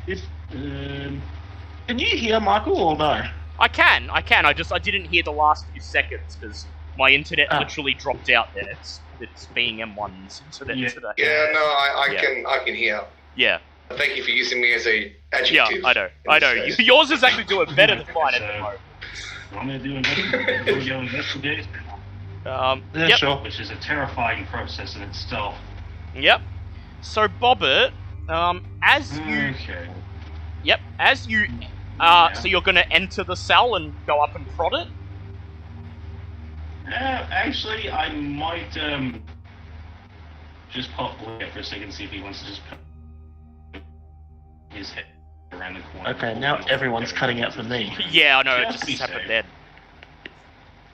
If can you hear Michael or no? I can. I didn't hear the last few seconds because my internet literally dropped out. Then it's being M1's internet today. Yeah, no, I can hear. Yeah. Thank you for using me as a adjective. Yeah, I know. Yours is actually doing better than mine at the moment. I'm gonna do investigate. Yep. Sure. Which is a terrifying process in itself. Yep. So Bobbert, as you. Okay. Yep. As you. So you're gonna enter the cell and go up and prod it? Actually, I might just pop away for a second, see if he wants to just put his head around the corner. Okay, now everyone's cutting out for me. Yeah, I know, it just happened then.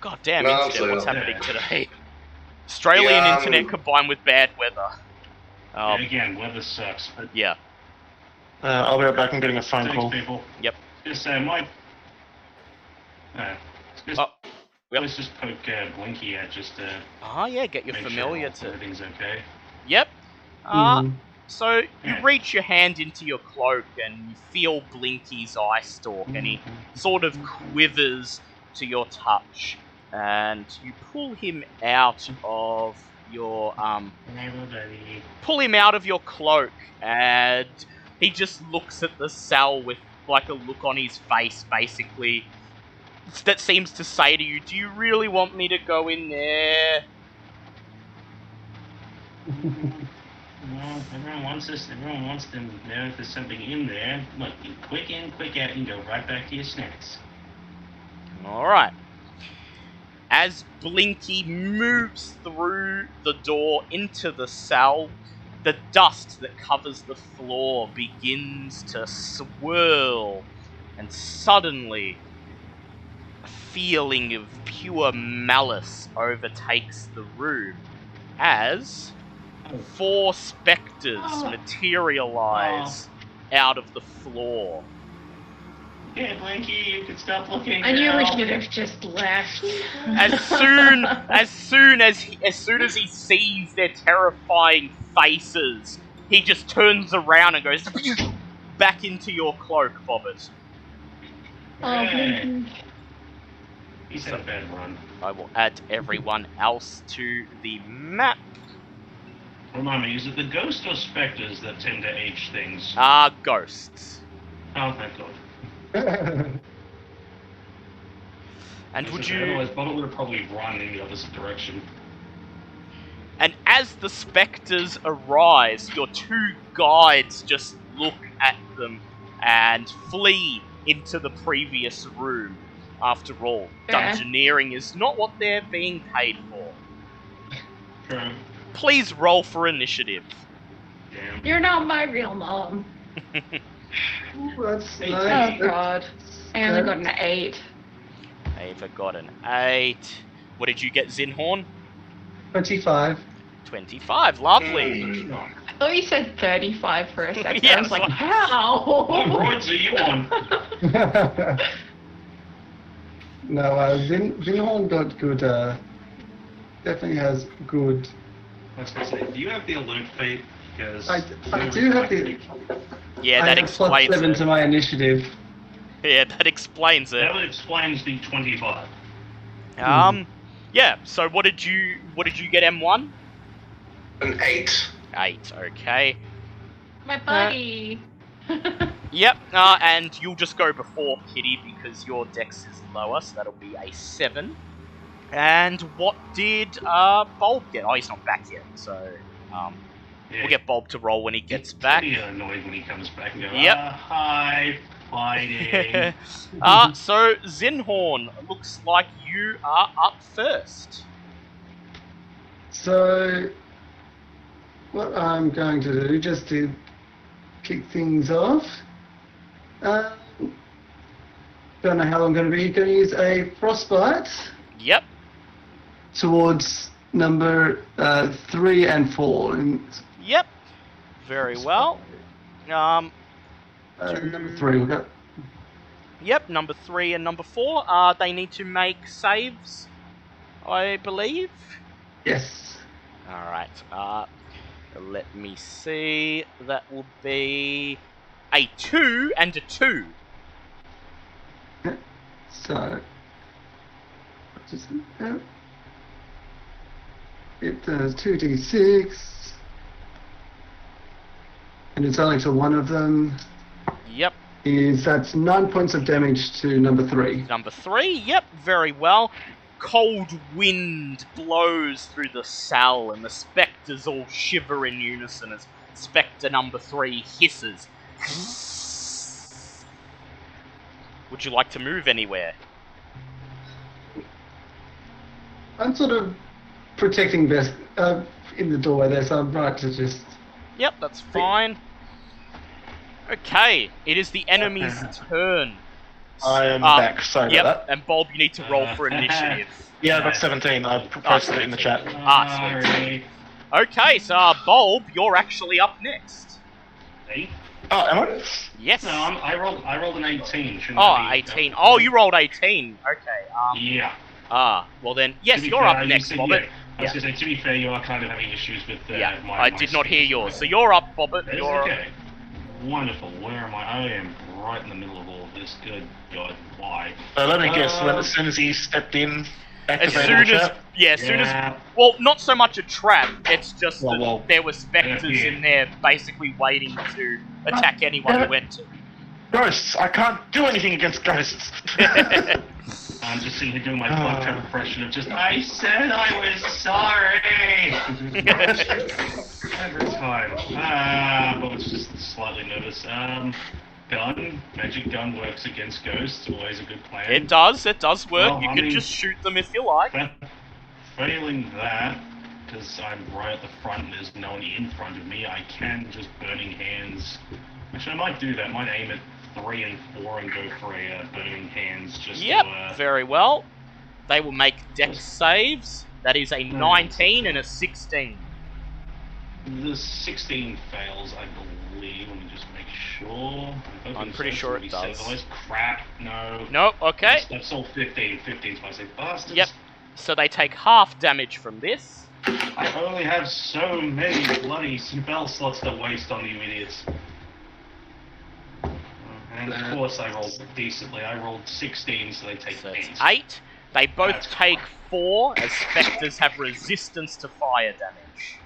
God damn, internet, what's happening today? Australian internet combined with bad weather. Again, weather sucks. But yeah. I'll be right back, I'm getting a phone call. People. Yep. Just let's just poke Blinky at just yeah, get your familiar sure to... everything's okay. Yep. So you reach your hand into your cloak and you feel Blinky's eye stalk and he sort of quivers to your touch. And you pull him out of your, pull him out of your cloak and he just looks at the cell with like a look on his face, basically, that seems to say to you, do you really want me to go in there? Well, everyone wants to know if there's something in there. Look, you quick in, quick out, and go right back to your snacks. Alright. As Blinky moves through the door into the cell, the dust that covers the floor begins to swirl, and suddenly a feeling of pure malice overtakes the room as 4 spectres materialize out of the floor. Yeah, Blinky, you can stop looking. I knew we should have just left. As soon as he sees their terrifying faces, he just turns around and goes back into your cloak, Bobbert. Hey. He's had a bad run. I will add everyone else to the map. Remind me, is it the ghosts or spectres that tend to age things? Ghosts. Oh, thank God. And would you... Otherwise, Bobbert would have probably run in the opposite direction. And as the spectres arise, your 2 guides just look at them and flee into the previous room. After all, dungeoneering is not what they're being paid for. True. Please roll for initiative. Damn. You're not my real mom. That's Oh god. I only got an 8. Ava got an 8. What did you get, Zinhorn? 25. 25, lovely. I thought you said 35 for a second. Yeah, I was like, how? What roids are you on? No, Zinhorn got good, definitely has good... I was going to say, do you have the alert feat? Because I do have the... Yeah, that explains +7 it. to my initiative. Yeah, that explains it. That explains the 25. Yeah, so what did you get, M1? An 8. 8, okay. My buddy. Yep, and you'll just go before Kitty because your dex is lower, so that'll be a 7. And what did Bulb get? Oh, he's not back yet, so we'll get Bulb to roll when he gets back. He'll be annoyed when he comes back and go, Yep. Hi, fighting. So Zinhorn, looks like you are up first. So, what I'm going to do, just to kick things off, don't know how long I'm going to be. Going to use a frostbite Yep. towards number 3 and 4. Yep. Very well. Number 3, we got. Yep, number 3 and number 4. They need to make saves, I believe. Yes. Alright, let me see. That will be a 2 and a 2. So, just it does 2d6, and it's only to one of them. Yep. That's 9 points of damage to number 3. Number 3, yep, very well. Cold wind blows through the cell, and the spectres all shiver in unison as Spectre number 3 hisses. Would you like to move anywhere? I'm sort of protecting Bess in the doorway there, so I'm right to just... Yep, that's fine. Okay, it is the enemy's turn. I am back, sorry Yep, about that. and Bob, you need to roll for initiative. Yeah, I got 17. I posted it in the chat. Ah, sweet. Okay, so Bulb, you're actually up next. Me? Oh, am I? Yes. No, I rolled an 18. Shouldn't Oh, I be- 18. Oh, you rolled 18. Okay. Yeah. Well then, yes, To be you're fair, up you next, said- Bobbit. yeah. I was going to say, to be fair, you are kind of having issues with my... I did not hear yours. So you're up, Bobbit. That is You're okay. Wonderful. Where am I? I am right in the middle of all of this. Good God, why? So let me guess, as soon as he stepped in, as activated soon the as trap? as soon as well, not so much a trap. It's just that Well, there were spectres in there, basically waiting to attack anyone who went to. Ghosts! I can't do anything against ghosts! I'm just sitting here doing my blood trap impression of just, I said I was sorry! Every time. But it's just slightly nervous. Gun, magic gun works against ghosts, always a good plan. It does work. Well, You I can mean- just shoot them if you like. Failing that, because I'm right at the front and there's no one in front of me, I can just Burning Hands. Actually, I might do that. I might aim at 3 and 4 and go for a Burning Hands just Yep, to... very well. They will make dex saves. That is a 19 and a 16. The 16 fails, I believe. Let me just make sure. I'm pretty sure it does. Otherwise, crap, no. Nope, okay. That's all 15. 15's my save. Bastards. Yep. So they take half damage from this. I only have so many bloody spell slots to waste on you idiots. And of course I rolled decently. I rolled 16, so they take So 8. it's 8. They both That's take fine. 4, as spectres have resistance to fire damage.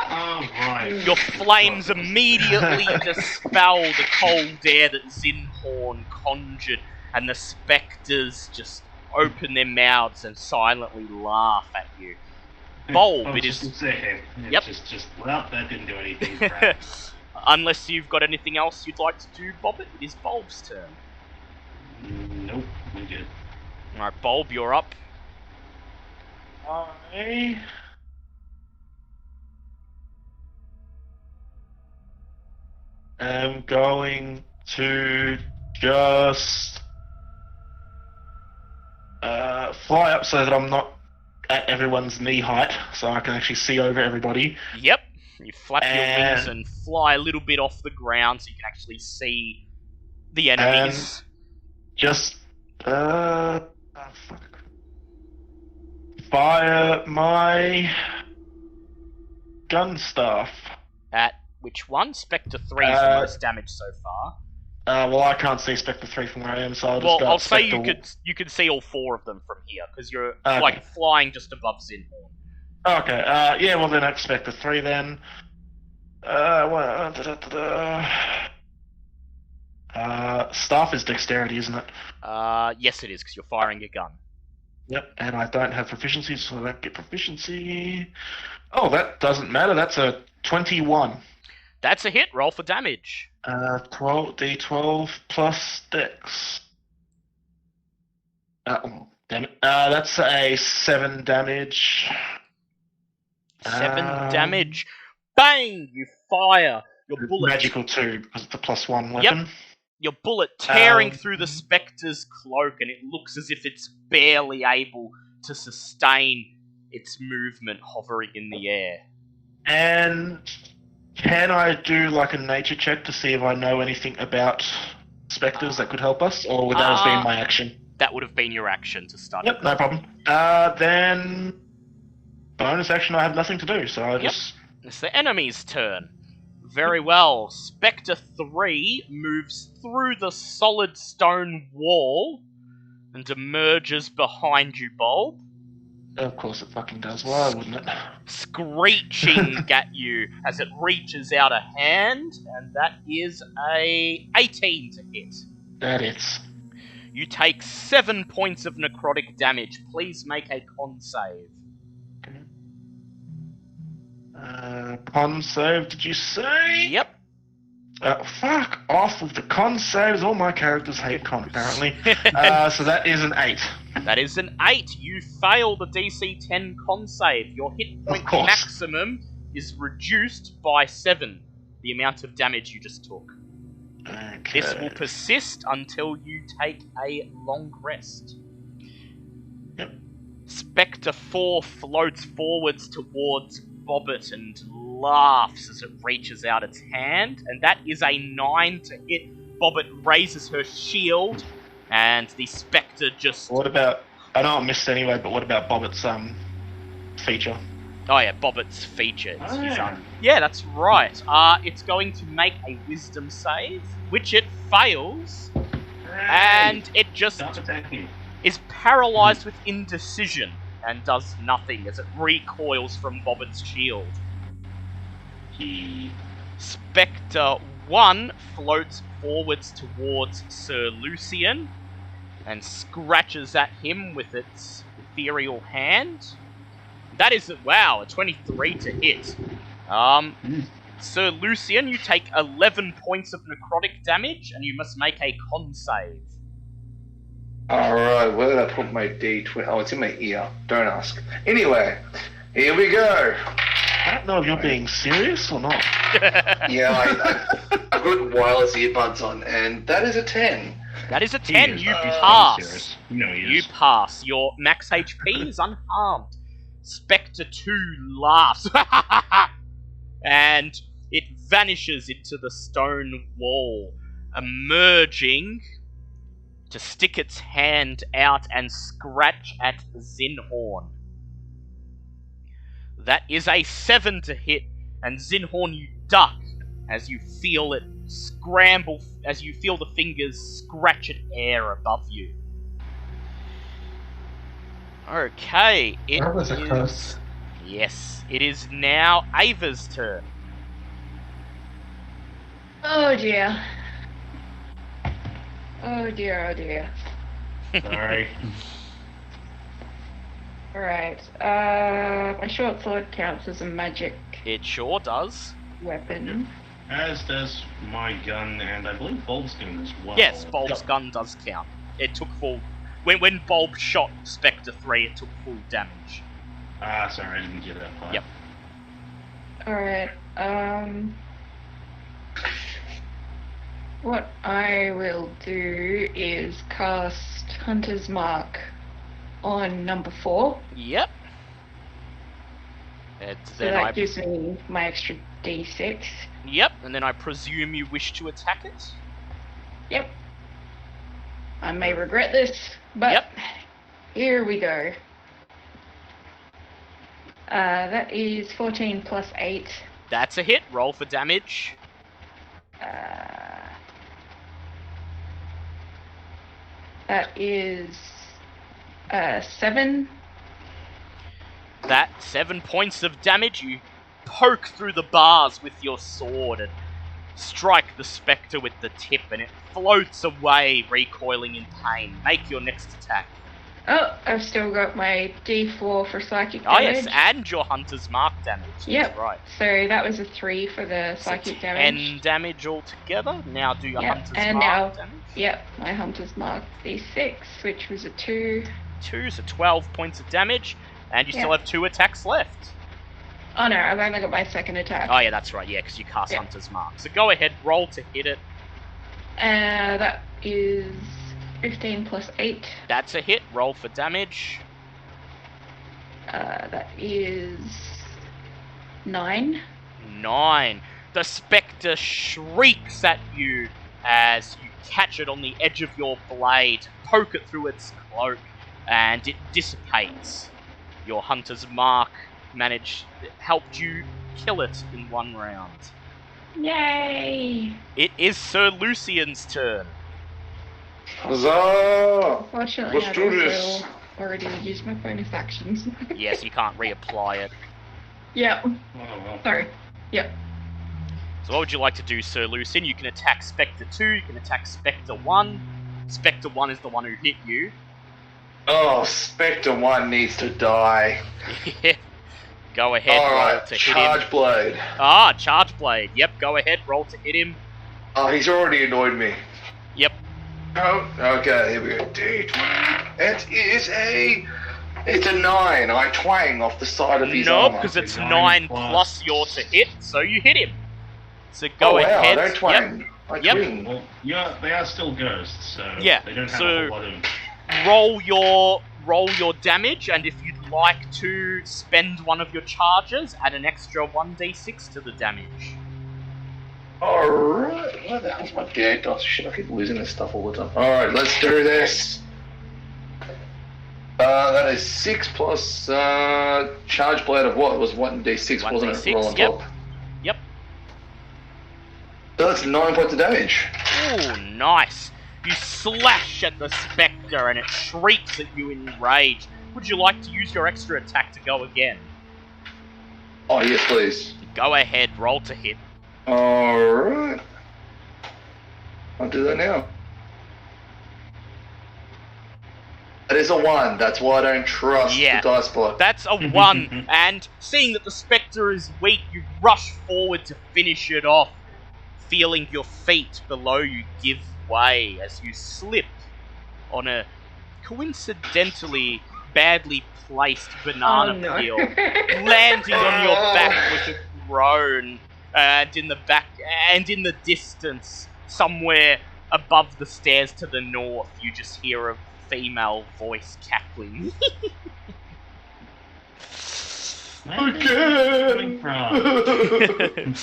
Oh, right. Your flames immediately dispel the cold air that Zinhorn conjured, and the spectres just open their mouths and silently laugh at you. Bulb, it is... Yep. Well, that didn't do anything. Crap. Unless you've got anything else you'd like to do, Bobbit, it is Bulb's turn. Nope, we good. Alright, Bulb, you're up. I am going to just fly up so that I'm not at everyone's knee height, so I can actually see over everybody. Yep. You flap your wings And- and fly a little bit off the ground so you can actually see the enemies. Just fire my gun staff. At which one? Spectre 3 is the most damage so far. Well, I can't see Spectre 3 from where I am, so I'll just Well, go I'll up say Spectre... you could see all 4 of them from here, because you're Okay. like flying just above Zinhorn. Okay, yeah, well then that's Spectre 3 then. Staff is dexterity, isn't it? Yes it is, because you're firing a gun. Yep, and I don't have proficiency, so I don't get proficiency. Oh, that doesn't matter, that's a 21. That's a hit, roll for damage. 12d12 plus dex. Oh, damn it. That's a 7 damage. 7 damage. Bang! You fire. Your bullet Magical too, because it's a +1 weapon. Your bullet tearing through the Spectre's cloak, and it looks as if it's barely able to sustain its movement hovering in the air. And can I do like a nature check to see if I know anything about spectres that could help us, or would that have been my action? That would have been your action to start. Yep, no problem. Then bonus action, I have nothing to do, so I just... It's the enemy's turn. Very well. Spectre 3 moves through the solid stone wall and emerges behind you, Bulb. Of course it fucking does. Why wouldn't it? Screeching at you as it reaches out a hand, and that is a 18 to hit. That is. You take 7 points of necrotic damage. Please make a con save. Con save, did you say? Yep. Fuck off with the con saves. All my characters hate con, apparently. So that is an 8. That is an 8. You fail the DC 10 con save. Your hit point maximum is reduced by 7, the amount of damage you just took. Okay. This will persist until you take a long rest. Yep. Spectre 4 floats forwards towards Bobbit and laughs as it reaches out its hand, and that is a 9 to hit. Bobbit raises her shield, and the Spectre just... What about... I know I missed anyway, but what about Bobbit's feature? Oh yeah, Bobbit's feature. Oh, yeah. Yeah, that's right. It's going to make a wisdom save, which it fails, and it just Stop attacking. is paralyzed with indecision and does nothing as it recoils from Bobbit's shield. Spectre 1 floats forwards towards Sir Lucian and scratches at him with its ethereal hand. That is, wow, a 23 to hit. Sir Lucian, you take 11 points of necrotic damage, and you must make a con save. Alright, where did I put my D20? Oh, it's in my ear. Don't ask. Anyway, here we go. I don't know if you're being serious or not. Yeah, I've got wireless earbuds on, and that is a 10. That is a He 10, is you serious. pass. No, he You is. pass. Your max HP is unharmed. Spectre 2 laughs. And it vanishes into the stone wall, emerging to stick its hand out and scratch at Zinhorn. That is a 7 to hit, and Zinhorn, you duck as you feel it scramble, as you feel the fingers scratch at air above you. Okay, it That was a is- close. Yes, it is now Ava's turn. Oh dear. Oh dear, oh dear. Sorry. Alright, my short sword counts as a magic It sure does. weapon. As does my gun, and I believe Bulb's gun as well. Yes, Bulb's gun does count. It took full... When Bulb shot Spectre 3, it took full damage. Ah, sorry, I didn't get that part. Yep. Alright, what I will do is cast Hunter's Mark on number 4. Yep. And So then that gives me my extra d6. Yep, and then I presume you wish to attack it? Yep. I may regret this, but Yep. here we go. That is 14 plus 8. That's a hit. Roll for damage. That is 7. That 7 points of damage. You poke through the bars with your sword and strike the Spectre with the tip, and it floats away, recoiling in pain. Make your next attack. Oh, I've still got my d4 for psychic Oh damage. yes, and your Hunter's Mark damage. Yep. That's right. So that was a 3 for the So psychic 10 damage. damage altogether. Now do your Yep, Hunter's and Mark now- damage. Yep, my Hunter's Mark d6, which was a 2. 2, so 12 points of damage. And you still Yep. have 2 attacks left. Oh no, I've only got my second attack. Oh yeah, that's right, yeah, because you cast Yeah. Hunter's Mark. So go ahead, roll to hit it. That is 15 plus 8. That's a hit. Roll for damage. That is 9. 9. The Spectre shrieks at you as you catch it on the edge of your blade, poke it through its cloak, and it dissipates. Your Hunter's Mark helped you kill it in 1 round. Yay! It is Sir Lucian's turn. Huzzah! Fortunately, Let's I've do this. also already used my bonus actions. Yes, you can't reapply it. Yep. Oh, well. Sorry. Yep. So what would you like to do, Sir Lucian? You can attack Spectre 2, you can attack Spectre 1. Spectre 1 is the one who hit you. Oh, Spectre 1 needs to die. Go ahead, roll Alright, to hit him. Charge Blade. Ah, Charge Blade. Yep, go ahead, roll to hit him. Oh, he's already annoyed me. Yep. Oh, okay, here we go. D20. It is a... It's a 9. I twang off the side of his No, armor. because it's 9 9 plus your to hit, so you hit him. So Oh, go wow, ahead. I don't twang. Yep. I Yep. twing. Well, yeah, they are still ghosts, so Yeah, they don't have so- a whole lot of... Roll your damage, and if you'd like to spend one of your charges, add an extra 1d6 to the damage. Alright, what the hell's my dead dice? Shit, I keep losing this stuff all the time. Alright, let's do this. That is 6 plus charge blade of what? It was 1d6, wasn't it? 1d6, Roll on yep. top. Yep. So that's 9 points of damage. Ooh, nice. You slash at the spectre and it shrieks at you in rage. Would you like to use your extra attack to go again? Oh, yes, please. Go ahead, roll to hit. Alright. I'll do that now. That is a 1. That's why I don't trust Yeah. the dice bot. That's a 1, and seeing that the spectre is weak, you rush forward to finish it off, feeling your feet below you give way as you slip on a coincidentally badly placed banana Oh, no. peel, landing on your back with a groan, and in the distance, somewhere above the stairs to the north, you just hear a female voice cackling. Where is this coming from?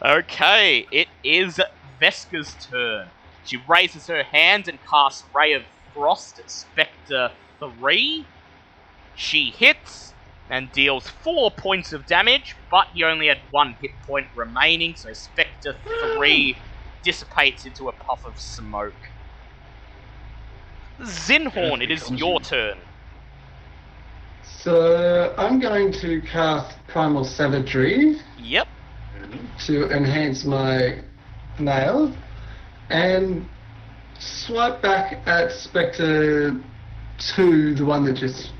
Okay, it is Veska's turn. She raises her hand and casts Ray of Frost at Spectre 3. She hits and deals 4 points of damage, but he only had 1 hit point remaining, so Spectre 3 dissipates into a puff of smoke. Zinhorn, it is your turn. So I'm going to cast Primal Savagery Yep. to enhance my nail and swipe back at Spectre 2, the one that just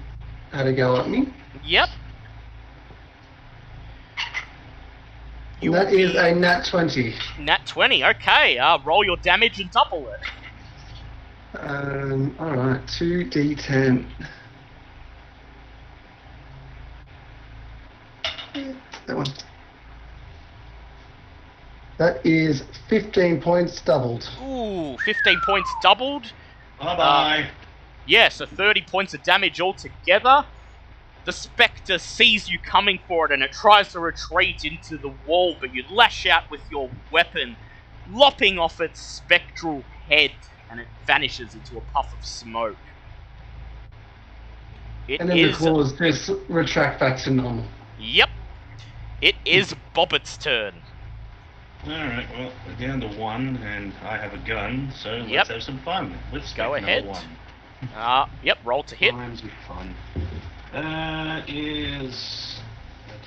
had a go at me. Yep. And that is a nat 20. Nat 20, okay. Roll your damage and double it. Alright, 2d10. That one. That is 15 points doubled. Ooh, 15 points doubled. Bye-bye. Yeah, so 30 points of damage altogether. The spectre sees you coming for it and it tries to retreat into the wall, but you lash out with your weapon, lopping off its spectral head, and it vanishes into a puff of smoke. It And then is... the claws just retract back to normal. Yep. It is Bobbitt's turn. Alright, well, we're down to 1, and I have a gun, so Yep. let's have some fun. Let's Go pick ahead. number 1. Yep, roll to hit. Times with fun. That is 13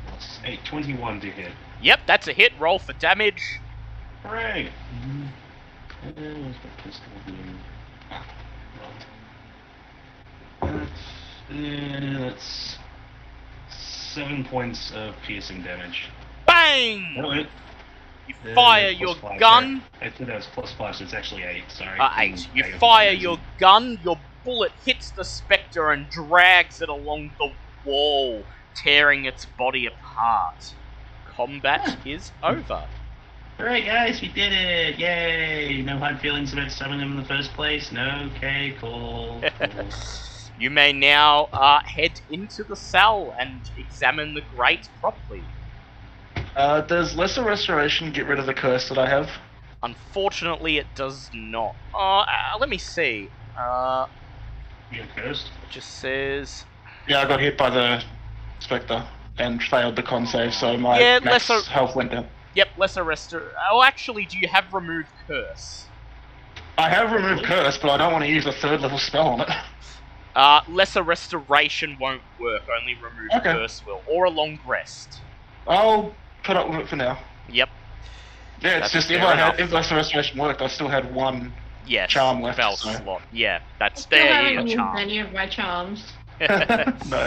plus 8, 21 to hit. Yep, that's a hit. Roll for damage. Hooray! Where's the pistol being? That's 7 points of piercing damage. Bang! Oh, wait. You fire Plus your 5, gun. sorry. I said that was plus 5, so it's actually 8, sorry. 8. You I got fire confused. your gun, your bullet hits the spectre and drags it along the wall, tearing its body apart. Combat is over. Alright guys, we did it! Yay! No hard feelings about summoning them in the first place? No? Okay, cool. Cool. You may now head into the cell and examine the grate properly. Does Lesser Restoration get rid of the curse that I have? Unfortunately, it does not. Let me see. You're cursed? It just says... Yeah, I got hit by the Spectre and failed the con save, so my Yeah, max Lesser- health went down. Yep, lesser restore. Oh, actually, do you have remove curse? I have removed curse, but I don't want to use a 3rd level spell on it. Lesser restoration won't work. Only remove curse will, or a long rest. I'll put up with it for now. Yep. Yeah, it's That's just if lesser restoration worked, I still had 1 charm left. Spell so. slot. Yeah, that's Still there. haven't You used charm. any of my charms. No,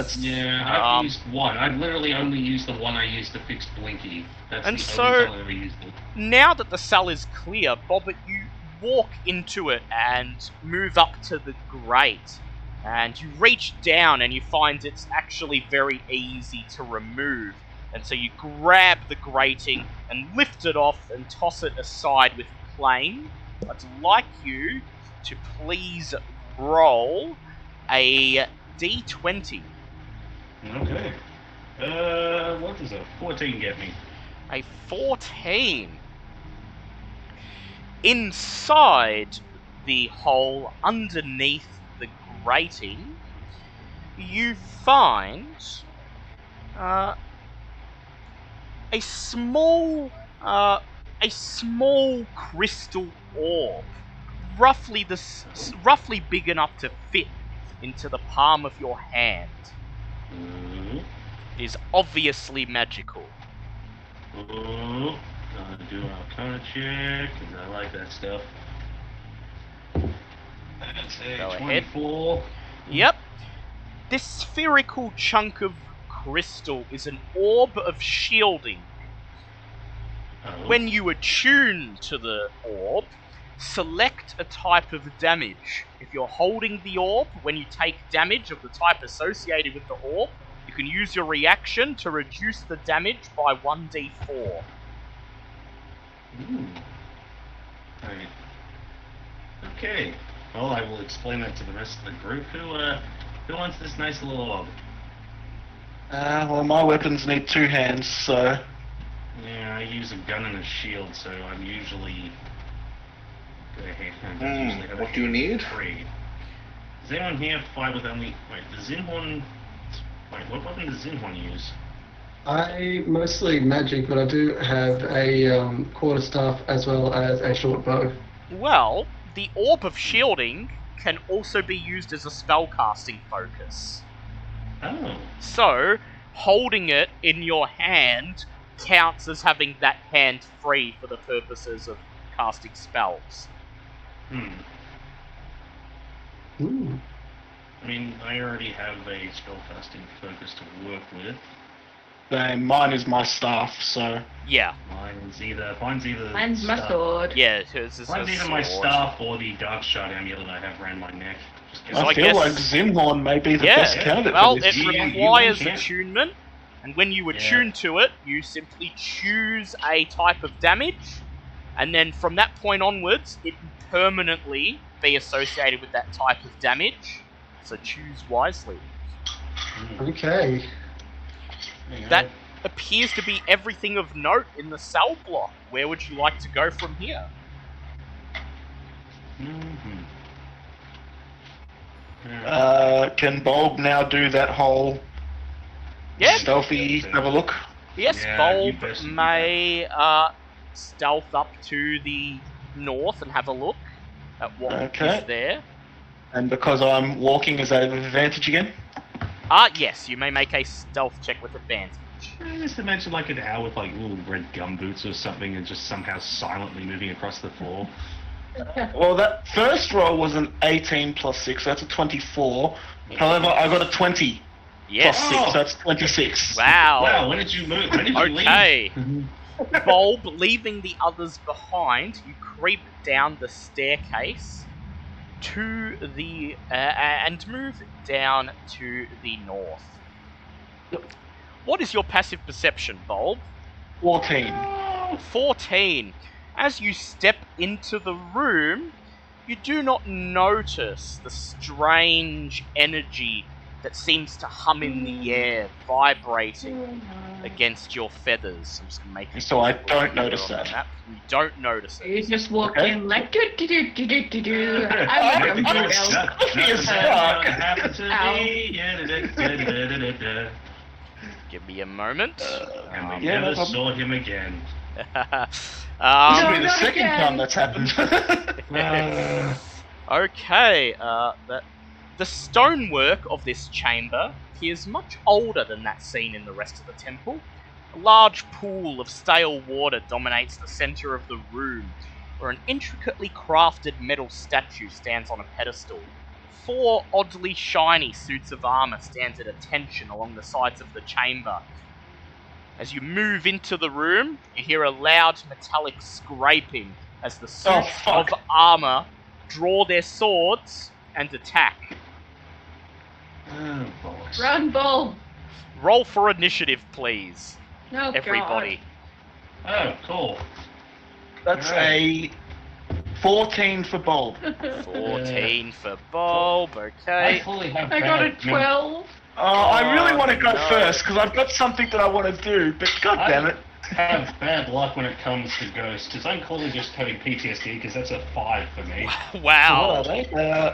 it's I've used 1. I've literally only used the one I used to fix Blinky. That's And the so- only time I ever used it. Now that the cell is clear, Bobbert, you walk into it and move up to the grate. And you reach down and you find it's actually very easy to remove. And so you grab the grating and lift it off and toss it aside with plain. I'd like you to please roll a d20. Okay. What does a 14 get me? A 14. Inside the hole underneath the grating, you find a small crystal orb, roughly big enough to fit into the palm of your hand. Ooh. It is obviously magical. Ooh. Gonna do an Arcana check, because I like that stuff. That's a Go ahead. 24. Yep. This spherical chunk of crystal is an orb of shielding. Oh. When you attune to the orb, select a type of damage. If you're holding the orb, when you take damage of the type associated with the orb, you can use your reaction to reduce the damage by 1d4. Ooh. Right. Okay. Well, I will explain that to the rest of the group. Who wants this nice little orb? well, my weapons need 2 hands, so... Yeah, I use a gun and a shield, so I'm usually... Okay, What do you need? 3. Does anyone here fight with only... Wait, does Zinhorn... Wait, what weapon does Zinhorn use? I mostly magic, but I do have a quarterstaff as well as a short bow. Well, the orb of shielding can also be used as a spellcasting focus. Oh. So, holding it in your hand counts as having that hand free for the purposes of casting spells. Ooh. I mean, I already have a spellcasting focus to work with. Mine is my staff, so... Yeah, Mine's either Mine's my staff- sword. yeah, it's a Mine's either my sword. staff or the dark shard amulet I have around my neck. Just So I I feel guess- like Zinhorn may be the Yeah, best candidate well, for this. it You- requires you- attunement, and when you attune to it, you simply choose a type of damage, and then from that point onwards, it will permanently be associated with that type of damage, so choose wisely. Okay. There you go. That appears to be everything of note in the cell block. Where would you like to go from here? Mhm. Yeah. Can Bulb now do that whole Yeah. stealthy have a look? Yes, Yeah, you Bulb best do may stealth up to the north and have a look at what is Okay. there. And because I'm walking, is that an advantage again? Yes, you may make a stealth check with advantage. I just imagine like an owl with like little red gumboots or something and just somehow silently moving across the floor. Well, that first roll was an 18 plus 6, that's a 24. However, I got a 20 Yes. plus 6, that's 26. Wow. Wow, when did you move? When did you leave? Okay. Bulb, leaving the others behind, you creep down the staircase to the and move down to the north. What is your passive perception, Bulb? 14. 14. As you step into the room, you do not notice the strange energy that seems to hum in the air, vibrating against your feathers. I'm just gonna make it So I visible don't here notice on the that. map. You don't notice it. You just walk Okay. in like do do do do do do do. I'm like a I'm big elf. stuck. Nothing's gonna happen to Ow. me. Yeah, Give me a moment. And we Yeah, no never problem. saw him again. It'll be the not second again. time that's happened. Okay, the stonework of this chamber appears much older than that seen in the rest of the temple. A large pool of stale water dominates the center of the room, where an intricately crafted metal statue stands on a pedestal. 4 oddly shiny suits of armor stands at attention along the sides of the chamber. As you move into the room, you hear a loud metallic scraping as the suits of armor draw their swords and attack. Oh, boys. Run, Bulb! Roll for initiative, please, No, everybody. Oh, cool. That's Alright. a 14 for Bulb. God. 14 for Bulb, I okay. fully have I got a bad 12. I really want to go no. first because I've got something that I want to do, but god damn it. have bad luck when it comes to ghosts, because I'm clearly just having PTSD, because that's a 5 for me. Wow. What are they?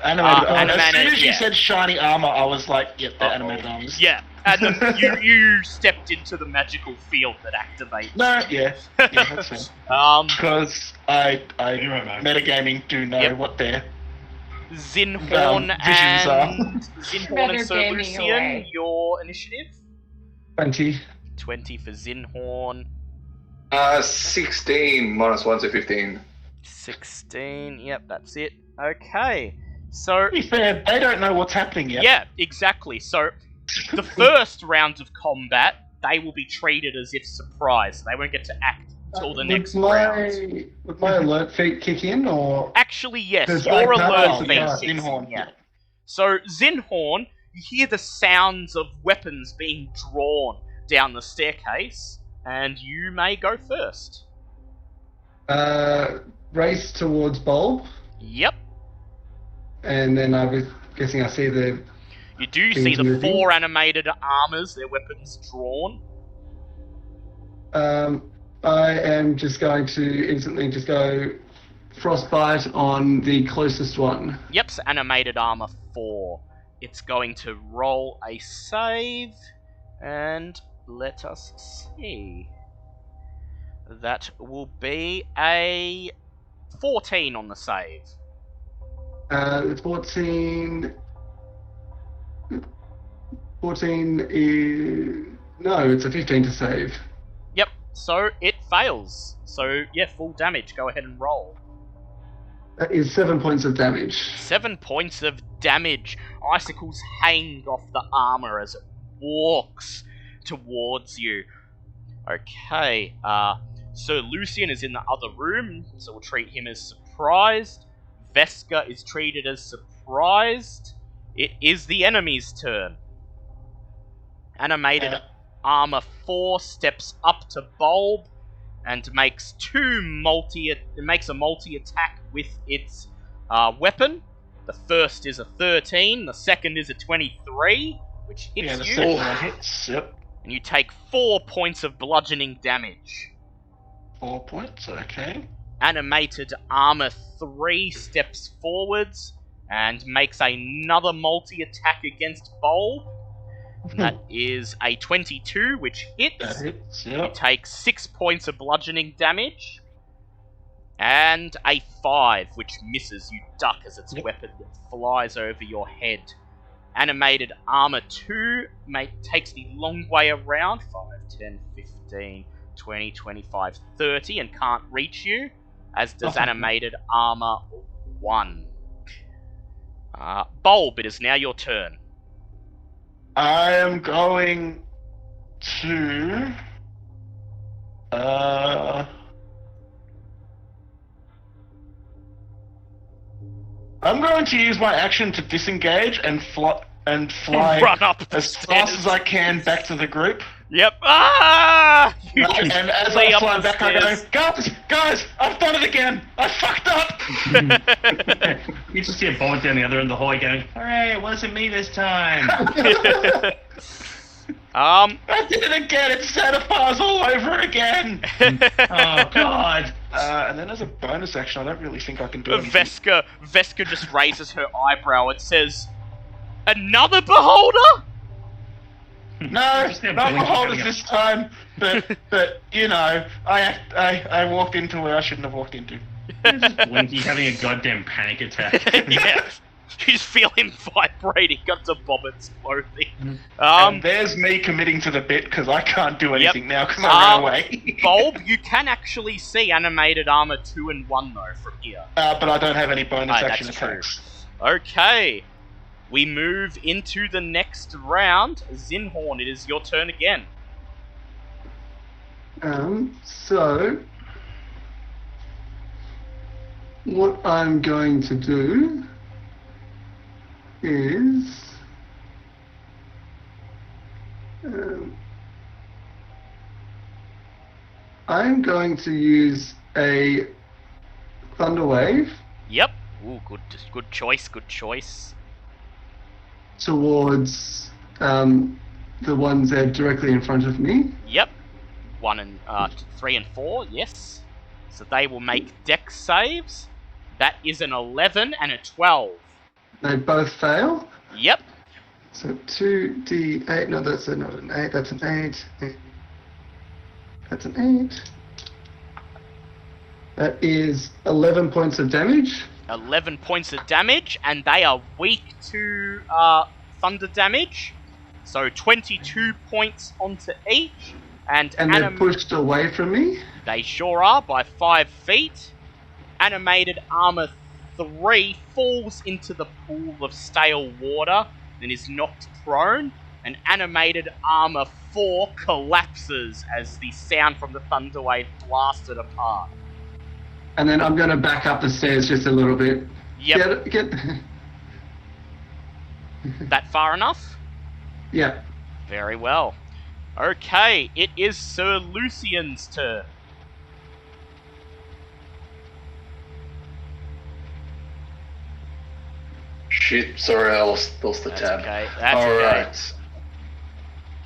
Animated armor. As soon animated, as you yeah. said shiny armor, I was like, yep, they're animated armors. Yeah, and then you stepped into the magical field that activates. No, yeah, that's fine. Because I You're right, man. metagaming do know Yep. what their Zinhorn visions are. and Zinhorn and Sir Metagaming Lucian, away. your initiative? 20. 20 for Zinhorn. 16 minus 1, so 15. 16, yep, that's it. Okay, so... To be fair, they don't know what's happening yet. Yeah, exactly. So, the first round of combat, they will be treated as if surprised. They won't get to act till the next round. Would my alert feat kick in, or...? Actually, yes, Because your I can't alert roll, feat yeah, kicks in, Zinhorn. yeah. So, Zinhorn, you hear the sounds of weapons being drawn down the staircase, and you may go first. Race towards Bulb, Yep. and then I was guessing I see the... You do Things see the moving. 4 animated armors, their weapons drawn. I am just going to instantly just go frostbite on the closest one. Yep, so animated armor 4. It's going to roll a save, and let us see. That will be a 14 on the save. 14... 14 is... No, it's a 15 to save. Yep, so it fails. So, yeah, full damage. Go ahead and roll. That is 7 points of damage. 7 points of damage. Icicles hang off the armor as it walks towards you. Okay, Sir Lucian is in the other room, so we'll treat him as surprised. Veska is treated as surprised. It is the enemy's turn. Animated armor 4 steps up to Bulb and makes a multi attack with its weapon. The first is a 13, the second is a 23, which hits Yeah, the you, second one hits. Yep. and you take 4 points of bludgeoning damage. 4 points, okay. Animated armor 3 steps forwards and makes another multi-attack against Bulb. And that is a 22, which hits. That hits, You yep. take 6 points of bludgeoning damage. And a 5, which misses. You duck as its Yep. weapon flies over your head. Animated armor 2 takes the long way around. 5, 10, 15, 20, 25, 30, and can't reach you. As does Oh. animated armor 1. Bulb, it is now your turn. I am going to... I'm going to use my action to disengage and fly Run up the as fast stairs. as I can back to the group. Yep. Ah! You And just as flee I up fly the back, I stairs. go, guys, I've done it again. I fucked up. You just see a bullet down the other end of the hallway going, "Hooray, it wasn't me this time." I did it again. It's Santa Claus all over again. Oh God. And then as a bonus action, I don't really think I can do anything. Veska just raises her eyebrow and says, "Another beholder?" No, Just have not Blinky beholders coming this time. But you know, I walked into where I shouldn't have walked into. Just Blinky having a goddamn panic attack. Yeah. You just feel him vibrating onto Bobbitt's clothing. And there's me committing to the bit because I can't do anything now because I ran away. Bulb, you can actually see animated armor 2 and 1 though from here. But I don't have any bonus action that's attacks. true. Okay. We move into the next round. Zinhorn, it is your turn again. So what I'm going to do is I'm going to use a Thunder Wave. Yep. Ooh, good choice, good choice. Towards the ones that are directly in front of me. Yep. 1 and 3 and 4, yes. So they will make dex saves. That is an 11 and a 12. They both fail. Yep. So 2d8. No, that's not an 8. That's an 8. That's an 8. That is 11 points of damage. 11 points of damage, and they are weak to thunder damage. So 22 points onto each. And they're pushed away from me? They sure are, by 5 feet. Animated armor 3 falls into the pool of stale water and is knocked prone. And animated armor 4 collapses as the sound from the thunder wave blasted apart. And then I'm going to back up the stairs just a little bit. Yep. Get That far enough? Yep. Very well. Okay, it is Sir Lucian's turn. Shit, sorry, I lost the tab. Okay, that's okay.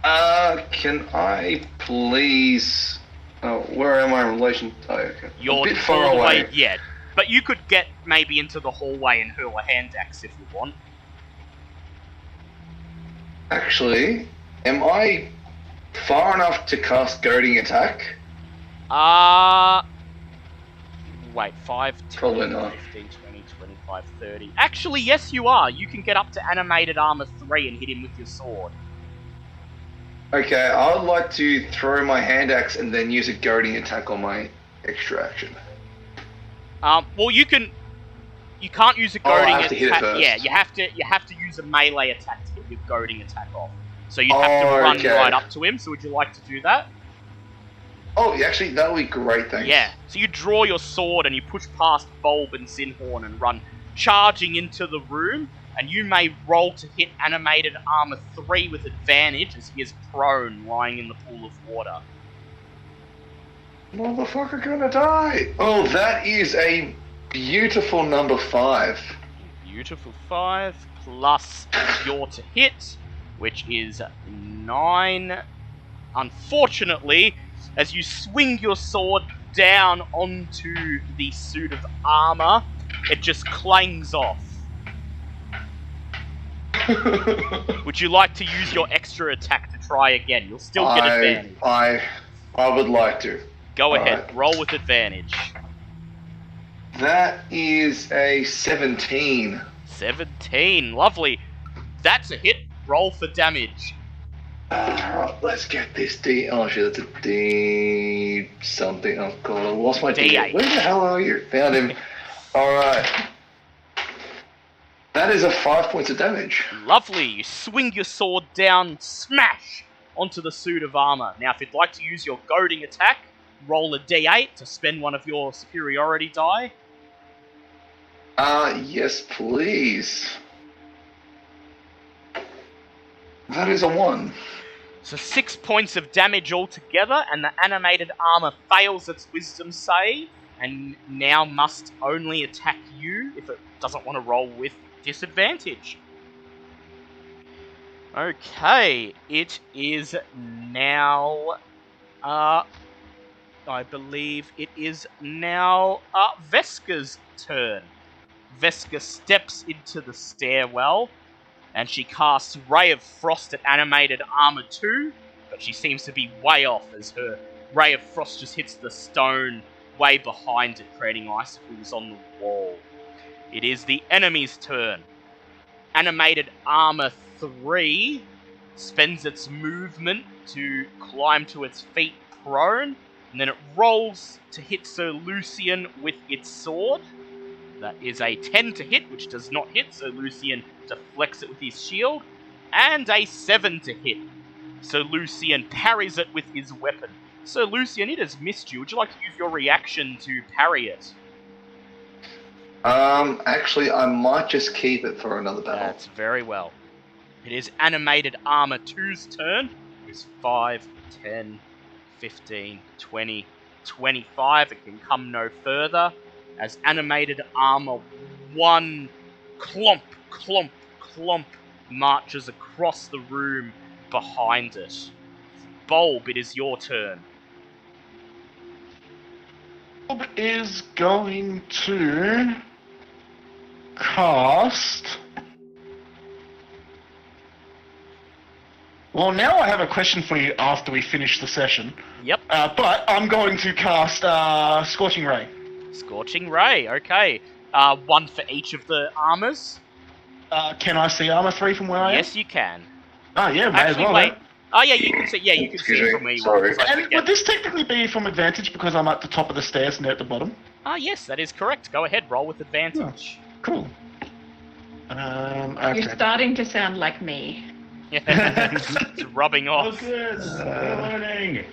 Alright. Can I please... Oh, where am I in relation? Oh, okay. You're a bit far away. Yeah, but you could get maybe into the hallway and hurl a hand axe if you want. Actually, am I far enough to cast Goading Attack? Wait, 5, 10, Probably not. 15, 20, 25, 30. Actually, yes you are. You can get up to animated armor 3 and hit him with your sword. Okay, I would like to throw my hand axe and then use a Goading Attack on my extra action. Well, you can't use a goading I have to hit it attack. first. Yeah, you have to use a melee attack to get your goading attack off. So you'd have to run right up to him. So would you like to do that? Oh, actually, that would be great, thanks. Yeah. So you draw your sword and you push past Bulb and Zinhorn and run charging into the room. And you may roll to hit animated armor 3 with advantage as he is prone, lying in the pool of water. Motherfucker gonna die! Oh, that is a beautiful number 5. Beautiful 5 plus your to hit, which is 9. Unfortunately, as you swing your sword down onto the suit of armor, it just clangs off. Would you like to use your extra attack to try again? You'll still get advantage. I would like to. Go ahead, roll with advantage. That is a 17. 17, lovely. That's a hit. Roll for damage. Alright, let's get this D. Oh shit, that's a D something. Oh god, I lost my D8. Where the hell are you? Found him. Alright. That is a 5 points of damage. Lovely. You swing your sword down, smash onto the suit of armor. Now, if you'd like to use your goading attack, roll a D8 to spend one of your superiority die. Yes, please. That is a 1. So 6 points of damage altogether, and the animated armor fails its wisdom save, and now must only attack you if it doesn't want to roll with disadvantage. Okay, it is now, I believe it is now Veska's turn. Veska steps into the stairwell and she casts Ray of Frost at animated armor 2, but she seems to be way off as her Ray of Frost just hits the stone way behind it, creating icicles on the wall. It is the enemy's turn. Animated armor 3 spends its movement to climb to its feet prone, and then it rolls to hit Sir Lucian with its sword. That is a 10 to hit, which does not hit, so Lucian deflects it with his shield, and a 7 to hit. So Lucian parries it with his weapon. So Lucian, it has missed you. Would you like to use your reaction to parry it? Actually, I might just keep it for another battle. That's very well. It is animated armor 2's turn. It's 5, 10, 15, 20, 25. It can come no further. As animated armor 1 clomp, clomp, clomp marches across the room behind it. Bulb, it is your turn. Bob is going to cast. Well, now I have a question for you after we finish the session. Yep. But I'm going to cast Scorching Ray. Scorching Ray, okay. 1 for each of the armors. Can I see armor 3 from where I am? Yes, you can. Oh yeah, may as Actually, well. wait. Then. Oh yeah, you can see. Yeah, you can see it from where you are. Sorry. because I And forget. would this technically be from advantage because I'm at the top of the stairs and they're at the bottom? Ah, yes, that is correct. Go ahead, roll with advantage. Cool. Okay. You're starting to sound like me. It's rubbing off. good. We're learning.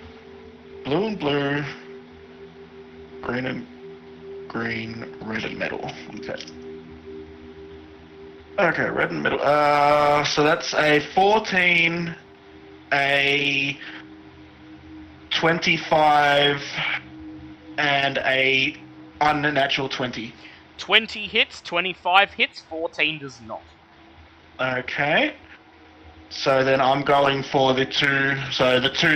Blue and blue, green and green, red and metal. Okay. Okay, red and metal. So that's a 14, a 25, and a unnatural 20. 20 hits, 25 hits, 14 does not. Okay. So then I'm going for the two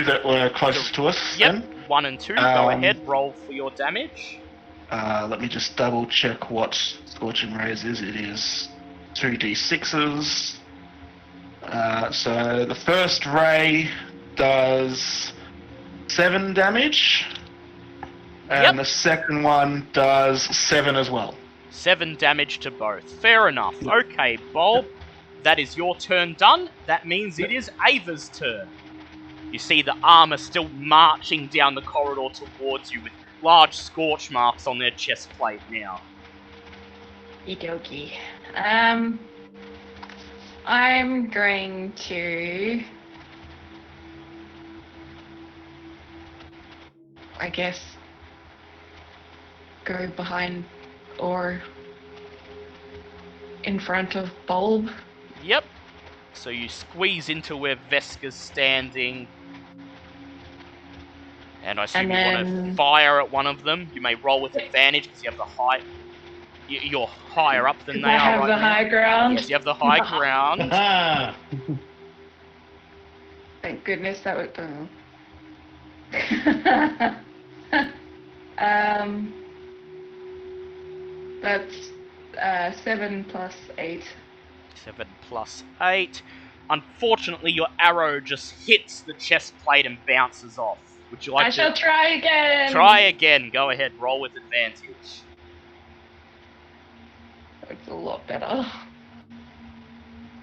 that were closest to us. Yep, Then. 1 and 2. Go ahead, roll for your damage. Let me just double check what Scorching Rays is. It is 2d6s. So the first ray does 7 damage. And Yep. the second one does 7 as well. 7 damage to both. Fair enough. Okay, Bulb, that is your turn done. That means it is Ava's turn. You see the armor still marching down the corridor towards you with large scorch marks on their chest plate now. Okie I'm going to, I guess, go behind or in front of Bulb. Yep. So you squeeze into where Veska's standing. And I assume And you want to then- fire at one of them. You may roll with advantage because you have the high... You're higher up than they I are have right the now. high ground. Yes, you have the high ground. Ah, Thank goodness that was. That's 7 plus 8. 7 plus 8. Unfortunately, your arrow just hits the chest plate and bounces off. Would you like I to shall try again. try again? Go ahead, roll with advantage. It's a lot better.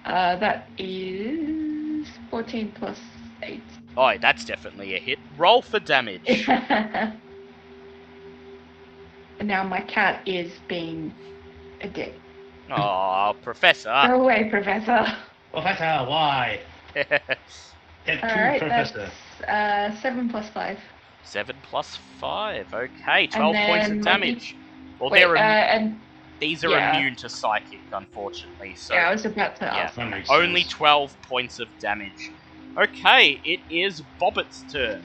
That is 14 plus 8. Oh, that's definitely a hit. Roll for damage. And now my cat is being a dick. Oh, Professor. Go away, Professor. Professor, why? Get to Alright, Professor. that's 7 plus 5. 7 plus 5. Okay, 12 And points then of my damage. Well, Wait, they're and these are yeah. immune to psychic, unfortunately. So yeah, I was about to yeah. ask. That makes only sense. 12 points of damage. Okay, it is Bobbit's turn.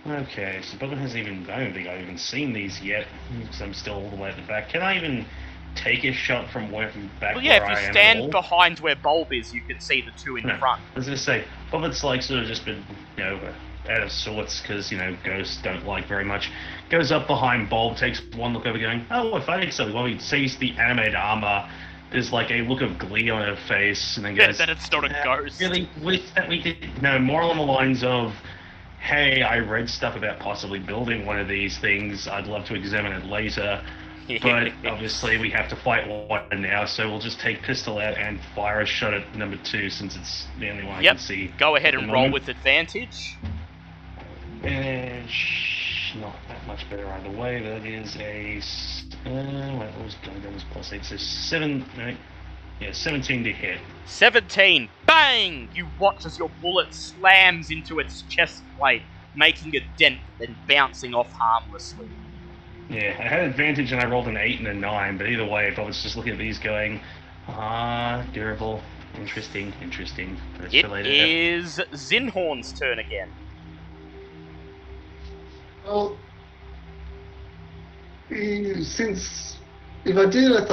Okay, so Bobbin hasn't even... I don't think I've even seen these yet, because I'm still all the way at the back. Can I even take a shot from back Well, yeah, where if I you am at stand all? behind where Bulb is, you can see the two in No. front. I was gonna say, Bobbit's like sort of just been, out of sorts, because, ghosts don't like very much. Goes up behind Bulb, takes one look over going, oh, if I think something, well, he sees the animated armor there's like a look of glee on her face, and then goes, that it's not a ghost. Really wish that we did. No, more along the lines of, hey, I read stuff about possibly building one of these things. I'd love to examine it later. But obviously we have to fight one now, so we'll just take pistol out and fire a shot at number 2 since it's the only one I can see. Go ahead at the and roll moment. with advantage. And not that much better either way. That is a what was going down this +8? So 17 to hit. 17. Bang! You watch as your bullet slams into its chest plate, making a dent, then bouncing off harmlessly. Yeah, I had advantage and I rolled an 8 and a 9, but either way, if I was just looking at these going, durable, interesting. That's It related. is Zinhorn's turn again. Well, since if I do a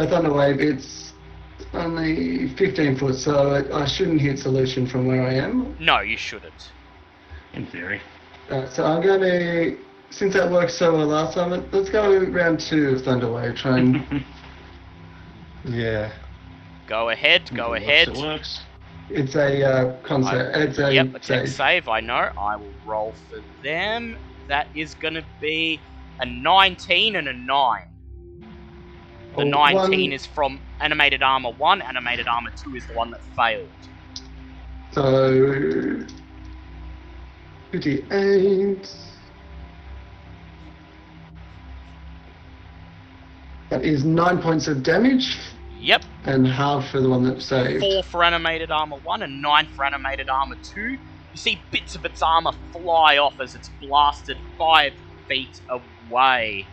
thunder wave, it's only 15 foot, so I shouldn't hit solution from where I am. No, you shouldn't. In theory. So I'm going to, since that worked so well last time, let's go round 2 of thunder wave. Try and yeah. Go ahead. It works. It's a concept. It's a Yep, a tech save, I know. I will roll for them. That is going to be a 19 and a 9. The 19 is from Animated Armor 1, Animated Armor 2 is the one that failed. So 58. That is 9 points of damage. Yep. And half for the one that saved. 4 for Animated Armor 1 and 9 for Animated Armor 2. You see bits of its armor fly off as it's blasted 5 feet away.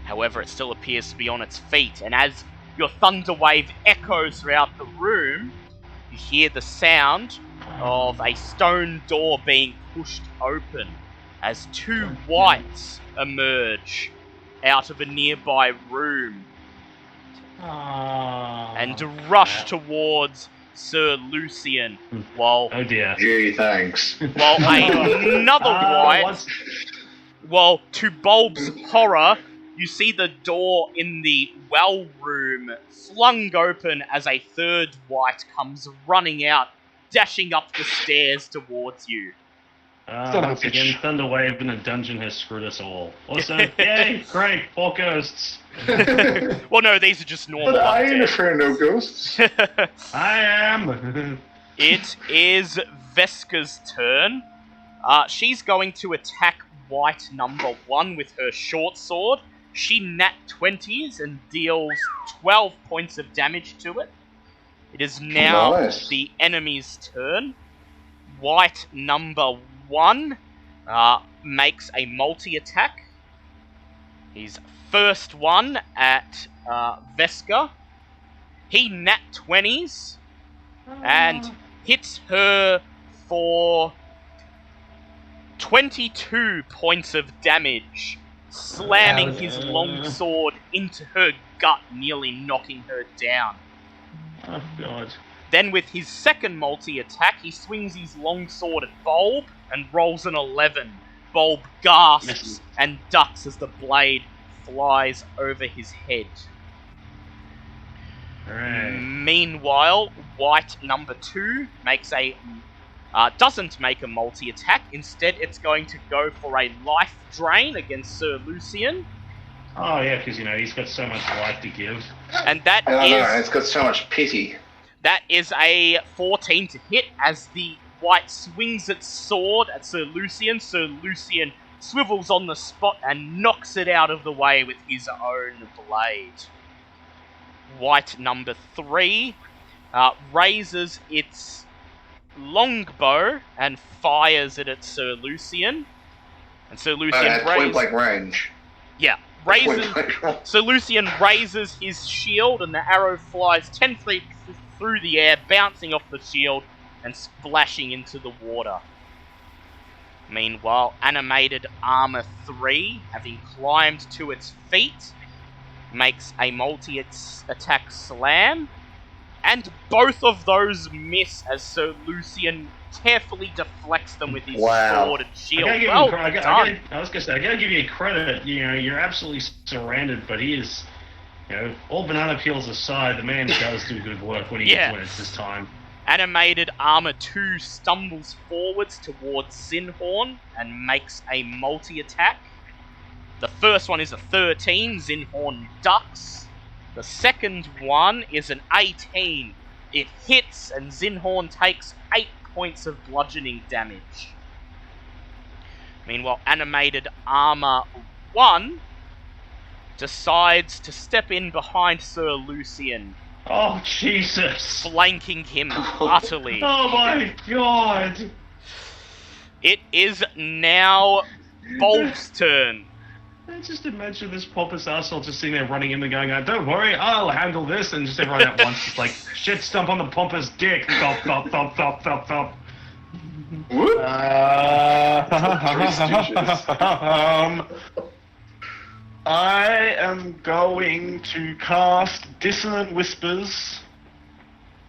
However, it still appears to be on its feet, and as your thunder wave echoes throughout the room, you hear the sound of a stone door being pushed open as 2 whites emerge out of a nearby room and rush towards Sir Lucian, while Oh dear. Gee, thanks. another white, well, to Bulb's horror, you see the door in the well room flung open as a 3rd white comes running out, dashing up the stairs towards you. Once again, Thunderwave in the dungeon has screwed us all. Also, yay, great, 4 ghosts. Well, no, these are just normal. But I ain't undead. afraid of no ghosts. I am. It is Veska's turn. She's going to attack white number 1 with her short sword. She nat 20s and deals 12 points of damage to it. It is now Nice. the enemy's turn. White number 1 makes a multi-attack. His first one at Veska. He nat 20s and hits her for 22 points of damage, slamming his long sword into her gut, nearly knocking her down. Oh god. Then with his second multi-attack, he swings his long sword at Bulb and rolls an 11. Bulb gasps and ducks as the blade flies over his head. Alright. Meanwhile, white number 2 makes a doesn't make a multi-attack. Instead, it's going to go for a life drain against Sir Lucian. Oh yeah, because he's got so much life to give. And that I don't know, is it's got so much pity. that is a 14 to hit as the white swings its sword at Sir Lucian. Sir Lucian swivels on the spot and knocks it out of the way with his own blade. White number 3 raises its longbow and fires it at Sir Lucian. And Sir Lucian At point blank range. Yeah, Sir Lucian raises his shield and the arrow flies 10 feet through the air, bouncing off the shield and splashing into the water. Meanwhile, Animated Armor 3, having climbed to its feet, makes a multi-attack slam, and both of those miss as Sir Lucian carefully deflects them with his sword and shield. I Well done. was gonna say, I gotta give you credit. You're absolutely surrounded, but he is You know, all banana peels aside, the man does do good work when it's his time. Animated Armor 2 stumbles forwards towards Zinhorn and makes a multi-attack. The first one is a 13, Zinhorn ducks. The second one is an 18. It hits and Zinhorn takes 8 points of bludgeoning damage. Meanwhile, Animated Armor 1 decides to step in behind Sir Lucian, Oh, Jesus! flanking him utterly. Oh my god! It is now Bolt's turn. I just imagine this pompous asshole just sitting there running in and going, don't worry, I'll handle this, and just everyone at once just like, shit stump on the pompous dick, thump, thump, thump, thump, thump, thump. Whoop. I am going to cast Dissonant Whispers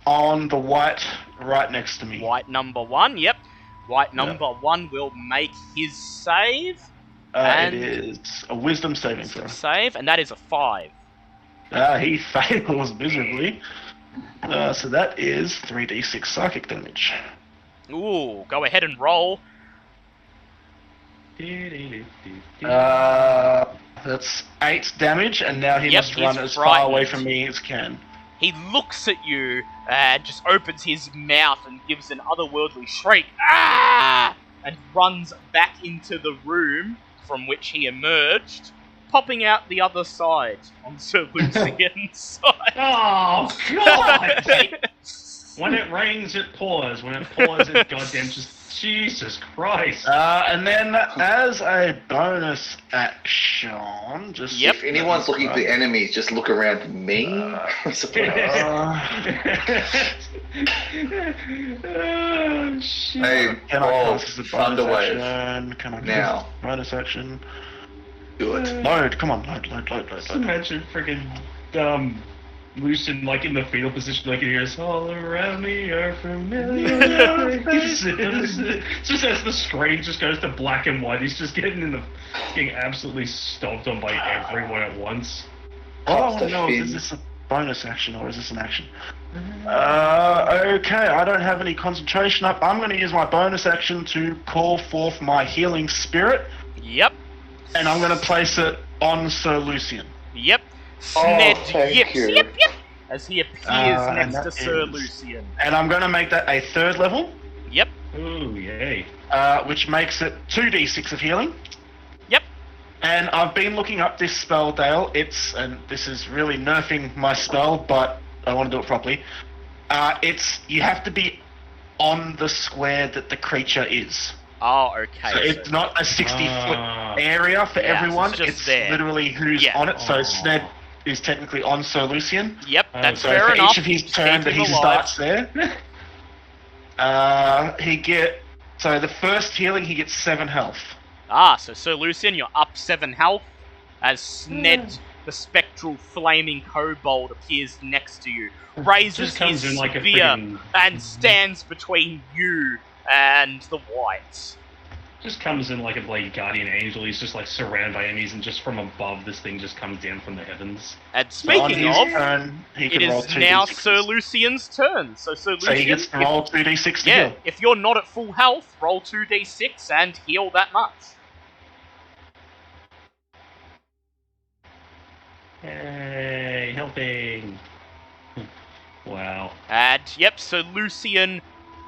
on the white right next to me. White number 1, yep. White number 1 will make his save. It is a Wisdom saving throw. Save, and that is a 5. He fails miserably. So that is 3d6 psychic damage. Ooh, go ahead and roll. That's 8 damage, and now he Yep, must run he's as far away frightened. from me as can. He looks at you and just opens his mouth and gives an otherworldly shriek. Ah! And runs back into the room from which he emerged, popping out the other side on Sir Lucian's side. Oh, God! When it rains, it pours. When it pours, it goddamn just... Jesus Christ. And then, as a bonus action, just... Yep. If anyone's looking for enemies, just look around me. I suppose. Oh, shit. Hey, Can I roll cast as a bonus Thunderwave. action? Can I cast Now. bonus action? Do it. Load, come on, load. Just imagine freaking Lucian like in the fetal position, like he hears all around me are familiar faces. Just as the screen just goes to black and white, he's just getting absolutely stomped on by everyone at once. All I want to know is this a bonus action or is this an action? Okay, I don't have any concentration up. I'm going to use my bonus action to call forth my healing spirit, Yep. and I'm going to place it on Sir Lucian. Yep. Sned thank yips. you. Yep. As he appears and next to that Sir is- Lucian. And I'm going to make that a 3rd level, Yep. Ooh, yay. which makes it 2d6 of healing. Yep. And I've been looking up this spell, Dale. And this is really nerfing my spell, but I want to do it properly. You have to be on the square that the creature is. Oh, okay. So it's not a 60-foot area for Yeah, everyone. it's just It's there. literally who's Yeah. on it. So Oh. Sned is technically on Sir Lucian. Yep, that's So So fair for enough. each of his Just turn keep that him he alive. starts there, so the first healing he gets 7 health. Ah, so Sir Lucian, you're up 7 health as Sned, the spectral flaming kobold, appears next to you, raises Just comes his in like a spear, freaking... and stands between you and the whites. Just comes in like a bloody guardian angel. He's just like surrounded by enemies, and just from above, this thing just comes down from the heavens. And So on speaking his of, turn, he it can roll is 2d6s. now Sir Lucian's turn. So Sir Lucian, So he gets to roll 2d6 to yeah, heal. if you're not at full health, roll 2d6 and heal that much. Hey, helping! Wow. And yep, so Lucian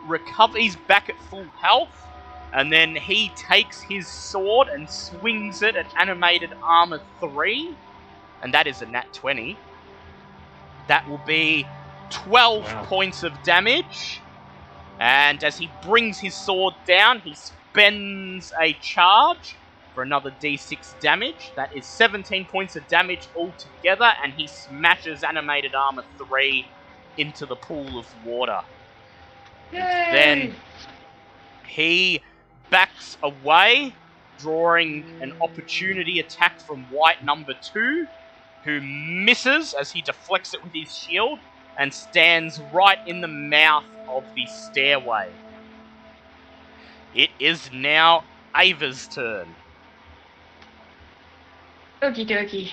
recovers back at full health, and then he takes his sword and swings it at Animated Armor 3, and that is a nat 20. That will be 12 Wow. points of damage, and as he brings his sword down, he spends a charge for another d6 damage. That is 17 points of damage altogether, and he smashes Animated Armor 3 into the pool of water. Then he backs away, drawing an opportunity attack from white number 2, who misses as he deflects it with his shield and stands right in the mouth of the stairway. It is now Ava's turn. Okie dokie.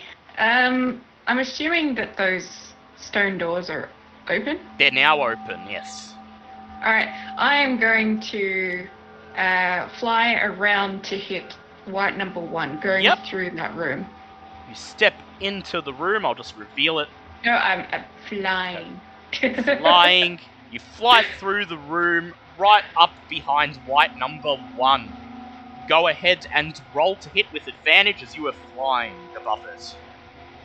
I'm assuming that those stone doors are open. They're now open, yes. Alright, I am going to fly around to hit white number 1, going Yep. through that room. You step into the room, I'll just reveal it. No, I'm flying. Flying, you fly through the room, right up behind white number 1. Go ahead and roll to hit with advantage as you are flying above it.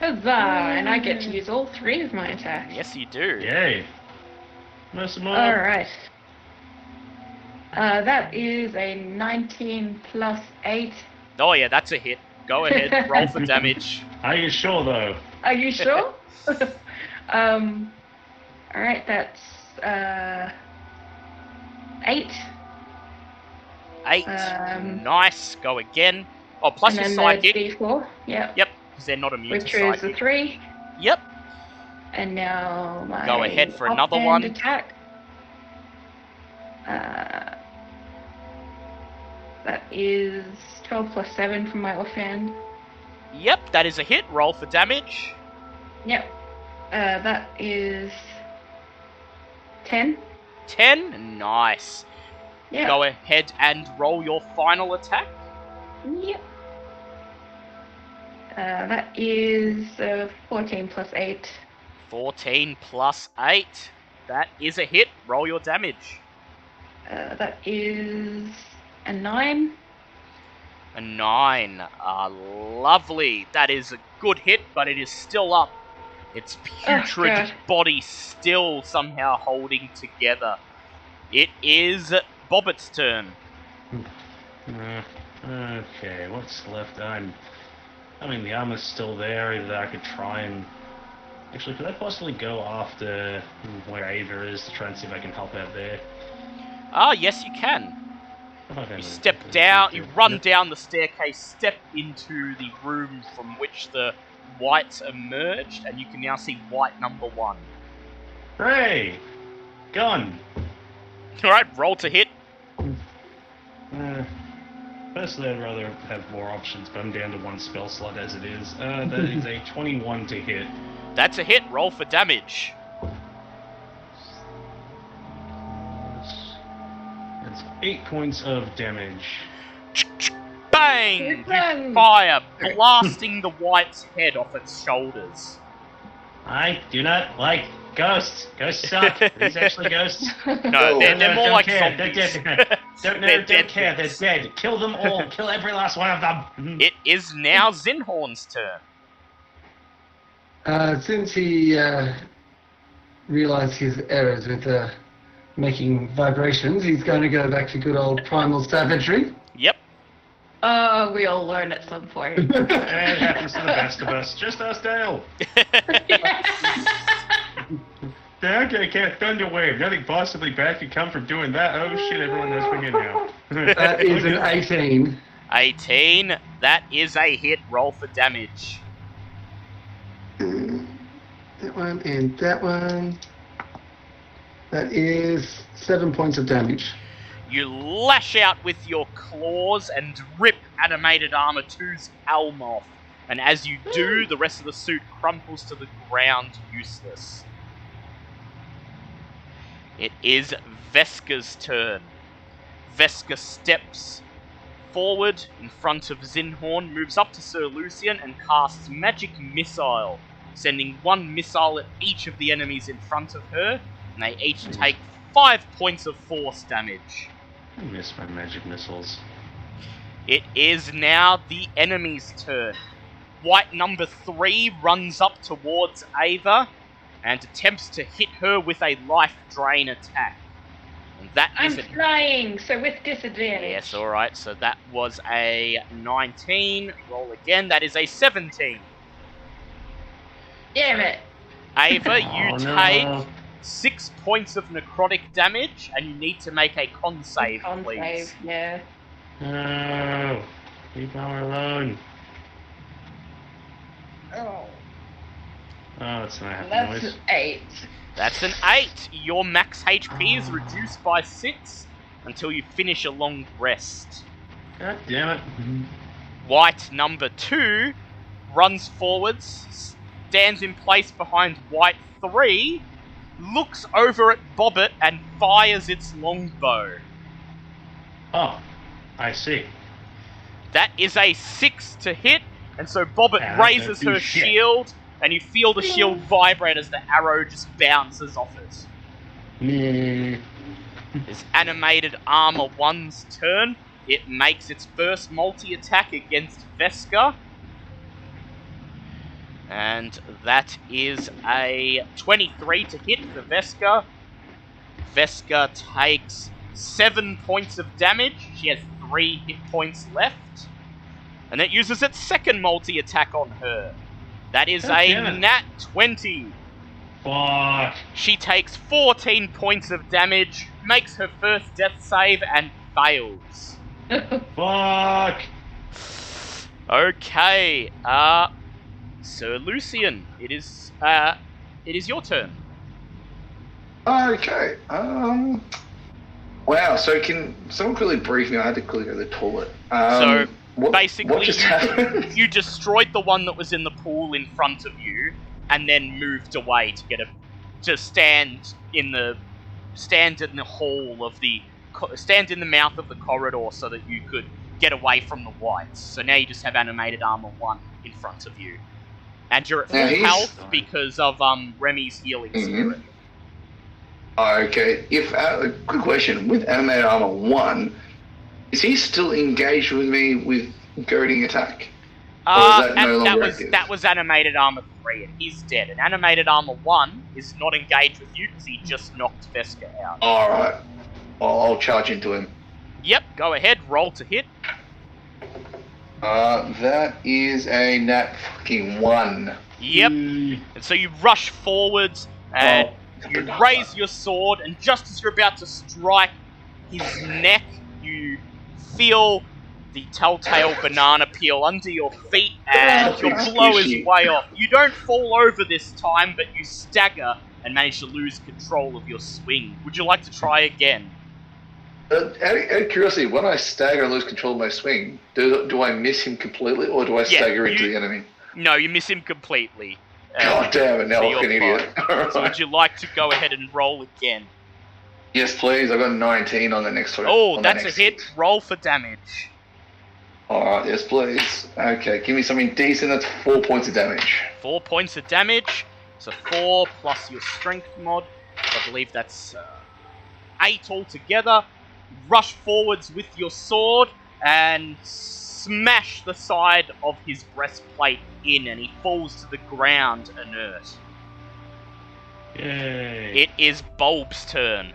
Huzzah! And I get to use all 3 of my attacks. Yes, you do. Yay. Mess them up. Alright. That is a 19 plus 8. Oh yeah, that's a hit. Go ahead, roll for damage. Are you sure though? Are you sure? Alright, that's 8. 8. Nice. Go again. Oh, plus and your then psychic. the D4. Yep. Yep, because they're not immune Which to is a psychic. 3. Yep. And now my Go ahead for another offhand one. attack. That is 12 plus 7 from my offhand. Yep, that is a hit. Roll for damage. Yep. That is 10. 10. Nice. Yep. Go ahead and roll your final attack. Yep. That is 14 plus 8. 14 plus 8. That is a hit. Roll your damage. That is a 9. A 9. Lovely. That is a good hit, but it is still up. Its putrid God. body still somehow holding together. It is Bobbit's turn. Okay, what's left? I mean, the armor's still there. Either I could try and... Actually, could I possibly go after where Ava is to try and see if I can help out there? Ah, yes, you can. Okay, You step down, you run down the staircase, step into the room from which the whites emerged, and you can now see white number 1. Hooray! Gun! Alright, roll to hit. Personally, I'd rather have more options, but I'm down to 1 spell slot as it is. That is a 21 to hit. That's a hit, roll for damage. That's 8 points of damage. Bang! Good one. You fire, blasting the white's head off its shoulders. I do not like ghosts. Ghosts suck. Are these actually ghosts? No, they're more don't like care. They're zombies. dead. Don't They're care. ghosts. They're dead. Kill them all. Kill every last one of them. It is now Zinhorn's turn. Since he realised his errors with making vibrations, he's going to go back to good old primal savagery. Yep. Oh, we all learn at some point. It happens to the best of us. Just us, Dale. Okay, cat thunderwave. Nothing possibly bad could come from doing that. Oh shit! Everyone knows we're here now. That is an 18. 18. That is a hit. Roll for damage. That one and that one. That is 7 points of damage. You lash out with your claws and rip Animated Armor 2's helm off. And as you do, the rest of the suit crumples to the ground useless. It is Veska's turn. Veska steps forward in front of Zinhorn, moves up to Sir Lucian and casts Magic Missile, sending 1 missile at each of the enemies in front of her, and they each take 5 points of force damage. I miss my magic missiles. It is now the enemy's turn. White number 3 runs up towards Ava and attempts to hit her with a life drain attack. And that I'm is a... flying, so with disadvantage. Yes, alright, so that was a 19. Roll again, that is a 17. Damn it. Ava, you Oh, no. take 6 points of necrotic damage, and you need to make a con save, Con please. save, yeah. No. Leave power alone. Oh, Oh, that's not happy that's noise. 8. That's an 8. Your max HP is reduced by 6 until you finish a long rest. God damn it. White number 2 runs forwards, stands in place behind White 3, looks over at Bobbit and fires its longbow. Oh, I see. That is a 6 to hit, and so Bobbit Yeah, raises don't do her shit. shield, and you feel the shield vibrate as the arrow just bounces off it. It's Animated Armor 1's turn. It makes its first multi-attack against Veska. And that is a 23 to hit for Veska. Veska takes 7 points of damage. She has 3 hit points left. And it uses its second multi-attack on her. That is God a damn it. nat 20. Fuck. She takes 14 points of damage, makes her first death save, and fails. Fuck. Okay, Sir Lucian, it is your turn. Okay. Wow. So can someone quickly brief me? I had to quickly go to the toilet. So, what basically, just happened? You destroyed the one that was in the pool in front of you, and then moved away to stand in the mouth of the corridor so that you could get away from the whites. So now you just have Animated Armor 1 in front of you. And you're at full Now he's- health because of Remy's healing spirit. Okay. Good question. With Animated Armor 1, is he still engaged with me with goading attack? Or is that no longer active? That was Animated Armor 3, and he's dead. And Animated Armor 1 is not engaged with you because he just knocked Veska out. Alright. I'll charge into him. Yep, go ahead, roll to hit. That is a nat fucking 1. Yep. And so you rush forwards, and you raise your sword, and just as you're about to strike his neck, you feel the telltale banana peel under your feet, and your blow is way off. You don't fall over this time, but you stagger and manage to lose control of your swing. Would you like to try again? Out of curiosity, when I stagger and lose control of my swing, do I miss him completely, or do I stagger into the enemy? No, you miss him completely. God damn it, now so I'm an you're idiot. fine. So would you like to go ahead and roll again? Yes, please. I got 19 on the next one. Oh, that's a hit. Roll for damage. Alright, yes, please. Okay, give me something decent. That's 4 points of damage. 4 points of damage. So 4 plus your strength mod. I believe that's 8 altogether. Rush forwards with your sword and smash the side of his breastplate in, and he falls to the ground inert. Yay. It is Bulb's turn.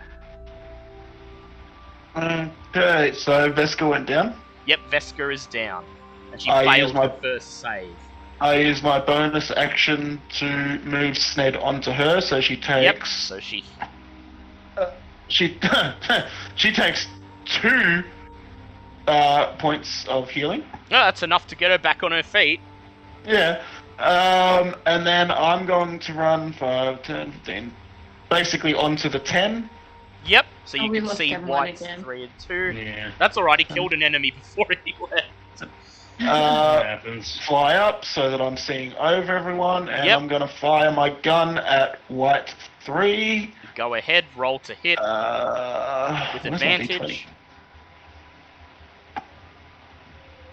Okay, so Veska went down. Yep, Veska is down. And she I failed use my- her first save. I use my bonus action to move Sned onto her, so she Yep, takes... so she... She she takes 2 points of healing. Oh, that's enough to get her back on her feet. Yeah. And then I'm going to run 5, 10, 15, basically onto the 10. Yep, so you we can lost see everyone White's again. 3 and 2. Yeah. That's alright, he killed an enemy before he left. That happens. Fly up so that I'm seeing over everyone, and Yep. I'm going to fire my gun at White 3. Go ahead, roll to hit with Where's my advantage.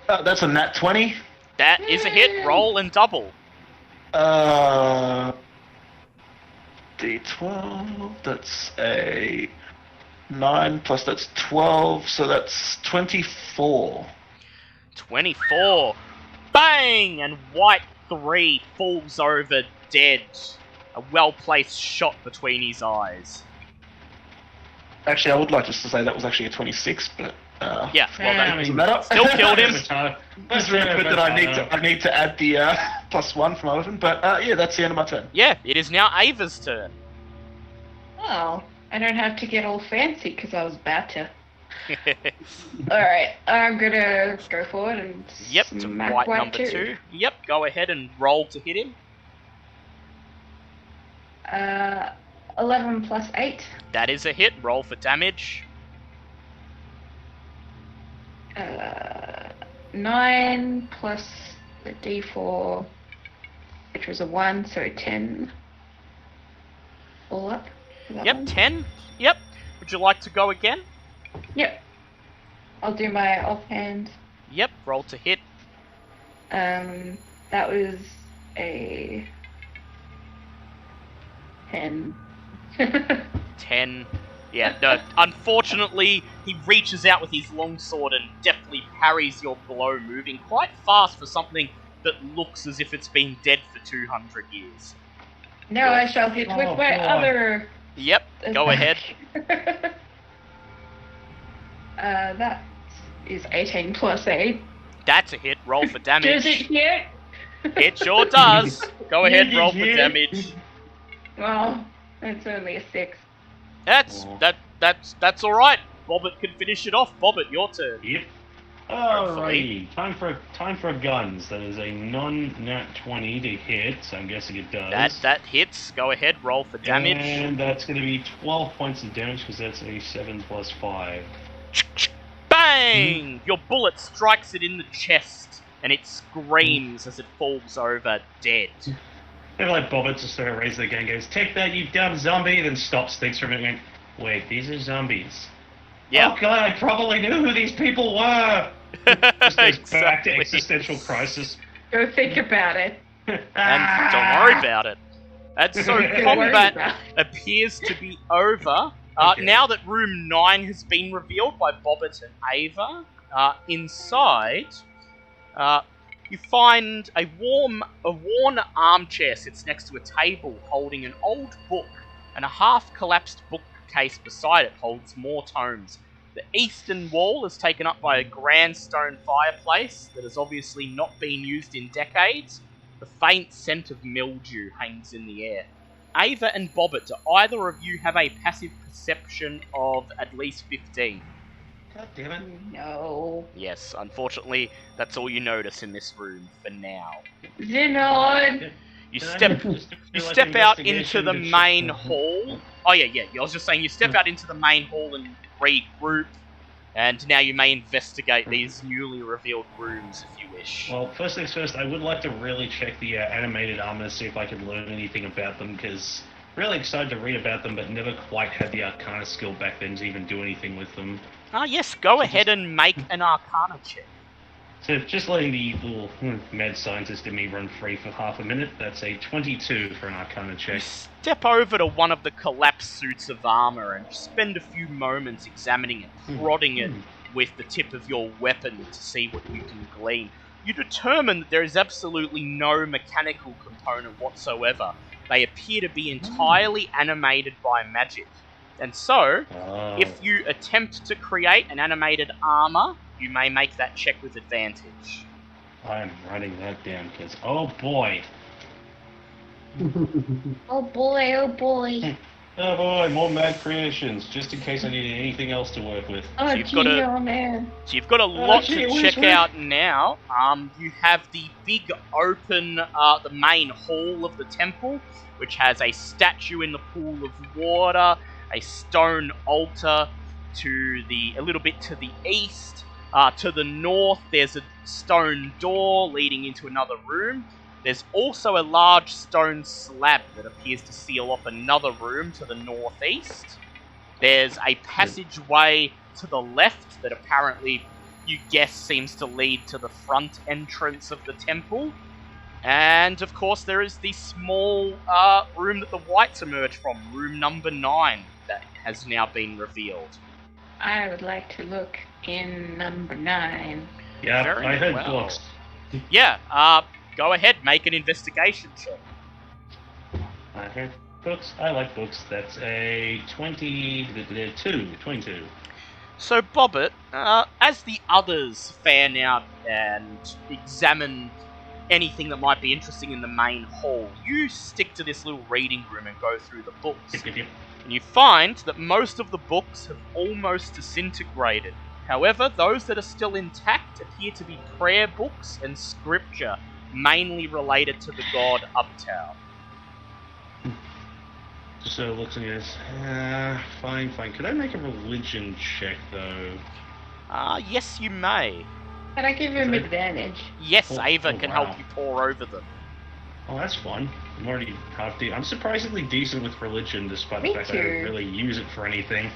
D20? That's a nat 20. That is a hit, roll and double. D12, that's a 9 plus that's 12, so that's 24. 24. Bang! And White 3 falls over dead. A well-placed shot between his eyes. Actually, I would like just to say that was actually a 26, but Yeah, well, that doesn't matter. still killed him. Just remembered that I need to add the +1 from my weapon, but yeah, that's the end of my turn. Yeah, it is now Ava's turn. Oh, I don't have to get all fancy because I was about to. Alright, I'm gonna go forward and Yep, to smack White White number 2. 2. Yep, go ahead and roll to hit him. 11 plus 8. That is a hit, roll for damage. 9 plus the d4 which was a 1, so 10 all up. Is that Yep, one? 10. Yep. Would you like to go again? Yep. I'll do my offhand. Yep, roll to hit. That was a 10. 10. Yeah, no, unfortunately, he reaches out with his longsword and deftly parries your blow, moving quite fast for something that looks as if it's been dead for 200 years. Now I shall hit with my other... Yep, go ahead. That is 18 plus 8. That's a hit. Roll for damage. Does it hit? It sure does. Go ahead, roll for damage. Well, it's only a 6. That's all right. Bobbit can finish it off. Bobbit, your turn. Yep. Alrighty, time for guns. That is a non-nat 20 to hit, so I'm guessing it does. That hits. Go ahead, roll for damage. And that's going to be 12 points of damage because that's a 7 plus 5. Bang! Your bullet strikes it in the chest, and it screams as it falls over dead. They're like Bobbit just sort of raises their gun and goes, "Take that, you dumb zombie!" Then stops, thinks for a minute, and goes, "Wait, these are zombies." Yeah. Oh god, I probably knew who these people were! Just goes back to Exactly. existential crisis. Go think about it. And don't worry about it. And so Don't worry combat about it. appears to be over. Okay. Now that room 9 has been revealed by Bobbit and Ava, inside, you find a worn armchair sits next to a table holding an old book, and a half-collapsed bookcase beside it holds more tomes. The eastern wall is taken up by a grand stone fireplace that has obviously not been used in decades. The faint scent of mildew hangs in the air. Ava and Bobbit, do either of you have a passive perception of at least 15? God damn it. No. Yes, unfortunately, that's all you notice in this room for now. Xenon! You Can I step just do you like step out into investigation the to check- main hall. Oh yeah. I was just saying you step out into the main hall and regroup, and now you may investigate these newly revealed rooms if you wish. Well, first things first, I would like to really check the animated armor, see if I can learn anything about them, because really excited to read about them, but never quite had the Arcana skill back then to even do anything with them. Ah yes, go ahead and make an Arcana check. So just letting the little mad scientist in me run free for half a minute, that's a 22 for an Arcana You check. step over to one of the collapsed suits of armor and spend a few moments examining it, prodding it with the tip of your weapon to see what you can glean. You determine that there is absolutely no mechanical component whatsoever. They appear to be entirely animated by magic. And so, if you attempt to create an animated armor, you may make that check with advantage. I'm writing that down, because, oh boy. Oh boy, oh boy. Oh boy, more mad creations, just in case I need anything else to work with. Oh you've gee, got a- oh man. So you've got a lot gee to whiz, check whiz. out now. You have the big open, the main hall of the temple, which has a statue in the pool of water, a stone altar a little bit to the east. To the north, there's a stone door leading into another room. There's also a large stone slab that appears to seal off another room to the northeast. There's a passageway to the left that apparently, you guess, seems to lead to the front entrance of the temple. And, of course, there is the small room that the Whites emerged from, room number 9, that has now been revealed. I would like to look in number 9. Yeah, Very I heard well. books. Yeah, go ahead, make an investigation check. I heard books. I like books. That's a 22. So, Bobbit, as the others fan out and examine anything that might be interesting in the main hall, you stick to this little reading room and go through the books. Yep. And you find that most of the books have almost disintegrated. However, those that are still intact appear to be prayer books and scripture, mainly related to the god Ubtao. Just sort of looks at this. Fine. Could I make a religion check, though? Yes, you may. Can I give him advantage? Yes, Oh, Ava oh, can wow. help you pore over them. Oh, that's fun. I'm already I'm surprisingly decent with religion, despite the Me fact that I don't too. really use it for anything.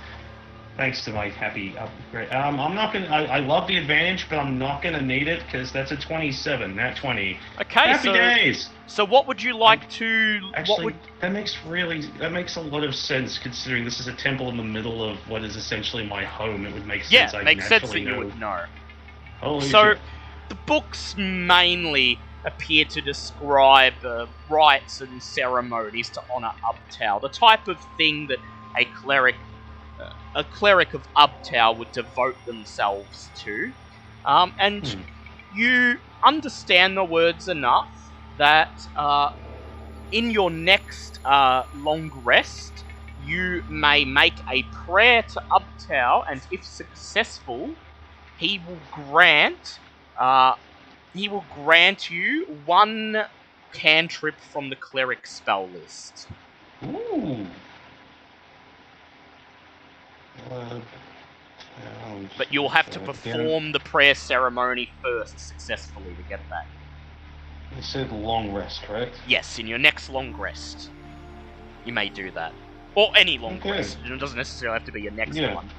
Thanks to my happy upgrade. I'm not gonna. I love the advantage, but I'm not gonna need it because that's a 27, not 20. Okay, Happy days. So what would you like to? Actually, that makes a lot of sense considering this is a temple in the middle of what is essentially my home. It would make sense. Yeah, I'd makes sense that naturally you would know. Holy So, shit. the books mainly appear to describe rites and ceremonies to honor Ubtao, the type of thing that a cleric of Ubtao would devote themselves to. And you understand the words enough that in your next long rest, you may make a prayer to Ubtao, and if successful, he will grant you one cantrip from the cleric spell list. Ooh. But you'll have to perform the prayer ceremony first successfully to get that. You said long rest, correct? Yes, in your next long rest, you may do that. Or any long rest. It doesn't necessarily have to be your next one.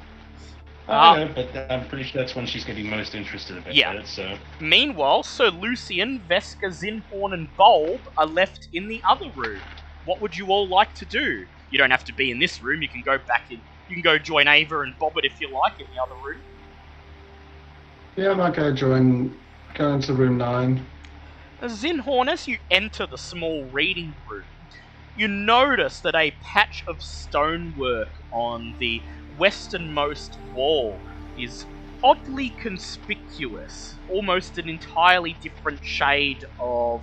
I know, but I'm pretty sure that's when she's going to be most interested about it, so... Meanwhile, Sir Lucian, Veska, Zinhorn, and Bulb are left in the other room. What would you all like to do? You don't have to be in this room, you can go back in... You can go join Ava and Bobbit if you like in the other room. Yeah, I might go into room 9. Zinhorn, as you enter the small reading room, you notice that a patch of stonework on the westernmost wall is oddly conspicuous, almost an entirely different shade of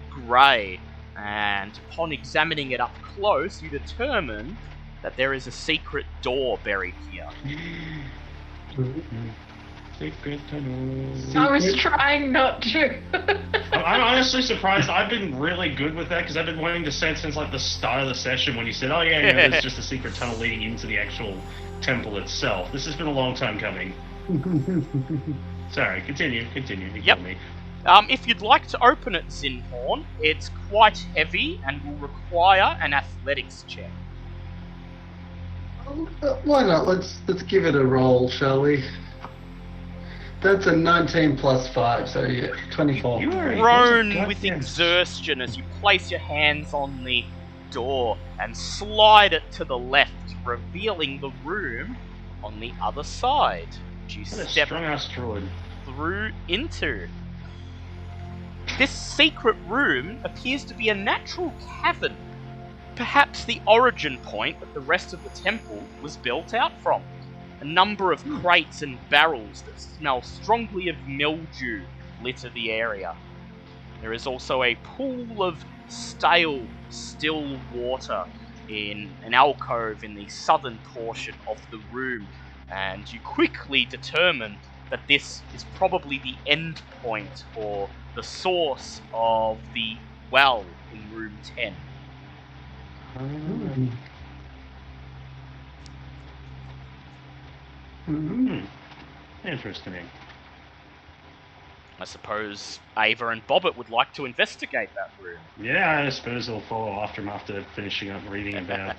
grey, and upon examining it up close, you determine that there is a secret door buried here. Secret tunnel. I was trying not to. I'm honestly surprised. I've been really good with that because I've been wanting to say it since like the start of the session when you said, "Oh yeah, there's just a secret tunnel leading into the actual temple itself." This has been a long time coming. Sorry, continue. Yep. Me. If you'd like to open it, Zinhorn, it's quite heavy and will require an athletics check. Why not? Let's give it a roll, shall we? That's a 19 plus 5, so yeah, 24. You groan with exertion as you place your hands on the door and slide it to the left, revealing the room on the other side, which you step through into. This secret room appears to be a natural cavern, perhaps the origin point that the rest of the temple was built out from. A number of crates and barrels that smell strongly of mildew litter the area. There is also a pool of stale, still water in an alcove in the southern portion of the room, and you quickly determine that this is probably the end point or the source of the well in room 10. Interesting. I suppose Ava and Bobbit would like to investigate that room. Yeah, I suppose they'll follow after finishing up reading about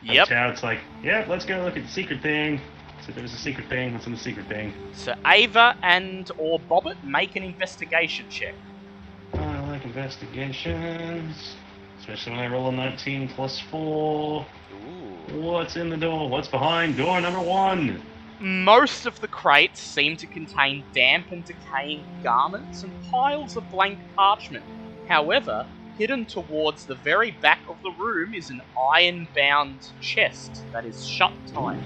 Yep. how it's like, yeah, let's go look at the secret thing. So there was a secret thing, what's in the secret thing? So Ava and or Bobbit make an investigation check. I like investigations. Especially when I roll a 19 plus 4. Ooh. What's in the door? What's behind door number 1? Most of the crates seem to contain damp and decaying garments and piles of blank parchment. However, hidden towards the very back of the room is an iron-bound chest that is shut tight.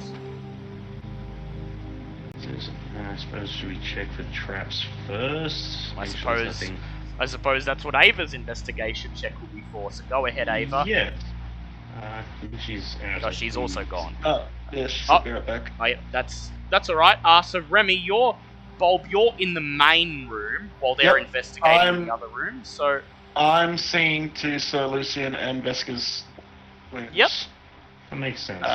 I suppose should we check for traps first? I suppose that's what Ava's investigation check will be for, so go ahead, Ava. Yeah. She's out. Oh, she's also gone. Oh, yeah, she'll be right back. Oh, yeah, that's alright. So Remy, you're in the main room while they're investigating the other room, so... I'm seeing to Sir Lucian and Veska's wounds. Yep. That makes sense.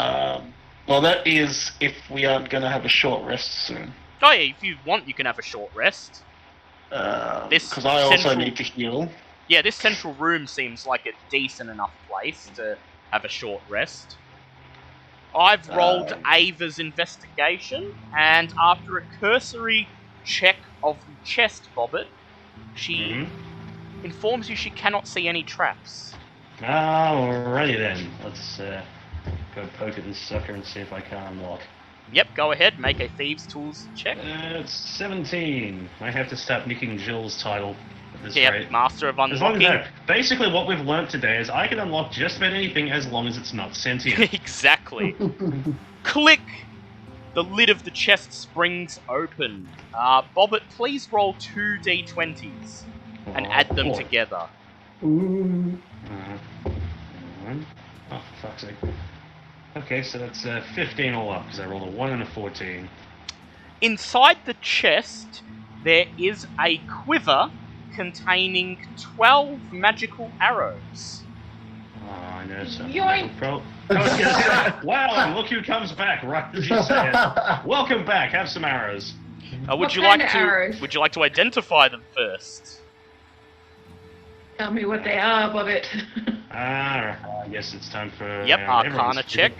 Well, that is if we aren't going to have a short rest soon. Oh yeah, if you want, you can have a short rest. Because I also need to heal. Yeah, this central room seems like a decent enough place to have a short rest. I've rolled Ava's investigation, and after a cursory check of the chest, Bobbit, she informs you she cannot see any traps. Alrighty then. Let's go poke at this sucker and see if I can unlock. Yep, go ahead, make a Thieves' Tools check. It's 17. I have to start nicking Jill's title at this Yep, rate. Master of As long as Unlocking. basically what we've learnt today is I can unlock just about anything as long as it's not sentient. Exactly. Click! The lid of the chest springs open. Bobbit, please roll 2 d20s and add them together. Ooh. Oh, for fuck's sake. Okay, so that's 15 all up, because I rolled a 1 and a 14. Inside the chest, there is a quiver containing 12 magical arrows. Oh, I know something. Yoink. Wow, look who comes back, right as you say it. Welcome back, have some arrows. Would you kind like of to? arrows? Would you like to identify them first? Tell me what they are, Bobbit. I guess it's time for... Yep, Arcana everyone's check.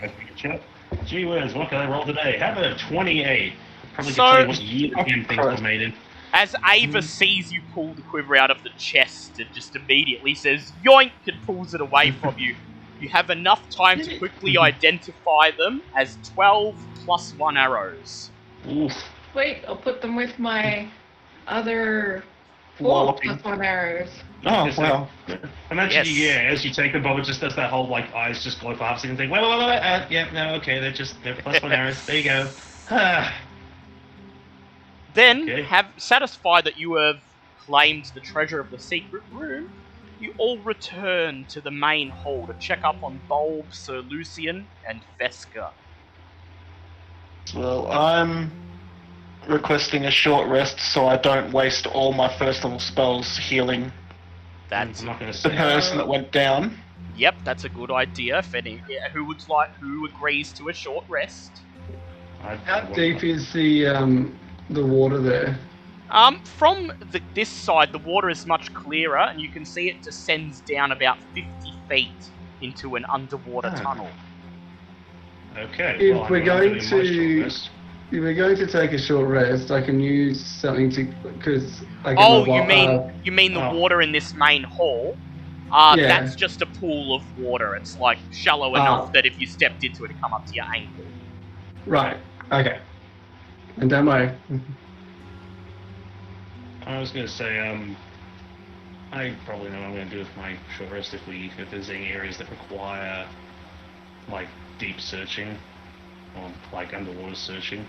Gee whiz, what can I roll today? How about a 28? Probably So- can tell you what year the damn things were made in. As Ava sees you pull the quiver out of the chest and just immediately says, yoink, and pulls it away from you, you have enough time to quickly identify them as 12 plus 1 arrows. Oof. Wait, I'll put them with my other 4 Walloping. plus 1 arrows. Oh, well. Imagine, Yes. yeah, as you take them, Bob, it just does that whole, like, eyes just glow for half a second thing. Wait, yeah, no, okay, they're plus 1 arrows. There you go. Then, Okay. have satisfied that you have claimed the treasure of the secret room, you all return to the main hall to check up on Bulb, Sir Lucian, and Veska. Well, I'm requesting a short rest so I don't waste all my first level spells healing That's I'm not going to the say person that went down. Yep, that's a good idea. If any, who agrees to a short rest? How deep is the water there? From this side, the water is much clearer, and you can see it descends down about 50 feet into an underwater tunnel. Okay, If well, we're I'm going doing my short to- rest. If we're going to take a short rest, I can use something to because I can. Oh, mobile- you mean the oh. water in this main hall? Yeah. That's just a pool of water. It's like shallow enough that if you stepped into it, it'd come up to your ankle. Right. Okay. And don't worry. I was going to say, I probably know what I'm going to do with my short rest if there's any areas that require, like, deep searching, or, like, underwater searching.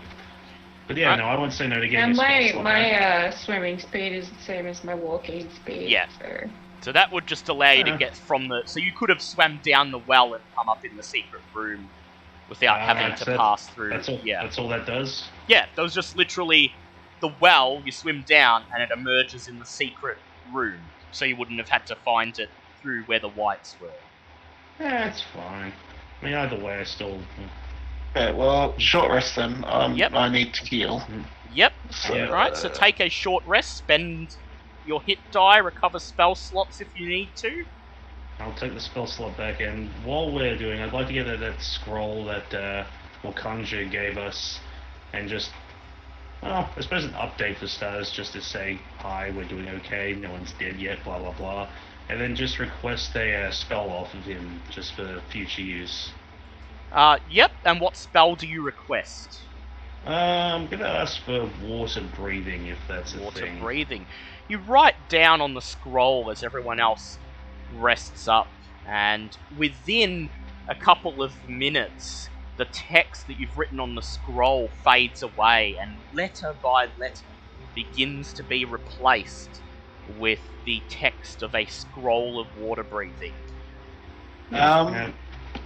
But yeah, no, I won't say no to getting And a spell my slot back. swimming speed is the same as my walking speed. Yeah. So. So that would just allow you to get from the... So you could have swam down the well and come up in the secret room without having to so pass through. That's all, yeah. that's all that does? Yeah, that was just literally the well, you swim down, and it emerges in the secret room. So you wouldn't have had to find it through where the whites were. That's fine. I mean, either way, I still... Okay, well, short rest then. Yep. I need to heal. Yep. So, Right, so take a short rest, spend your hit die, recover spell slots if you need to. I'll take the spell slot back, and while we're doing, I'd like to get that scroll that Wakanja gave us, and just, well, I suppose an update for starters, just to say, hi, we're doing okay, no one's dead yet, blah blah blah, and then just request a spell off of him, just for future use. Yep, and what spell do you request? I'm gonna ask for water breathing, if that's a Water thing. breathing. You write down on the scroll as everyone else rests up, and within a couple of minutes, the text that you've written on the scroll fades away, and letter by letter begins to be replaced with the text of a scroll of water breathing. Yeah.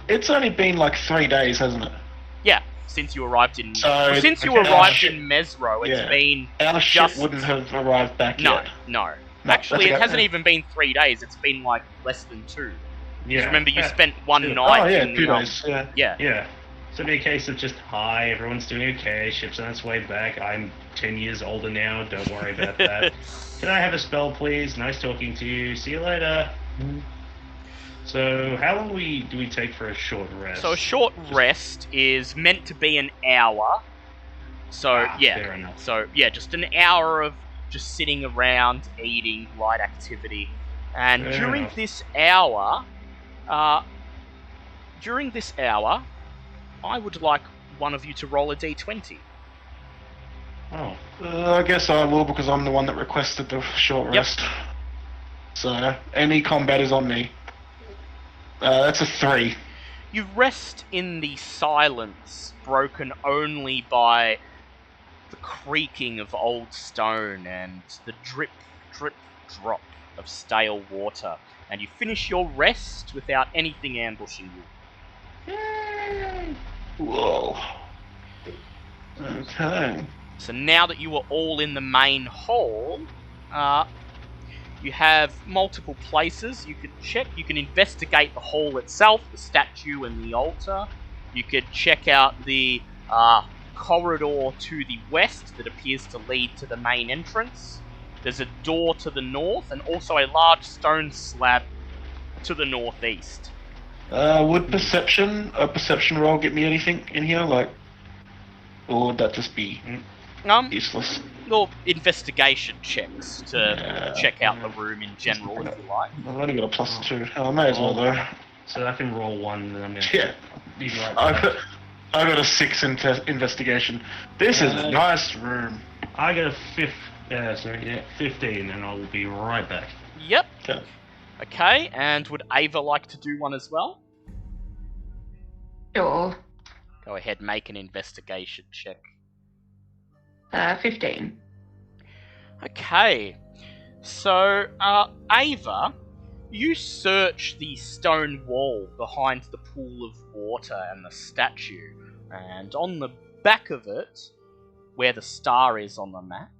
It's only been like 3 days, hasn't it? Yeah, since you arrived in... So, well, since you okay, arrived ship- in Mezro, it's yeah. been... Our Just- ship wouldn't have arrived back No, yet. no. No, Actually, it that's okay. hasn't even been 3 days. It's been like less than 2. Yeah. Remember, you Yeah. spent one Yeah. night Oh, yeah, in 2 the, days, yeah. Yeah. Yeah. So it'd be a case of just, hi, everyone's doing okay, ship's on its way back, I'm 10 years older now, don't worry about that. Can I have a spell, please? Nice talking to you, see you later. So, how long do we take for a short rest? So a short rest is meant to be an hour. So, fair enough. So, yeah, just an hour of just sitting around, eating, light activity. And Fair during enough. this hour, I would like one of you to roll a d20. Oh. I guess I will because I'm the one that requested the short rest. So, any combat is on me. That's a 3. You rest in the silence, broken only by the creaking of old stone and the drip, drip, drop of stale water. And you finish your rest without anything ambushing you. Yay! Whoa. Okay. So now that you are all in the main hall, you have multiple places you could check. You can investigate the hall itself, the statue and the altar. You could check out the corridor to the west that appears to lead to the main entrance. There's a door to the north and also a large stone slab to the northeast. Would a perception roll get me anything in here, like, or would that just be useless? Or investigation checks to check out the room in general, if you like. I've only got a +2. I may as well though. So I can roll 1 and then I'm gonna be right I back. got a 6 in investigation. This is a nice room. I got a 15 and I'll be right back. Yep. Okay. Okay, and would Ava like to do one as well? Sure. Go ahead, make an investigation check. 15. Okay, so, Ava, you search the stone wall behind the pool of water and the statue, and on the back of it, where the star is on the map,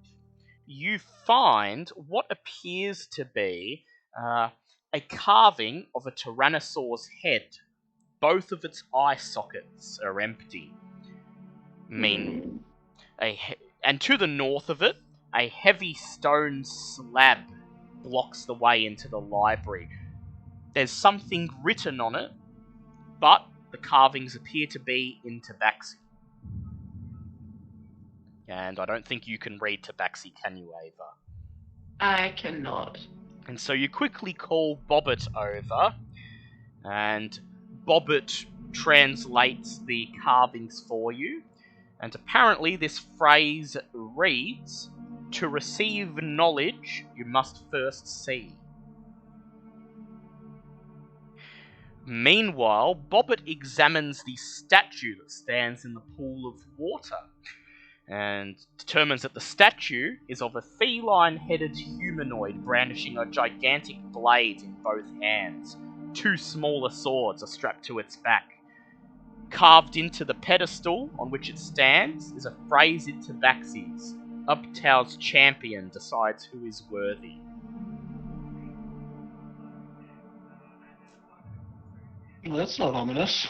you find what appears to be a carving of a tyrannosaur's head. Both of its eye sockets are empty. And to the north of it, a heavy stone slab blocks the way into the library. There's something written on it, but the carvings appear to be in Tabaxi. And I don't think you can read Tabaxi, can you, Ava? I cannot. And so you quickly call Bobbit over, and Bobbit translates the carvings for you. And apparently this phrase reads, "To receive knowledge, you must first see." Meanwhile, Bobbit examines the statue that stands in the pool of water, and determines that the statue is of a feline-headed humanoid brandishing a gigantic blade in both hands. 2 smaller swords are strapped to its back. Carved into the pedestal on which it stands is a phrase in Tabaxi's, "Ubtao's champion decides who is worthy." Well, that's not ominous.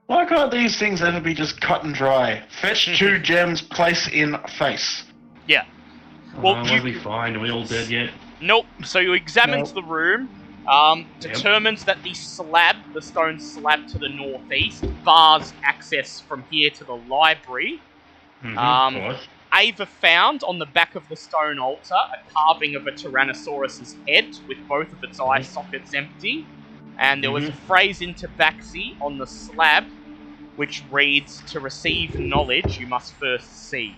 Why can't these things ever be just cut and dry? Fetch 2 gems, place in face. Yeah. Well, We'll be fine. Are we all dead yet? Nope. So you examines the room, determines that the stone slab to the northeast, bars access from here to the library. Of course. Ava found on the back of the stone altar a carving of a Tyrannosaurus's head with both of its eye sockets empty. And there was a phrase in Tabaxi on the slab which reads, "To receive knowledge, you must first see."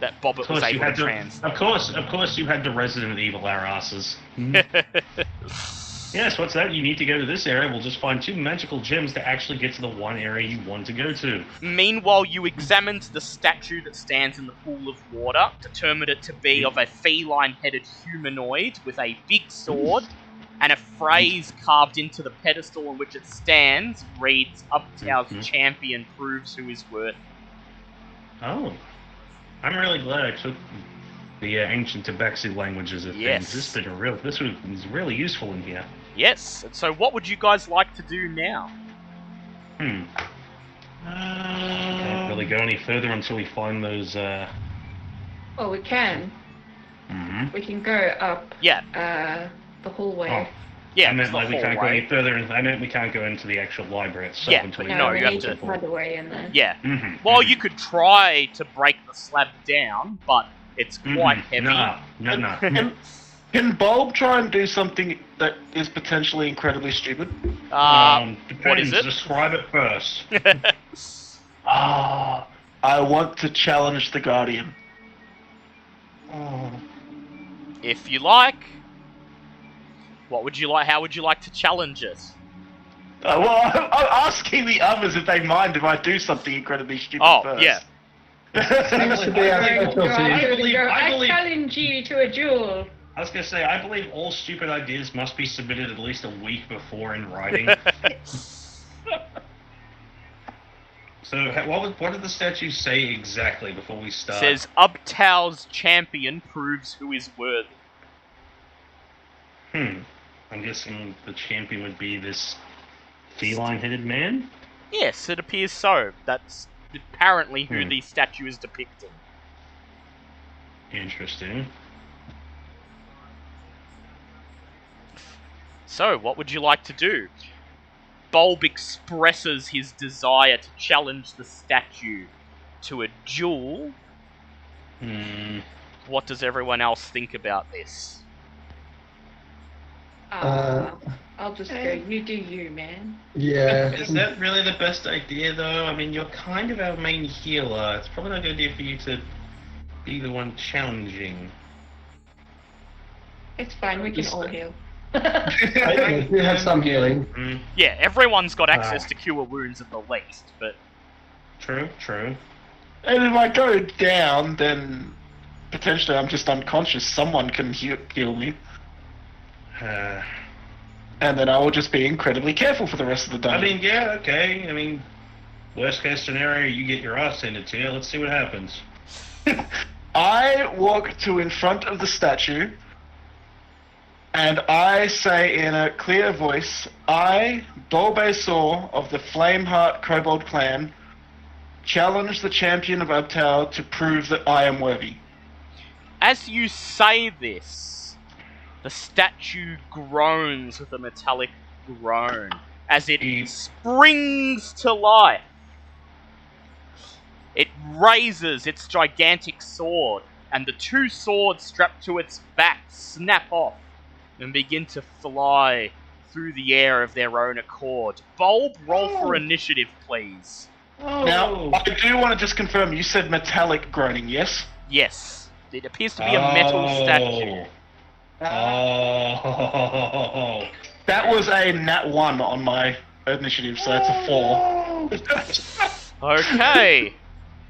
That Bobbit was able to translate. Of course you had the Resident Evil our asses. Yes, what's that? You need to go to this area. We'll just find 2 magical gems to actually get to the one area you want to go to. Meanwhile, you examined the statue that stands in the pool of water, determined it to be of a feline-headed humanoid with a big sword, and a phrase carved into the pedestal on which it stands reads, "Ubtao's champion proves who is worth." Oh. I'm really glad I took the ancient Tabaxi languages of things. This was really useful in here. Yes. And so, what would you guys like to do now? Can't really go any further until we find those. Well, we can. We can go up. Yeah. The hallway. Oh. Yeah. I meant the like we can't go hallway. any further. I meant we can't go into the actual library itself Yeah, until we no, we you have need to- find a way in there. Yeah. Mm-hmm. Well, you could try to break the slab down, but it's quite heavy. No. Can Bulb try and do something that is potentially incredibly stupid? What is Depends. it? Describe it first. I want to challenge the Guardian. If you like. What would you like? How would you like to challenge it? Well, I'm asking the others if they mind if I do something incredibly stupid first. Yeah. Seems to be our specialty. I believe- challenge you to a duel. I was gonna say, I believe all stupid ideas must be submitted at least a week before in writing. So, what did the statue say exactly before we start? Says Ubtao's champion proves who is worthy. I'm guessing the champion would be this feline-headed man? Yes, it appears so. That's apparently who the statue is depicting. Interesting. So, what would you like to do? Bulb expresses his desire to challenge the statue to a duel. What does everyone else think about this? I'll just go, you do you, man. Yeah. Is that really the best idea, though? I mean, you're kind of our main healer. It's probably not a good idea for you to be the one challenging. It's fine, we can all heal. I do have some healing. Yeah, everyone's got access to cure wounds at the least, but... True. And if I go down, then potentially I'm just unconscious. Someone can heal me. And then I will just be incredibly careful for the rest of the day. I mean, yeah, okay. I mean, worst case scenario, you get your ass handed to you. Let's see what happens. I walk to in front of the statue, and I say in a clear voice, I, Bulbasaur of the Flameheart Kobold clan, challenge the champion of Ubtao to prove that I am worthy. As you say this, the statue groans with a metallic groan as it springs to life. It raises its gigantic sword, and the two swords strapped to its back snap off and begin to fly through the air of their own accord. Bulb, roll for initiative, please. Now, I do want to just confirm, you said metallic groaning, yes? Yes. It appears to be a metal statue. That was a nat 1 on my initiative, so that's a 4. Okay.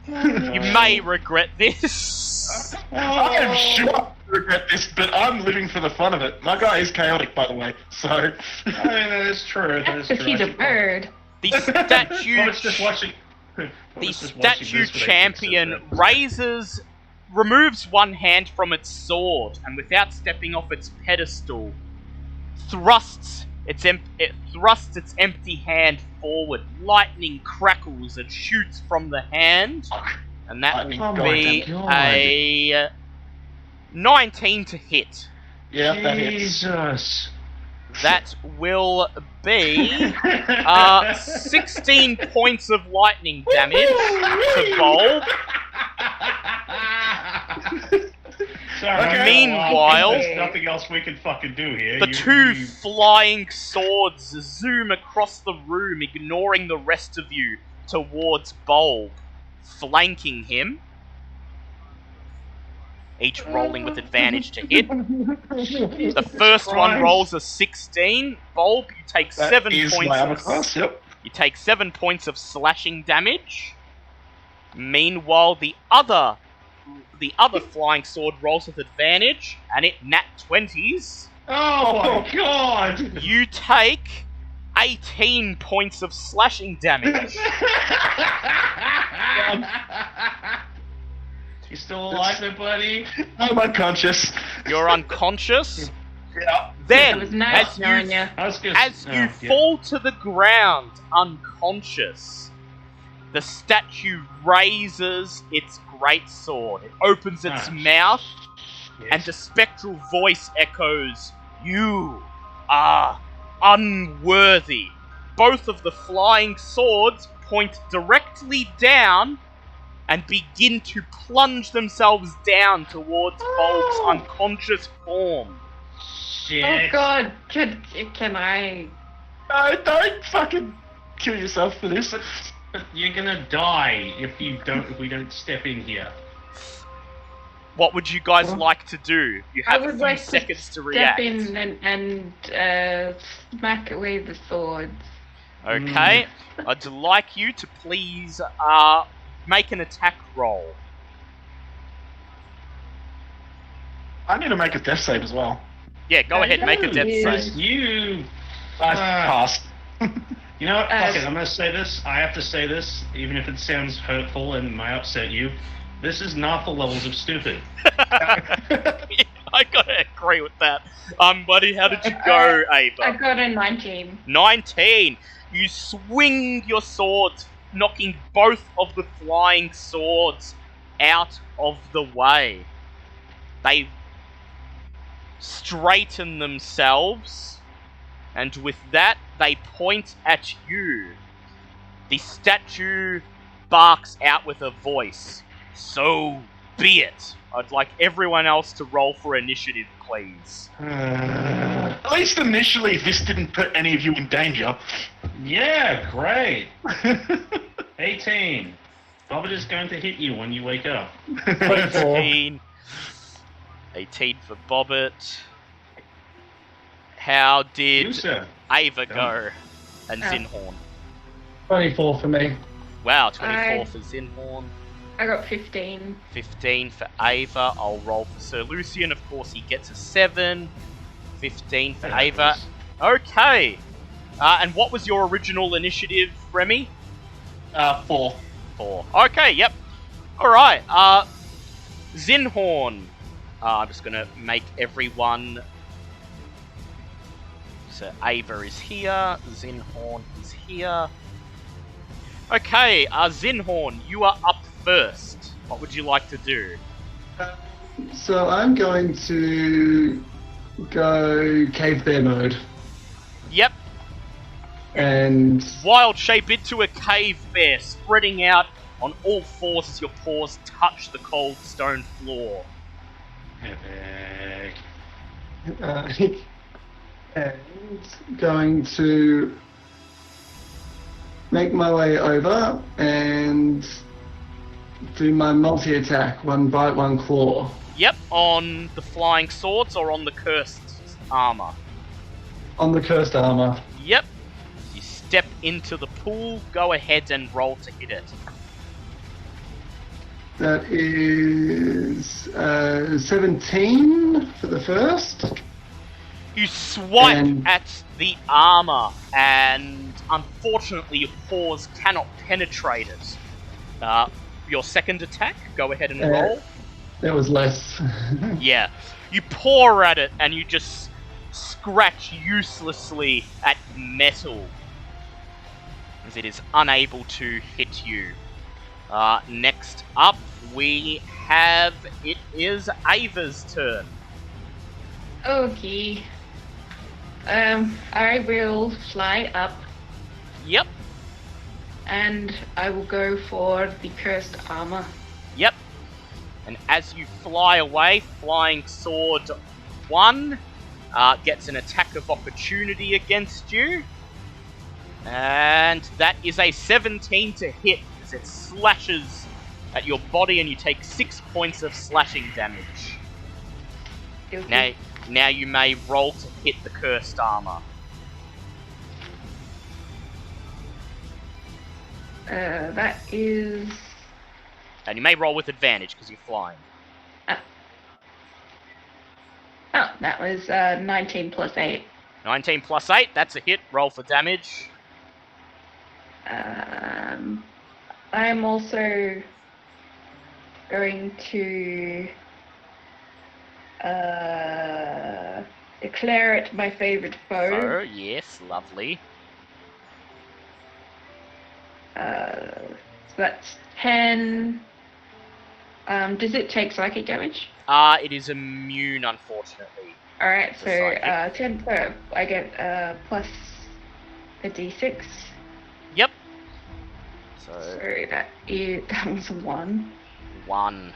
You may regret this. I am sure I regret this, but I'm living for the fun of it. My guy is chaotic, by the way, so... I mean, that is true. That's because he's a bird. The statue... Well, it's just watching... The statue champion removes one hand from its sword, and without stepping off its pedestal, thrusts its empty hand forward. Lightning crackles and shoots from the hand, and that will be a 19 to hit. Yeah, that hits. Jesus. That will be 16 points of lightning damage to Bulb. Sorry, Meanwhile, there's nothing else we can fucking do here. The two flying swords zoom across the room, ignoring the rest of you towards Bulb, flanking him. Each rolling with advantage to hit. The first one rolls a 16. Bulb, you take 7 points. You take 7 points of slashing damage. Meanwhile, the other flying sword rolls with advantage, and it nat 20s. Oh my god! You take 18 points of slashing damage. You still alive there, buddy? I'm unconscious. You're unconscious. Yeah. That was Then, nice knowing you. I was just, as you yeah. fall to the ground unconscious, the statue raises its greatsword. It opens its Ah, mouth, Yes. and a spectral voice echoes, "You are unworthy." Both of the flying swords point directly down and begin to plunge themselves down towards Bulb's Oh. unconscious form. Shit. Oh god, can I? No, don't fucking kill yourself for this. But you're gonna die if we don't step in here. What would you guys Huh? like to do? You I have a would few like seconds to step react. in and smack away the swords. Okay, I'd like you to please make an attack roll. I need to make a death save as well. Yeah, go ahead, make a death Yes. save. You. I passed. You know what? Fuck Uh, it. I'm gonna say this. I have to say this, even if it sounds hurtful and may upset you. This is not the levels of stupid. I gotta agree with that. Buddy, how did you go, Ava? I got a 19. 19. You swing your swords, knocking both of the flying swords out of the way. They straighten themselves, and with that, they point at you. The statue barks out with a voice. "So be it." I'd like everyone else to roll for initiative, please. At least initially, this didn't put any of you in danger. Yeah, great. 18. Bobbit is going to hit you when you wake up. 18. 18 for Bobbit. How You, did sir. Ava go? And Oh. Zinhorn. 24 for me. Wow, 24 I- for Zinhorn. I got 15. 15 for Ava. I'll roll for Sir Lucian. Of course, he gets a 7. 15 for That Ava. happens. Okay. And what was your original initiative, Remy? 4. 4. Okay, yep. Alright, Zinhorn. I'm just gonna make everyone... So Ava is here, Zinhorn is here. Okay, Zinhorn, you are up first. What would you like to do? So I'm going to go cave bear mode Yep, and wild shape into a cave bear, spreading out on all fours as your paws touch the cold stone floor. Epic. and going to make my way over and do my multi-attack, one bite, one claw. Yep, on the flying swords or on the cursed armor? On the cursed armor. Yep. You step into the pool, go ahead and roll to hit it. That is 17 for the first. You swipe And- at the armor, and unfortunately your paws cannot penetrate it. Your second attack, go ahead and roll. That was less. Yeah. You paw at it, and you just scratch uselessly at metal, as it is unable to hit you. Next up, we have... It is Ava's turn. Okay. I will fly up Yep, and I will go for the cursed armor. yep. And as you fly away, Flying Sword 1 gets an attack of opportunity against you. And that is a 17 to hit, as it slashes at your body and you take 6 points of slashing damage. Okay. Now you may roll to hit the cursed armor. That is. And you may roll with advantage because you're flying. Oh, that was 19 plus 8. 19 plus 8, that's a hit. Roll for damage. I'm also going to declare it my favorite foe. Oh, yes, lovely. So that's 10. Does it take psychic damage? It is immune, unfortunately. Alright, so psychic. 10 per. I get plus a d6. Yep. So that was 1. 1.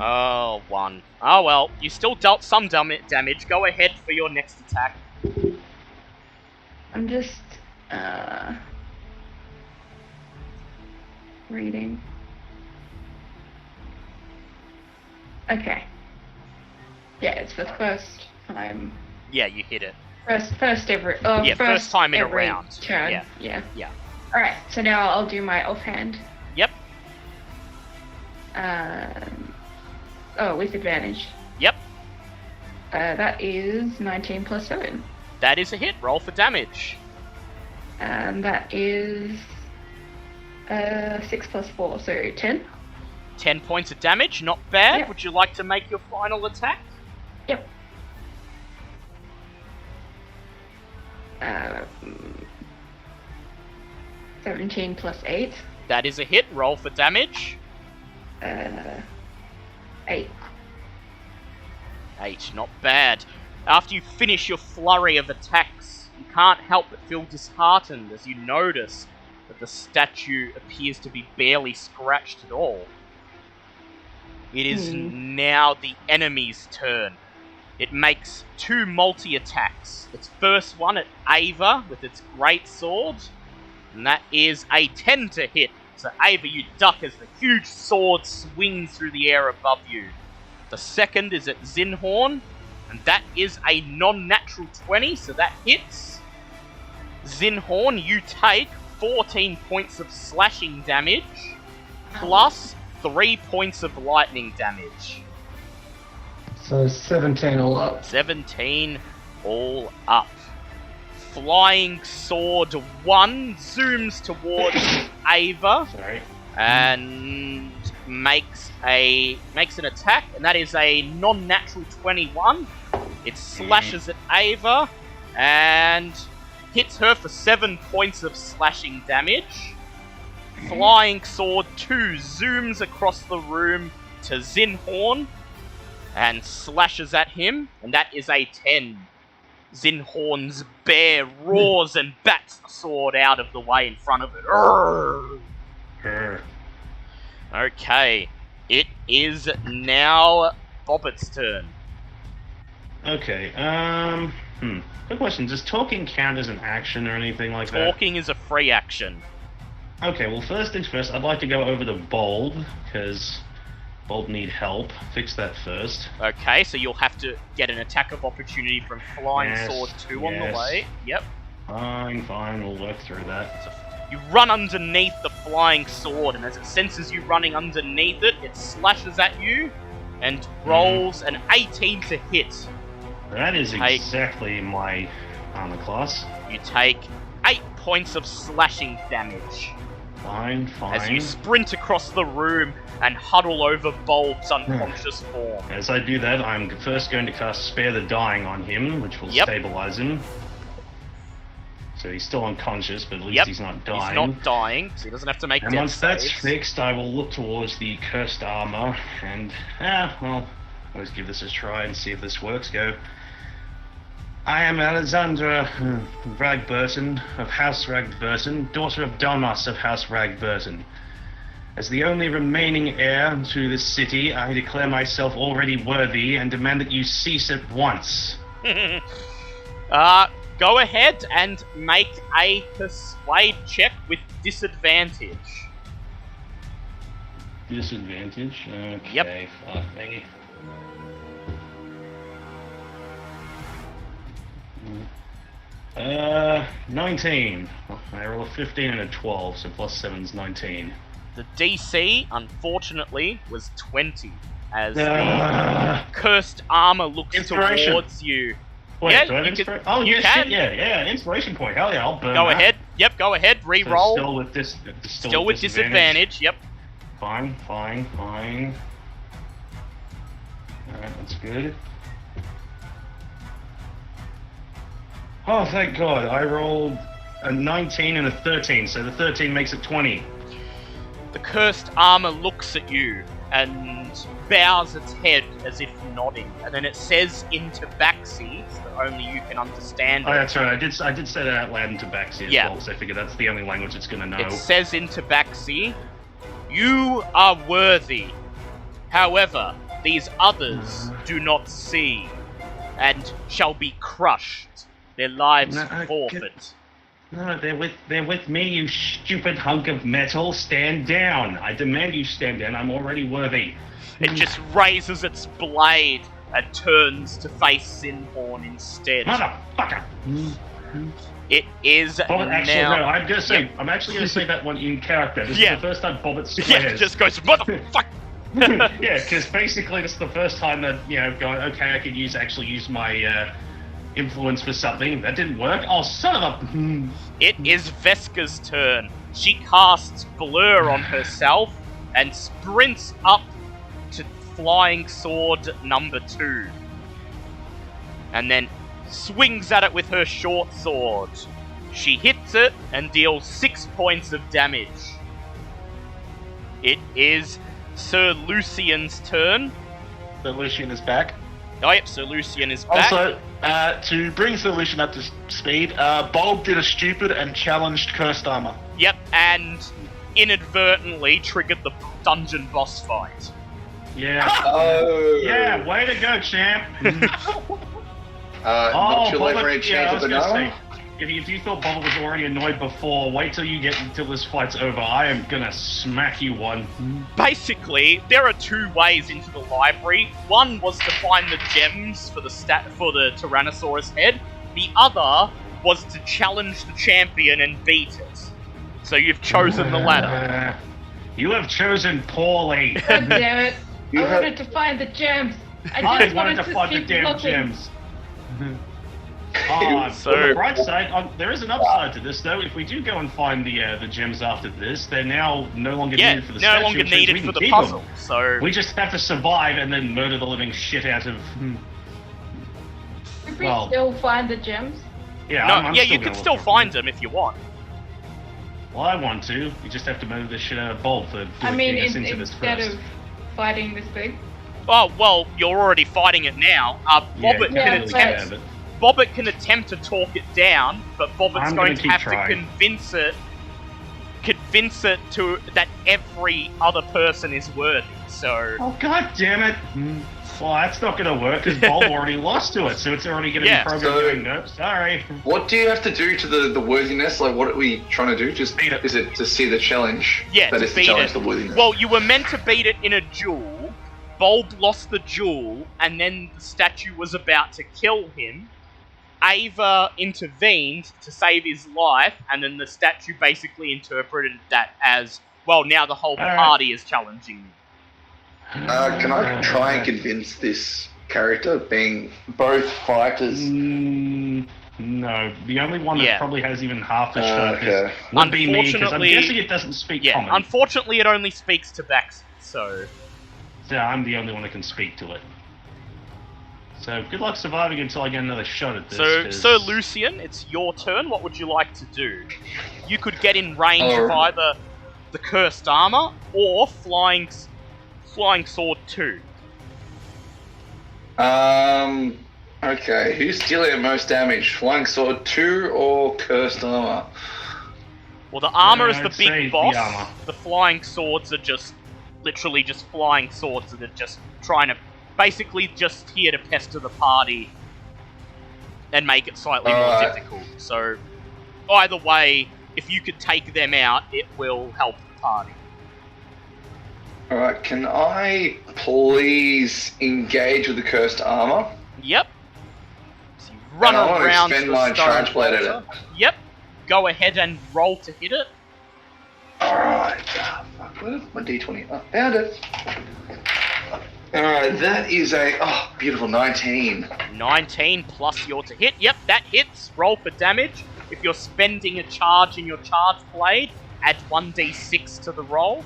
Oh, 1. Oh well, you still dealt some damage. Go ahead for your next attack. I'm just reading. Okay. Yeah, it's the first time. Yeah, you hit it. First first time in a every round. Turn. Yeah. Alright, so now I'll do my offhand. Yep. With advantage. Yep. That is 19 plus 7. That is a hit. Roll for damage. And that is 6 plus 4, so 10. 10 points of damage, not bad. Yep. Would you like to make your final attack? Yep. 17 plus 8. That is a hit. Roll for damage. 8. 8, not bad. After you finish your flurry of attacks, you can't help but feel disheartened as you notice that the statue appears to be barely scratched at all. It is now the enemy's turn. It makes 2 multi-attacks. Its first one at Ava with its great sword, and that is a 10 to hit. So Ava, you duck as the huge sword swings through the air above you. The second is at Zinhorn, and that is a non-natural 20, so that hits. Zinhorn, you take 14 points of slashing damage, plus 3 points of lightning damage. So 17 all up. 17 all up. Flying Sword 1 zooms towards Ava. Sorry. And makes an attack, and that is a non-natural 21. It slashes at Ava and hits her for 7 points of slashing damage. Flying Sword 2 zooms across the room to Zinhorn and slashes at him, and that is a 10. Zinhorn's bear roars and bats the sword out of the way in front of it. Okay, it is now Bobbitt's turn. Okay, quick question. Does talking count as an action or anything like that? Talking is a free action. Okay, well, first things first, I'd like to go over to Bold, because Bold need help. Fix that first. Okay, so you'll have to get an attack of opportunity from Flying Sword 2 on the way. Yep. Fine, we'll work through that. So you run underneath the Flying Sword, and as it senses you running underneath it, it slashes at you and rolls an 18 to hit. That is exactly my armor class. You take 8 points of slashing damage. Fine. As you sprint across the room and huddle over Bold's unconscious form. As I do that, I'm first going to cast Spare the Dying on him, which will stabilize him. So he's still unconscious, but at least he's not dying. He's not dying, so he doesn't have to make death saves. And once that's fixed, I will look towards the cursed armor, and, always give this a try and see if this works. Go. I am Alexandra Ragburton of House Ragburton, daughter of Dalmas of House Ragburton. As the only remaining heir to this city, I declare myself already worthy and demand that you cease at once. Go ahead and make a persuade check with disadvantage. Disadvantage? Okay, yep. Fuck me. Uh, 19. I roll a 15 and a 12, so plus 7 is 19. The DC, unfortunately, was 20, as the cursed armor looks towards you. Wait, do I have inspiration? Oh, you yeah, can. Shit, yeah, inspiration point. Hell yeah, I'll burn Go that. ahead. Yep, go ahead. Reroll. So still with disadvantage. Yep. Fine. Alright, that's good. Oh, thank God. I rolled a 19 and a 13, so the 13 makes it 20. The cursed armor looks at you and bows its head as if nodding, and then it says in Tabaxi, so that only you can understand Oh, it. that's right. I did say that out loud in Tabaxi as Yeah. well, so I figured that's the only language it's gonna know. It says in Tabaxi, "You are worthy. However, these others do not see, and shall be crushed. Their lives No, I forfeit." No, they're with me, you stupid hunk of metal. Stand down. I demand you stand down. I'm already worthy. It just raises its blade and turns to face Sinhorn instead. Motherfucker! It is Bobbit actually, now... no, I'm gonna say, Yep. I'm actually gonna say that one in character. This Yeah. is the first time Bobbit swears. Yeah, it just goes, "Motherfucker!" Yeah, because basically this is the first time that, going, okay, I could actually use my influence for something. That didn't work. Oh, son of a... It is Veska's turn. She casts Blur on herself and sprints up to Flying Sword number 2. And then swings at it with her short sword. She hits it and deals 6 points of damage. It is Sir Lucian's turn. So Lucian is back. Oh, yep, Sir Lucian is back. Also, to bring Sir Lucian up to speed, Bulb did a stupid and challenged Cursed Armor. Yep, and inadvertently triggered the dungeon boss fight. Yeah. Oh. Yeah, way to go, champ. Not your Bobbit, lever I chance was of gonna banana. say, if you thought Bobbit was already annoyed before, wait till this fight's over. I am gonna smack you one. Basically, there are 2 ways into the library. One was to find the gems for the Tyrannosaurus head. The other was to challenge the champion and beat it. So you've chosen the latter. You have chosen poorly. God damn it. You I have- wanted to find the gems. I just wanted to find the keep damn looking. gems. On So- the bright side, there is an upside to this, though. If we do go and find the gems after this, they're now no longer Yeah, needed for the no statue, longer which means we needed can for the keep puzzle. them. So We just have to survive and then murder the living shit out of. Could we Well- still find the gems? Yeah, no, I'm yeah, still you gonna can look still for find them if you want. Well, I want to. You just have to murder the shit out of Bolt for getting us into this instead first. of fighting this big. Oh, well, you're already fighting it now. Bobbit yeah, can yeah, attempt. but Bobbit can attempt to talk it down, but Bobbit's I'm going gonna to keep have trying. to convince it to that every other person is worthy. So Oh, god damn it! Well, that's not gonna work because Bolt already lost to it, so it's already gonna Yeah, be programmed so- going, nope, sorry. What do you have to do to the worthiness? Like, what are we trying to do? Just Beat it. is it to see the challenge? Yeah, that to is to beat challenge it. the worthiness. well, you were meant to beat it in a duel. Bulb lost the duel, and then the statue was about to kill him. Ava intervened to save his life, and then the statue basically interpreted that as, well, now the whole Alright. party is challenging you. Can I try and convince this character, being both fighters? No, the only one that Yeah. probably has even half the sharpness Okay. would be me, because I'm Unfortunately- guessing it doesn't speak Yeah, common. unfortunately it only speaks to Bax, so... So I'm the only one that can speak to it. So good luck surviving until I get another shot at this. So, 'cause- Sir Lucian, it's your turn. What would you like to do? You could get in range of Oh. either the Cursed Armor or Flying Sword 2. Okay, who's dealing most damage? Flying Sword 2 or Cursed Armor? Well, the armor is I'd the say big the boss. armor. The Flying Swords are just literally just flying swords that are just trying to basically just here to pester the party and make it slightly more Alright. difficult. So either way, if you could take them out, it will help the party. Alright, can I please engage with the Cursed Armor? Yep. So you run And I wanna around expend the my stone charge blade at altar. Yep. Go ahead and roll to hit it. Alright, fuck, where's my d20? Oh, found it. Alright, that is a, beautiful 19. 19 plus your to hit. Yep, that hits. Roll for damage. If you're spending a charge in your charge blade, add 1d6 to the roll.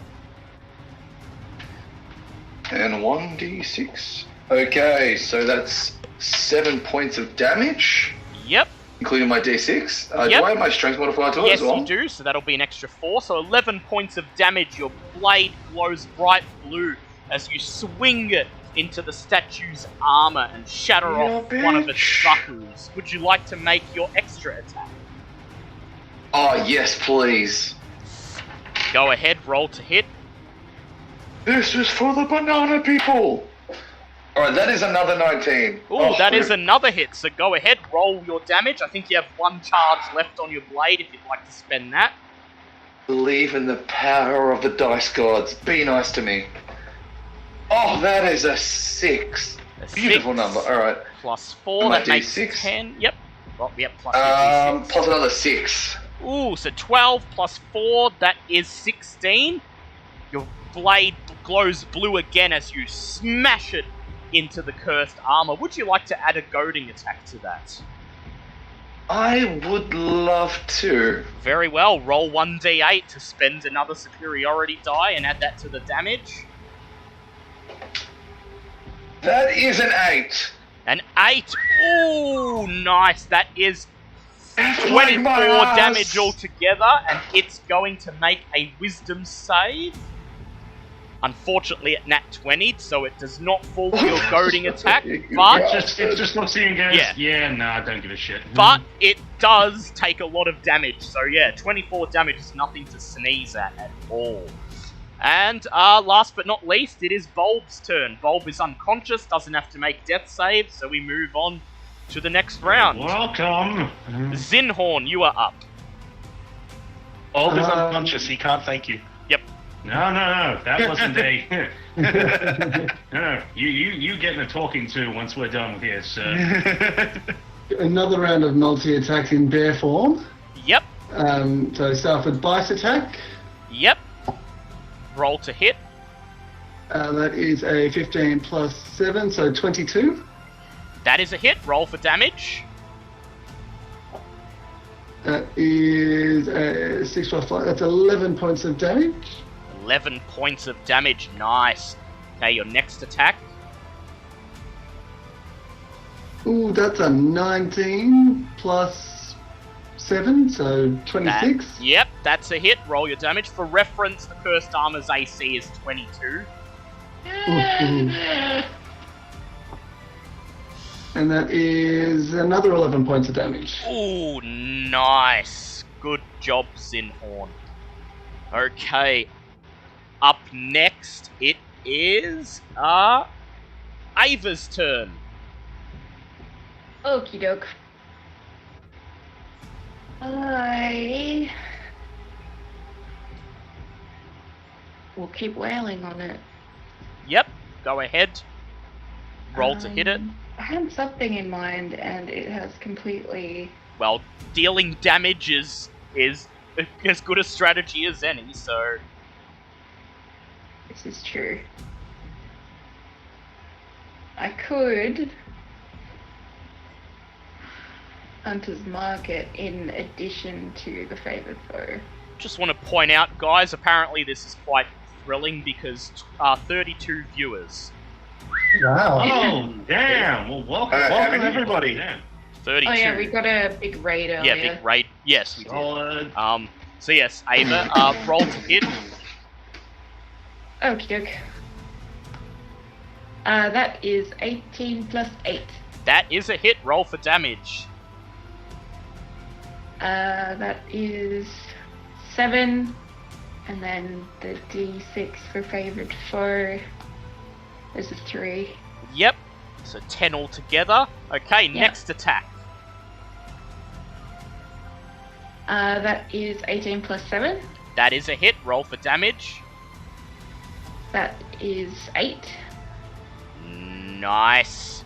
And 1d6. Okay, so that's 7 points of damage. Yep. Including my D6? Yep. Do I have my strength modifier to it Yes, as well? you do, so that'll be an extra 4. So 11 points of damage. Your blade glows bright blue as you swing it into the statue's armor and shatter off one of its buckles. Would you like to make your extra attack? Oh, yes, please. Go ahead, roll to hit. This is for the banana people! Alright, that is another 19. Ooh, that is another hit, so go ahead, roll your damage. I think you have 1 charge left on your blade if you'd like to spend that. Believe in the power of the dice gods. Be nice to me. Oh, that is a 6. Beautiful number, alright. Plus 4, that makes 6? 10. Yep. Well, yep, plus your D6. Plus another 6. Ooh, so 12 plus 4, that is 16. Your blade glows blue again as you smash it into the cursed armor. Would you like to add a goading attack to that? I would love to. Very well, roll 1d8 to spend another superiority die and add that to the damage. That is an 8. An 8! Ooh, nice. That is It's 24 like my ass. damage altogether, and it's going to make a wisdom save. Unfortunately, at nat 20, so it does not fall for your goading attack, but It just looks at you and goes, Yeah. yeah, nah, don't give a shit. but it does take a lot of damage. So yeah, 24 damage is nothing to sneeze at all. And last but not least, it is Bulb's turn. Bulb is unconscious, doesn't have to make death saves, so we move on to the next round. Welcome. Zinhorn, you are up. Bulb is unconscious, he can't thank you. No, that wasn't a... No, you getting a talking to once we're done with here, sir. Another round of multi-attack in bear form. Yep, So start with bite attack. yep. Roll to hit. That is a 15 plus 7, so 22. That is a hit. Roll for damage. That is a 6 plus 5. That's 11 points of damage. 11 points of damage. Nice. Okay, your next attack. Ooh, that's a 19 plus 7, so 26. Yep, that's a hit. Roll your damage. For reference, the cursed armor's AC is 22. And that is another 11 points of damage. Ooh, nice. Good job, Zinhorn. Okay. Up next, it is Ava's turn. Okie doke. I will keep wailing on it. Yep, go ahead. Roll to hit it. I had something in mind and it has completely... Well, dealing damage is as good a strategy as any, so... This is true. I could... Hunter's Market in addition to the Favoured Foe. Just want to point out, guys, apparently this is quite thrilling because 32 viewers. Wow. Oh, damn. Well, welcome everybody. Yeah. 32. Oh yeah, we got a big raid earlier. Yeah, big raid. Yes, we did. Solid. So yes, Ava, roll to hit. Okie doke. That is 18 plus 8. That is a hit. Roll for damage. That is 7. And then the D6 for Favoured Foe is a 3. Yep. So 10 altogether. Okay, next attack. That is 18 plus 7. That is a hit. Roll for damage. That is 8. Nice.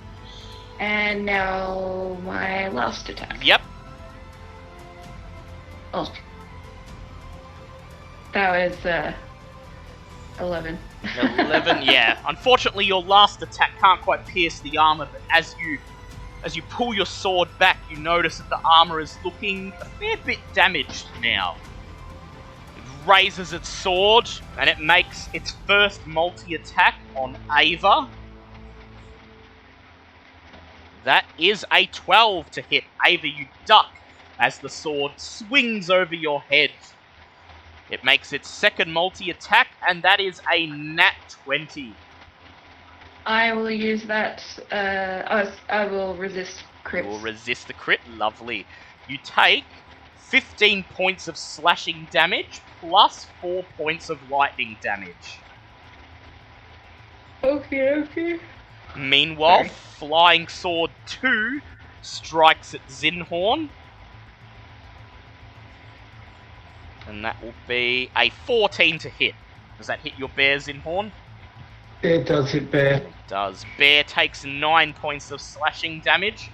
And now my last attack. Yep. Oh. That was 11. 11, yeah. Unfortunately, your last attack can't quite pierce the armor, but as you pull your sword back, you notice that the armor is looking a fair bit damaged now. It raises its sword, and it makes its first multi-attack on Ava. That is a 12 to hit. Ava, you duck as the sword swings over your head. It makes its second multi-attack, and that is a nat 20. I will use that. I will resist crits. You will resist the crit. Lovely. You take 15 points of slashing damage plus 4 points of lightning damage. Okay. Meanwhile, Sorry. Flying Sword 2 strikes at Zinhorn. And that will be a 14 to hit. Does that hit your bear, Zinhorn? It does hit bear. It does. Bear takes 9 points of slashing damage.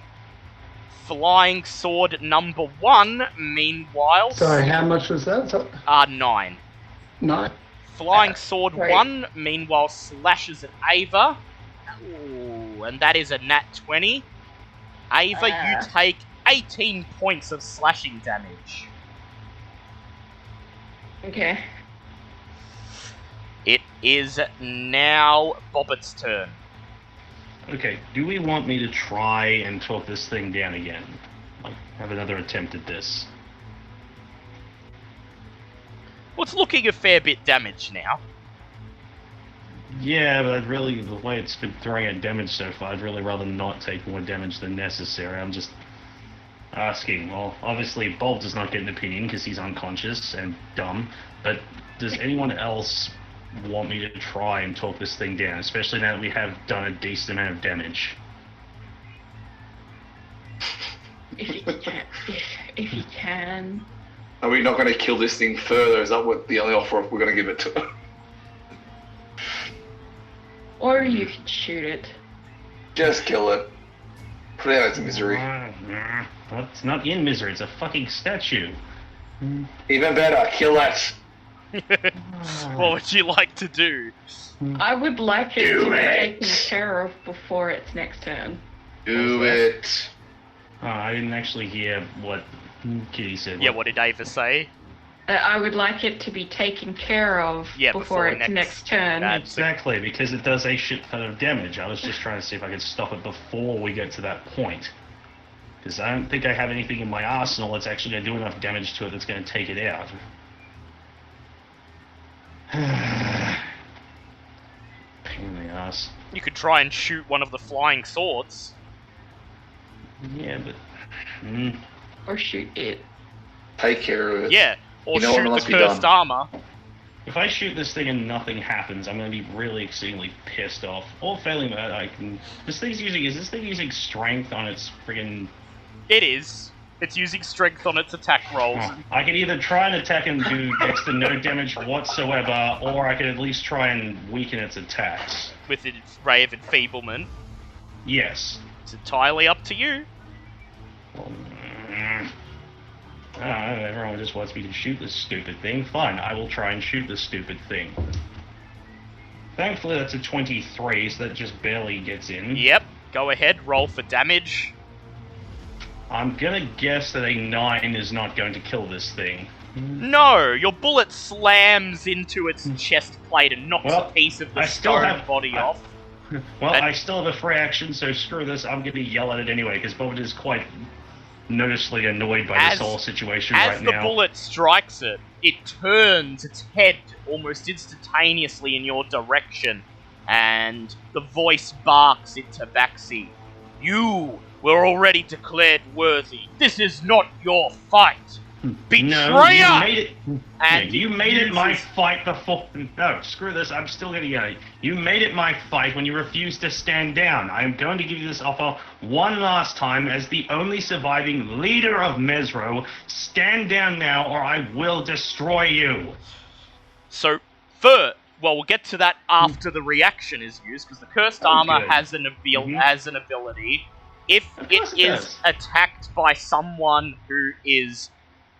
Flying Sword number 1, meanwhile... Sorry, how much was that? 9. 9. Flying Sword Right. 1, meanwhile, slashes at Ava. Ooh, and that is a nat 20. Ava, you take 18 points of slashing damage. Okay. It is now Bobbitt's turn. Okay, do we want me to try and talk this thing down again? Like, have another attempt at this? Well, it's looking a fair bit damaged now. Yeah, but I'd really, the way it's been throwing out damage so far, I'd really rather not take more damage than necessary. I'm just asking. Well, obviously, Bolt does not get an opinion because he's unconscious and dumb, but does anyone else want me to try and talk this thing down, especially now that we have done a decent amount of damage? If you can. Are we not going to kill this thing further? Is that what the only offer we're going to give it to? Or you can shoot it. Just kill it. Put it out of its misery. Well, it's not in misery, it's a fucking statue. Even better, kill it. What would you like to do? I would like it Do to be it. taken care of before its next turn. Do it. I didn't actually hear what Kitty said. Yeah, what did Ava say? I would like it to be taken care of Yeah, before before its next turn. Exactly, because it does a shit ton of damage. I was just trying to see if I could stop it before we get to that point. Because I don't think I have anything in my arsenal that's actually going to do enough damage to it that's going to take it out. Pain in the ass. You could try and shoot one of the flying swords. Yeah, but... Or shoot it. Take care of it. Yeah, or You know what shoot the must be cursed done. armor. If I shoot this thing and nothing happens, I'm going to be really exceedingly pissed off. Or failing that, I can... Is this thing using strength on its friggin... It is. It's using strength on its attack rolls. Oh, I can either try and attack and do next to no damage whatsoever, or I can at least try and weaken its attacks. With its ray of enfeeblement. Yes. It's entirely up to you. Everyone just wants me to shoot this stupid thing. Fine, I will try and shoot this stupid thing. Thankfully that's a 23, so that just barely gets in. Yep, go ahead, roll for damage. I'm gonna guess that a 9 is not going to kill this thing. No, your bullet slams into its chest plate and knocks Well, a piece of the I still stone have- body off. Well, And- I still have a free action, so screw this. I'm gonna yell at it anyway, because Bobbit is quite noticeably annoyed by this whole situation As right the now. bullet strikes it, it turns its head almost instantaneously in your direction, and the voice barks in Tabaxi. You were already declared worthy. This is not your fight. Betrayer! No, you made it. And You made it my uses- fight before. No, screw this. I'm still gonna yell at you. You made it my fight when you refused to stand down. I am going to give you this offer one last time as the only surviving leader of Mezro. Stand down now, or I will destroy you. So, we'll get to that after the reaction is used, because the cursed armor good. has an ability. If Of it course it is does. attacked by someone who is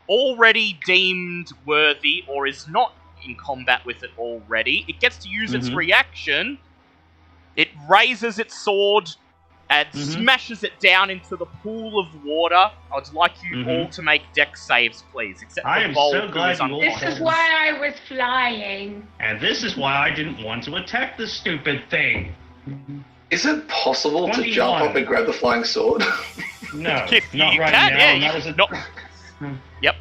already deemed worthy or is not in combat with it already, it gets to use its reaction. It raises its sword and smashes it down into the pool of water. I would like you all to make dex saves, please, except I for am Bold, so who glad is you all This is why I was flying. And this is why I didn't want to attack the stupid thing. Is it possible to 21. jump up and grab the flying sword? No, If not you right can, now. yeah, and that you- was a... not- Yep.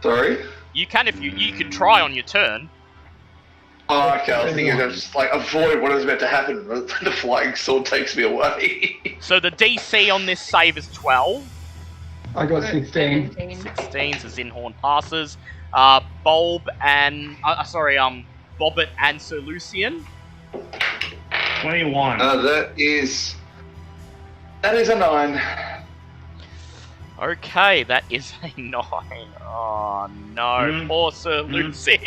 Sorry? You can if you can try on your turn. Oh, okay, I was thinking I'd just like avoid what was about to happen. The flying sword takes me away. So the DC on this save is 12. I got 16. 16, so Zinhorn passes. Bobbit and Sir Lucian. 21. That is a 9. Okay, that is a 9. Oh no, poor Sir Lucian.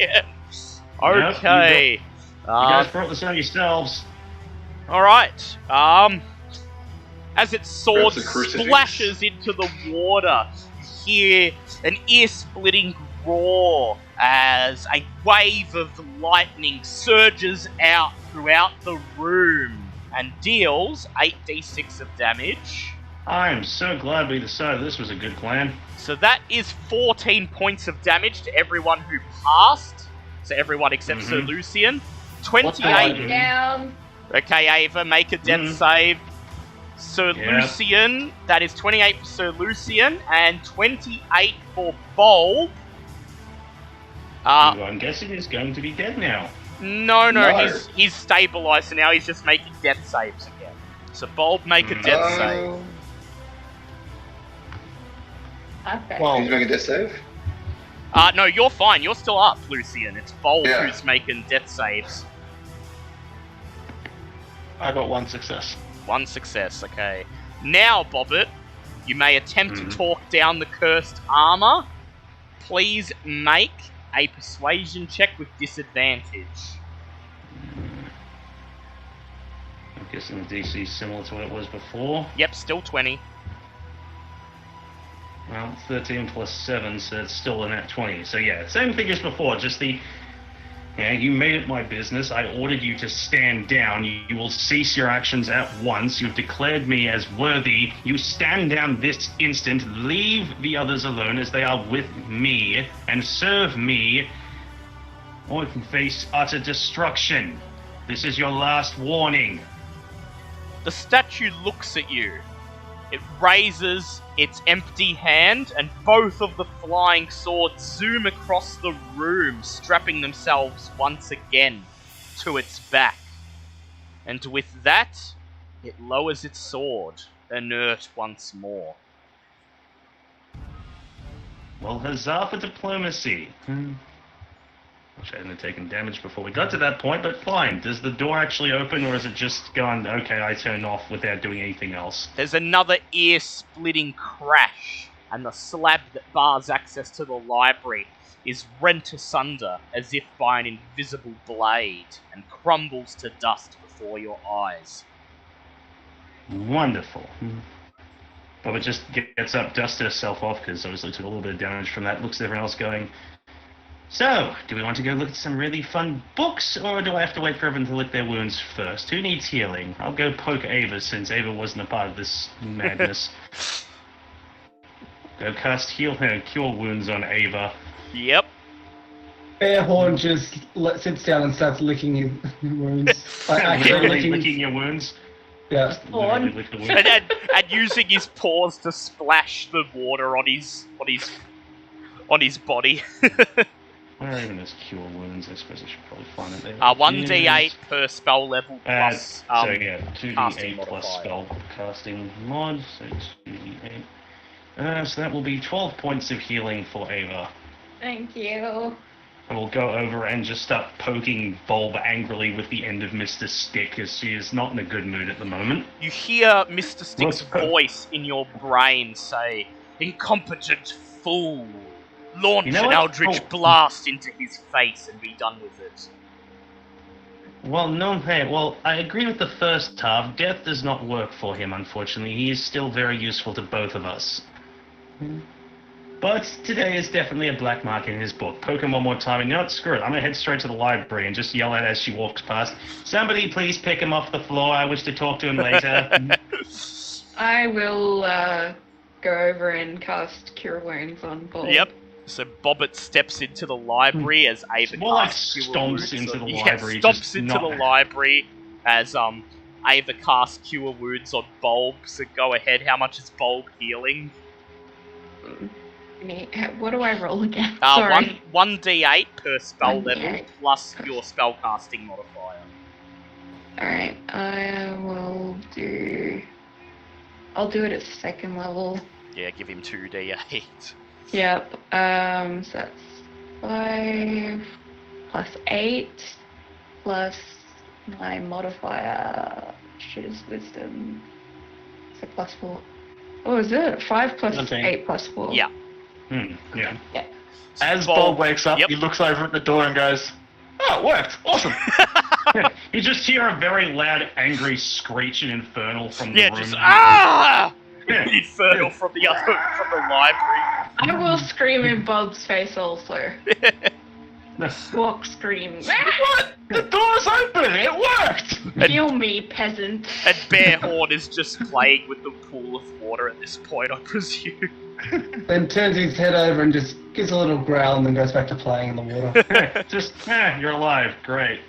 Okay. You guys brought this on yourselves. Alright. As its sword Grabs the crucifix. splashes into the water, you hear an ear-splitting roar as a wave of lightning surges out throughout the room and deals 8d6 of damage. I'm so glad we decided this was a good plan. So that is 14 points of damage to everyone who passed. So everyone except Sir Lucian. 28. What's Down. Okay, Ava, make a death save. Sir Lucian, that is 28 for Sir Lucian, and 28 for Bulb. Who I'm guessing is going to be dead now. No, No. he's stabilised, so now he's just making death saves again. So Bulb, make a death save. Okay. Well, He's making a death save? No, you're fine, you're still up, Lucian. It's Bulb Yeah. who's making death saves. I got 1 success. 1 success, okay. Now, Bobbit, you may attempt to talk down the cursed armor. Please make a persuasion check with disadvantage. I'm guessing the DC is similar to what it was before. Yep, still 20. Well, 13 plus 7, so it's still a net 20. So yeah, same thing as before, just the... Yeah, you made it my business. I ordered you to stand down. You will cease your actions at once. You've declared me as worthy. You stand down this instant. Leave the others alone as they are with me and serve me, or you can face utter destruction. This is your last warning. The statue looks at you. It raises its empty hand, and both of the flying swords zoom across the room, strapping themselves once again to its back. And with that, it lowers its sword, inert once more. Well, huzzah for diplomacy. Wish I hadn't taken damage before we got to that point, but fine. Does the door actually open, or is it just gone, okay, I turn off without doing anything else? There's another ear-splitting crash, and the slab that bars access to the library is rent asunder as if by an invisible blade, and crumbles to dust before your eyes. Wonderful. But it just gets up, dusts herself off, because obviously took a little bit of damage from that, looks at everyone else going, so, do we want to go look at some really fun books, or do I have to wait for everyone to lick their wounds first? Who needs healing? I'll go poke Ava, since Ava wasn't a part of this madness. Go cast heal her, cure wounds on Ava. Yep. Airhorn just sits down and starts licking his wounds. Like, actually Literally licking your wounds. Yeah. Literally lick the wounds. and using his paws to splash the water on his body. Where even is cure wounds? I suppose I should probably find it there. 1d8 per spell level plus so yeah, casting 2d8 plus modifier. spell casting mod, so 2d8. So that will be 12 points of healing for Ava. Thank you. I will go over and just start poking Bulb angrily with the end of Mr. Stick, as she is not in a good mood at the moment. You hear Mr. Stick's voice in your brain say, "Incompetent fool! Launch You know an what? eldritch blast into his face and be done with it." Well, no, hey, well, I agree with the first half. Death does not work for him, unfortunately. He is still very useful to both of us. But today is definitely a black mark in his book. Poke him one more time, and you know what? Screw it. I'm gonna head straight to the library and just yell at her as she walks past. Somebody please pick him off the floor. I wish to talk to him later. I will go over and cast Cure Wounds on Paul. Yep. So Bobbit steps into the library as Ava More like casts Cure stomps Wounds into on- the yeah, library, stomps just into not- the library as Ava cast Cure Wounds on Bulb, so go ahead. How much is Bulb healing? What do I roll again? Sorry. 1d8 per spell 1d8. level, plus your spellcasting modifier. Alright, I'll do it at 2nd level. Yeah, give him 2d8. Yep, so that's 5 plus 8 plus my modifier, which is wisdom. So plus 4. Oh, is it? 5 plus 17. 8 plus 4. Yeah. Yeah. Yeah. As Bob wakes up, Yep. he looks over at the door and goes, "Oh, it worked! Awesome!" You just hear a very loud, angry screech and infernal from the room. Just ah! Yeah. Infernal from the library. I will scream in Bob's face also. Squawk scream. What? The door's open! It worked! Kill me, peasant. And Bearhorn is just playing with the pool of water at this point, I presume. Then turns his head over and just gives a little growl and then goes back to playing in the water. Just, you're alive. Great.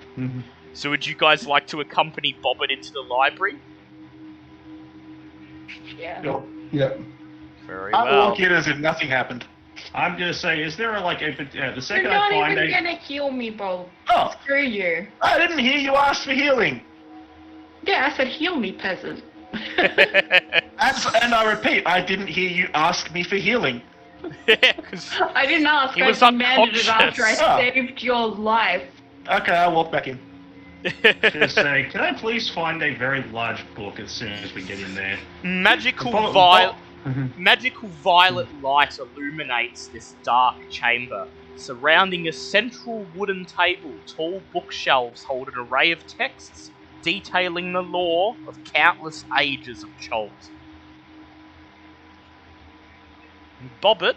So would you guys like to accompany Bobbin into the library? Yeah. Yep. Very I well. walk in as if nothing happened. I'm gonna say, is there the You're second not I find even a... gonna heal me, Bob. Oh, Screw you. I didn't hear you ask for healing. Yeah, I said heal me, peasant. And I repeat, I didn't hear you ask me for healing. I didn't ask. He I was demanded it after I unconscious. Oh. saved your life. Okay, I'll walk back in. Just say, can I please find a very large book as soon as we get in there? Magical Bob- violet light illuminates this dark chamber. Surrounding a central wooden table, tall bookshelves hold an array of texts detailing the lore of countless ages of Cholt. Bobbit,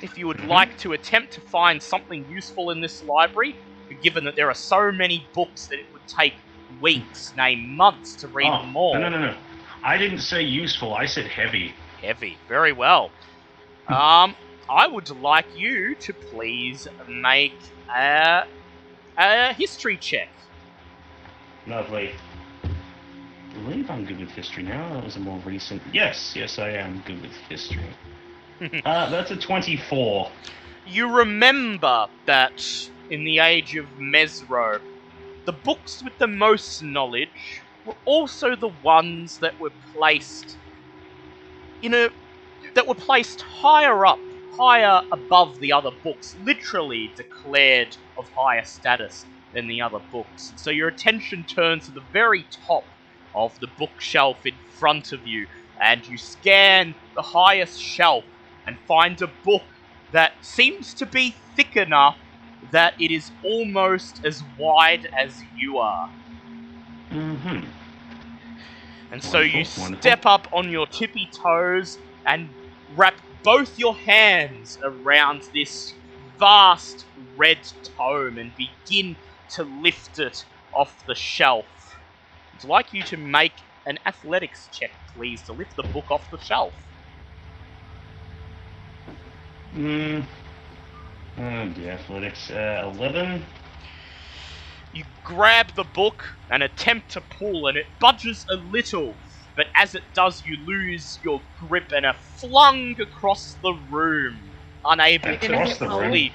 if you would like to attempt to find something useful in this library, given that there are so many books that it would take weeks, nay months, to read them all. No. I didn't say useful, I said heavy. Heavy. Very well. I would like you to please make a history check. Lovely. I believe I'm good with history now. That was a more recent... Yes, I am good with history. That's a 24. You remember that in the age of Mezro, the books with the most knowledge were also the ones that were placed higher above the other books, literally declared of higher status than the other books. So your attention turns to the very top of the bookshelf in front of you, and you scan the highest shelf and find a book that seems to be thick enough that it is almost as wide as you are. Mm-hmm. And so you Wonderful. step up on your tippy toes and wrap both your hands around this vast red tome and begin to lift it off the shelf. I'd like you to make an athletics check, please, to lift the book off the shelf. The athletics, 11. You grab the book and attempt to pull, and it budges a little, but as it does, you lose your grip and are flung across the room, unable Across to the room? fully.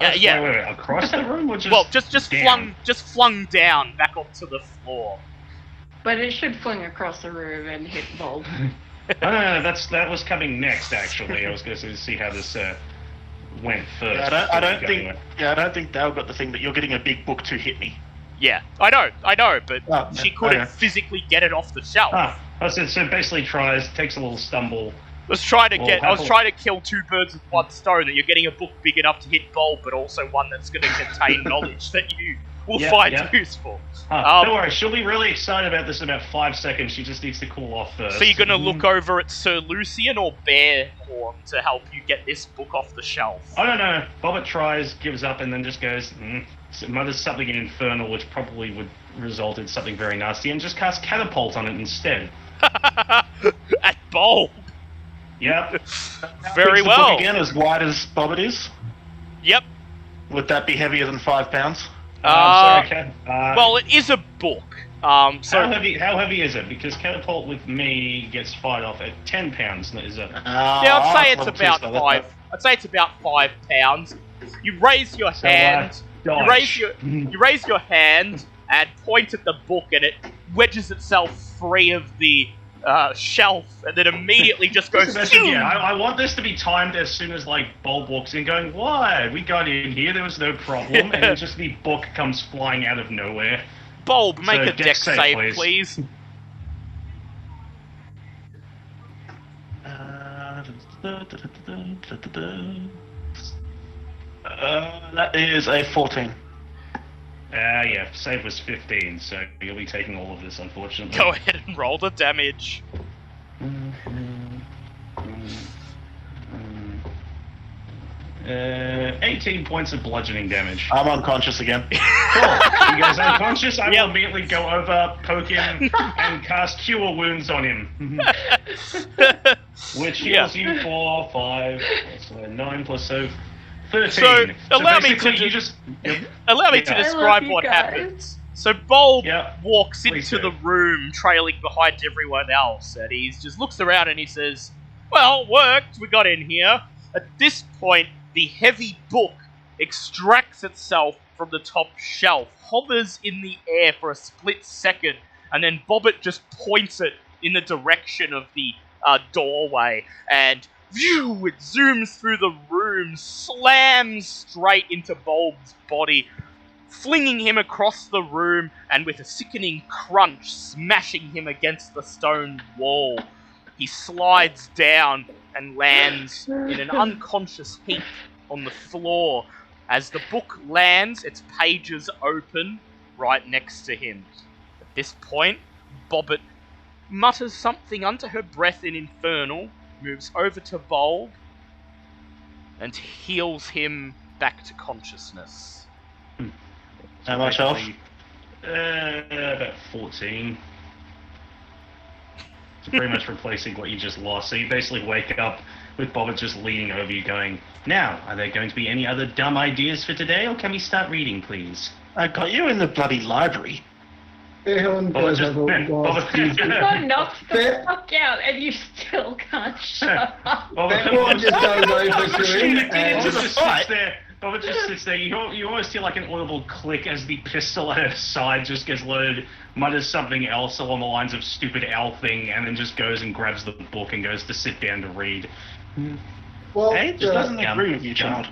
Wait, Yeah. across the room or just Well, just down? flung down back onto the floor. But it should fling across the room and hit Bob. No, that was coming next, actually. I was going to see how this went first. Yeah, I don't before we go think. anywhere. Yeah, I don't think Dale got the thing that you're getting a big book to hit me. Yeah, I know, but Oh, she yeah, couldn't okay. physically get it off the shelf. So basically takes a little stumble. I was trying to Well, kill two birds with one stone. That you're getting a book big enough to hit Bulb, but also one that's going to contain knowledge that you will find useful. Don't worry, she'll be really excited about this in about 5 seconds. She just needs to cool off first. So you're going to look over at Sir Lucian or Bearhorn to help you get this book off the shelf? I don't know. Bobbit tries, gives up, and then just goes, mutters something in Infernal, which probably would result in something very nasty, and just casts Catapult on it instead. At Bulb. Yep. Very Is the well. book again as wide as Bobbit is? Yep. Would that be heavier than 5 pounds? Sorry, Cat. Well, it is a book. So how heavy is it? Because catapult with me gets fired off at 10 pounds. Is it? yeah, I'd say it's about 5. I'd say it's about 5 pounds. You raise your hand. You raise your hand and point at the book, and it wedges itself free of the shelf, and then immediately just goes. Yeah, I want this to be timed as soon as like Bulb walks in, going, "What? We got in here. There was no problem," and then just the book comes flying out of nowhere. Bulb, make a dex save, please. That is a 14. Yeah, save was 15, so you'll be taking all of this, unfortunately. Go ahead and roll the damage. 18 points of bludgeoning damage. I'm unconscious again. Cool. You guys are unconscious? I will immediately go over, poke him, and cast Cure Wounds on him. Which heals you for 5, so 9 plus 13. So allow me to describe what guys. happens. So Bulb Yeah, walks please into do. the room, trailing behind everyone else, and he just looks around and he says, "Well, it worked. We got in here." At this point, the heavy book extracts itself from the top shelf, hovers in the air for a split second, and then Bobbit just points it in the direction of the doorway, and phew, it zooms through the room, slams straight into Bulb's body, flinging him across the room, and with a sickening crunch, smashing him against the stone wall. He slides down and lands in an unconscious heap on the floor. As the book lands, its pages open right next to him. At this point, Bobbit mutters something under her breath in Infernal, moves over to Bulb, and heals him back to consciousness. How much health? About 14. So pretty much replacing what you just lost. So you basically wake up with Bobbit just leaning over you going, "Now, are there going to be any other dumb ideas for today, or can we start reading, please?" I got you in the bloody library. Everyone Bobbit goes just... over Man, whilst Bobbit... You got knocked the fuck out and you still can't shut up. Everyone just goes over to him Bobbit and just sits there. Bobbit just sits there. You almost hear like an audible click as the pistol at her side just gets loaded, mutters something else along the lines of "stupid owl thing," and then just goes and grabs the book and goes to sit down to read. well, Hey, just doesn't agree with you, child.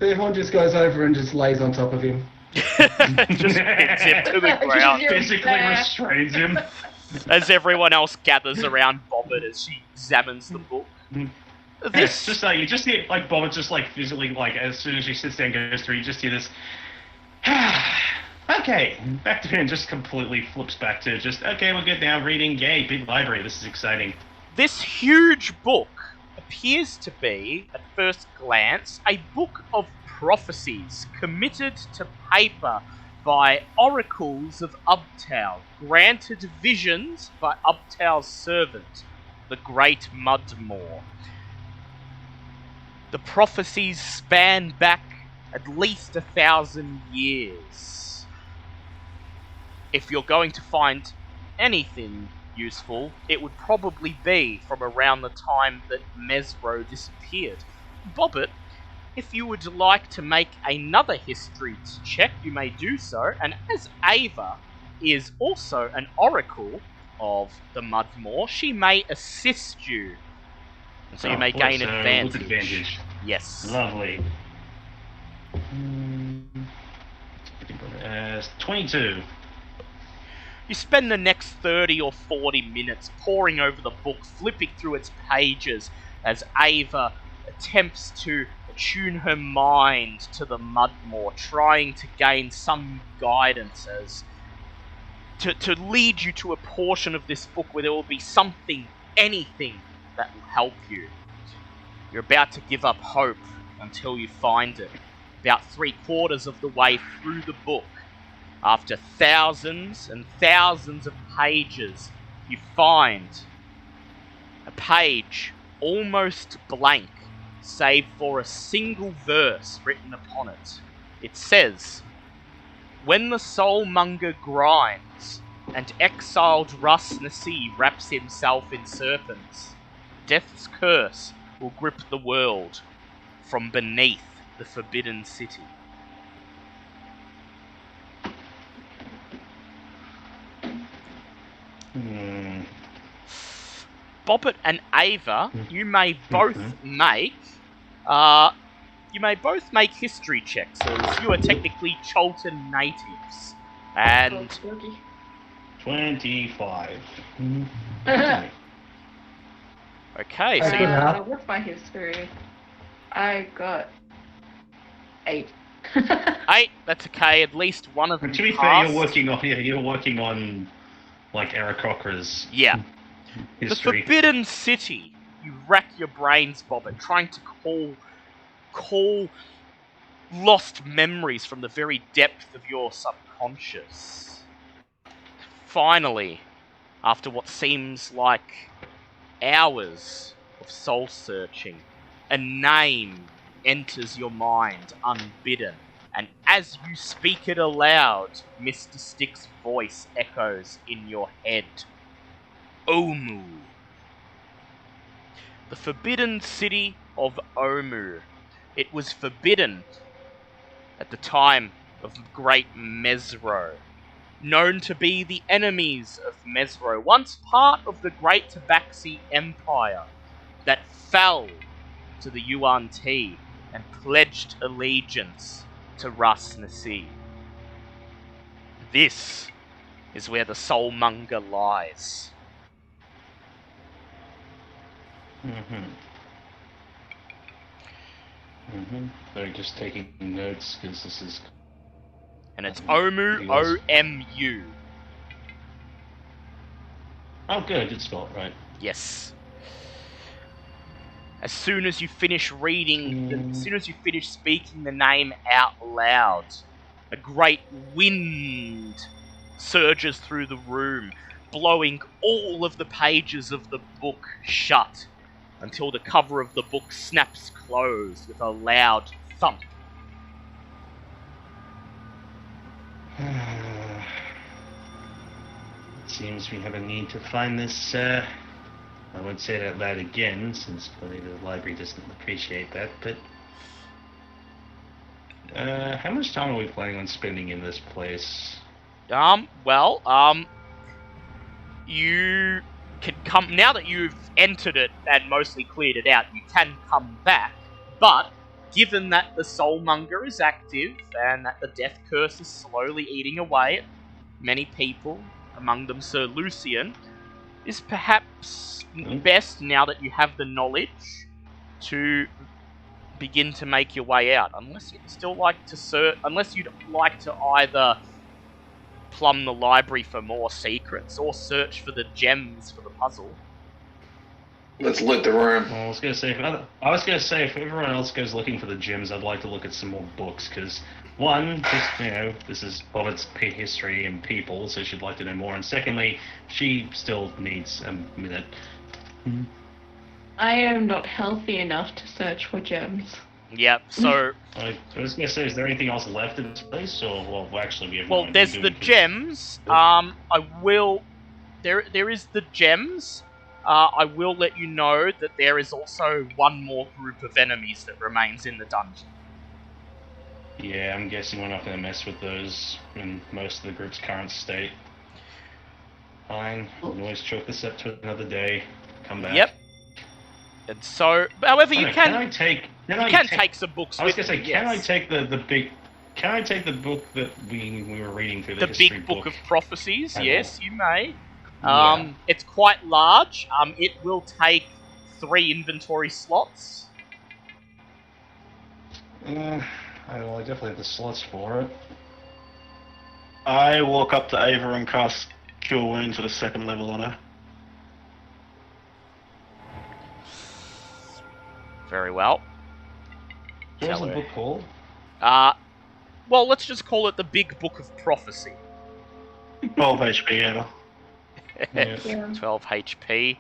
everyone just goes over and just lays on top of him. Just pins him to the ground Physically restrains him. as everyone else gathers around Bobbit as she examines the book. It's just like you just hear like Bobbit just like physically like as soon as she sits down and goes through, you just hear this. Okay, back to him. Just completely flips back to just okay. We're good now. Reading, yay, big library. This is exciting. This huge book appears to be, at first glance, a book of prophecies committed to paper by oracles of Ubtao, granted visions by Ubtao's servant, the Great Mudmore. The prophecies span back at least 1,000 years. If you're going to find anything useful, it would probably be from around the time that Mezro disappeared. Bobbit, if you would like to make another history check, you may do so, and as Ava is also an oracle of the Mudmore, she may assist you. And so you may gain advantage. With advantage. Yes. Lovely. 22. You spend the next 30 or 40 minutes poring over the book, flipping through its pages as Ava attempts to attune her mind to the Mudmore, trying to gain some guidance as to lead you to a portion of this book where there will be something, anything that will help you. You're about to give up hope until you find it. About 3/4 of the way through the book, after thousands and thousands of pages, you find a page almost blank, save for a single verse written upon it. It says, When the soulmonger grinds, and exiled Rus Nasi wraps himself in serpents, death's curse will grip the world from beneath the Forbidden City. Bobbit and Ava, you may both make history checks, as you are technically Cholton natives. And 25. okay, so what's my history? I got 8. 8. That's okay. At least one of them. But to be fair, passed. you're working on like Aarakocra's The history. Forbidden City. You rack your brains, Bobbit, trying to call lost memories from the very depth of your subconscious. Finally, after what seems like hours of soul searching, a name enters your mind unbidden, and as you speak it aloud, Mr. Stick's voice echoes in your head. Omu. The Forbidden City of Omu. It was forbidden at the time of Great Mezro, known to be the enemies of Mezro, once part of the Great Tabaxi Empire that fell to the Yuan-Ti and pledged allegiance to Rus Nasi. This is where the soulmonger lies. So just taking notes because this is. And it's Omu, O-M-U. Oh, good, it's spelled right. Yes. As soon as you finish reading, as soon as you finish speaking the name out loud, a great wind surges through the room, blowing all of the pages of the book shut, until the cover of the book snaps closed with a loud thump. It seems we have a need to find this, I won't say that loud again, since clearly the library doesn't appreciate that, but... how much time are we planning on spending in this place? You can come, now that you've entered it and mostly cleared it out, you can come back, but given that the soulmonger is active and that the death curse is slowly eating away at many people, among them Sir Lucian, is perhaps best, now that you have the knowledge, to begin to make your way out, unless you'd still like to unless you'd like to either plumb the library for more secrets or search for the gems for the puzzle. Let's loot the room. Well, I was gonna say if everyone else goes looking for the gems, I'd like to look at some more books, because one, just, this is Bobbit's history and people, so she'd like to know more, and secondly, she still needs a minute. I am not healthy enough to search for gems. Yep, so... I was gonna say, is there anything else left in this place, or, well, actually we have Well, there's the gems, there is the gems. I will let you know that there is also one more group of enemies that remains in the dungeon. Yeah, I'm guessing we're not going to mess with those in most of the group's current state. Fine, we can always chalk this up to another day. Come back. Yep. And so, however, you can take some books with you. I was going to say, can I take Can I take the book that we were reading through, the history big book of prophecies? And yes, you may. Yeah. It's quite large. It will take 3 inventory slots. I definitely have the slots for it. I walk up to Ava and cast Cure Wounds at a 2nd level on her. Very well. What's the book called? Well, let's just call it the Big Book of Prophecy. 12 HP, Ava. Yeah. 12 HP.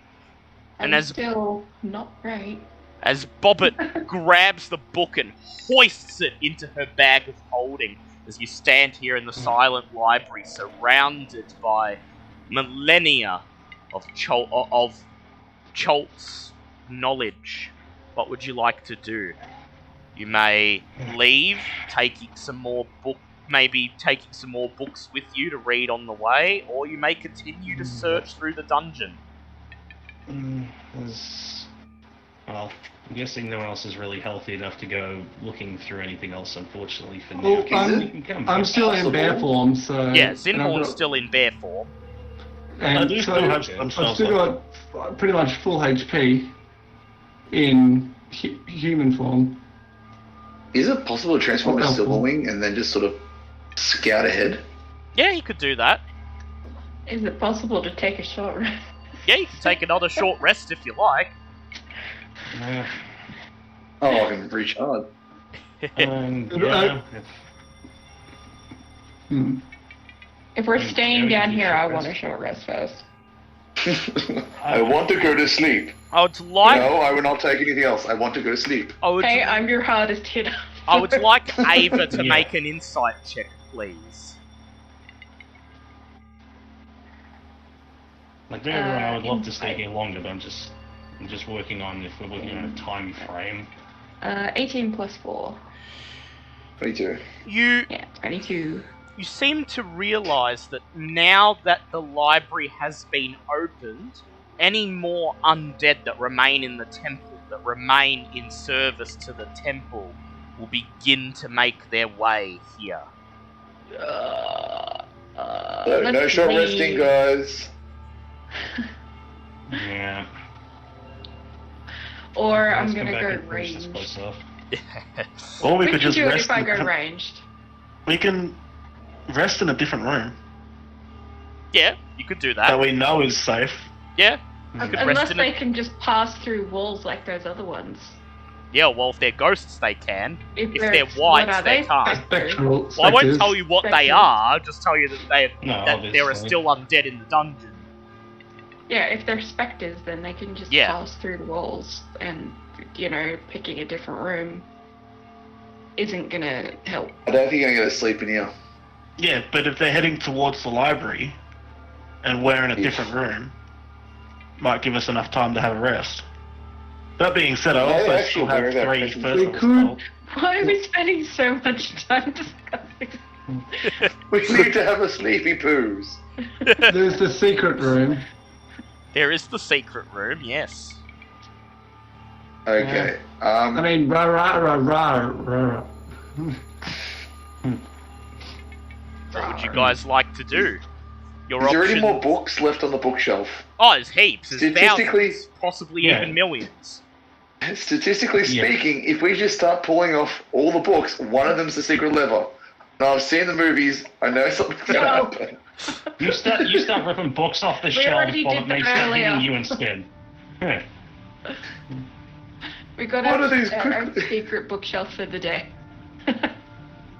And I'm still not great. As Bobbit grabs the book and hoists it into her bag of holding, as you stand here in the silent library, surrounded by millennia of Cholt's knowledge. What would you like to do? You may leave, taking some more books with you to read on the way, or you may continue to search through the dungeon. Well, I'm guessing no one else is really healthy enough to go looking through anything else, unfortunately, for Well, now. I'm still in bear form, so... Yeah, Zinhorn's still in bear form. And I do so still have some I've spells still got pretty much full HP in human form. Is it possible to transform a Silverwing and then just sort of scout ahead? Yeah, you could do that. Is it possible to take a short rest? Yeah, you can take another short rest if you like. Oh, I can recharge. Yeah. If we're staying down here, I want a short rest first. I want to go to sleep. I would like. No, I will not take anything else. I want to go to sleep. Hey, I'm your hardest hitter. I would like Ava to make an insight check, please. Like, don't get me wrong, I would love to stay here longer, but I'm just working on if we're working on a time frame. 18 plus 4. 22. Yeah, 22. You seem to realise that now that the library has been opened, any more undead that remain in the temple, that remain in service to the temple, will begin to make their way here. No short resting, guys. Yeah. Or Let's I'm come gonna back go and finish this ranged. place off. Or we We could can just do it rest. if I go ranged. We can rest in a different room Yeah, you could do that that. we know is safe. Yeah, you could Unless rest in they it. can just pass through walls like those other ones. Yeah, well, if they're ghosts, they can. If they're- they're what whites, are they can't. Spectral. Well, I won't spectres. tell you what they Spectres. are. I'll just tell you that No, that there are obviously. still undead in the dungeon. Yeah, if they're spectres, then they can just Yeah. pass through the walls, and picking a different room isn't gonna help. I don't think I'm going to sleep in here. Yeah, but if they're heading towards the library and we're in a Yes. different room, might give us enough time to have a rest. That being said, I Yeah, also actually, still have where that 3 person- first We level could- spells. Why are we spending so much time discussing? We need to have a sleepy poos. There's the secret room. There is the secret room, yes. Okay. I mean, rah. What would you guys like to do? Your is there any options- more books left on the bookshelf? Oh, there's heaps. There's Statistically- thousands, possibly Yeah. even millions. Statistically Yeah. speaking, if we just start pulling off all the books, one of them's the secret lever. Now, I've seen the movies. I know something's going to No. happen. You start ripping books off the We shelf already while did it makes that that earlier. hitting you instead. Yeah. We got What our are these own secret bookshelf for the day.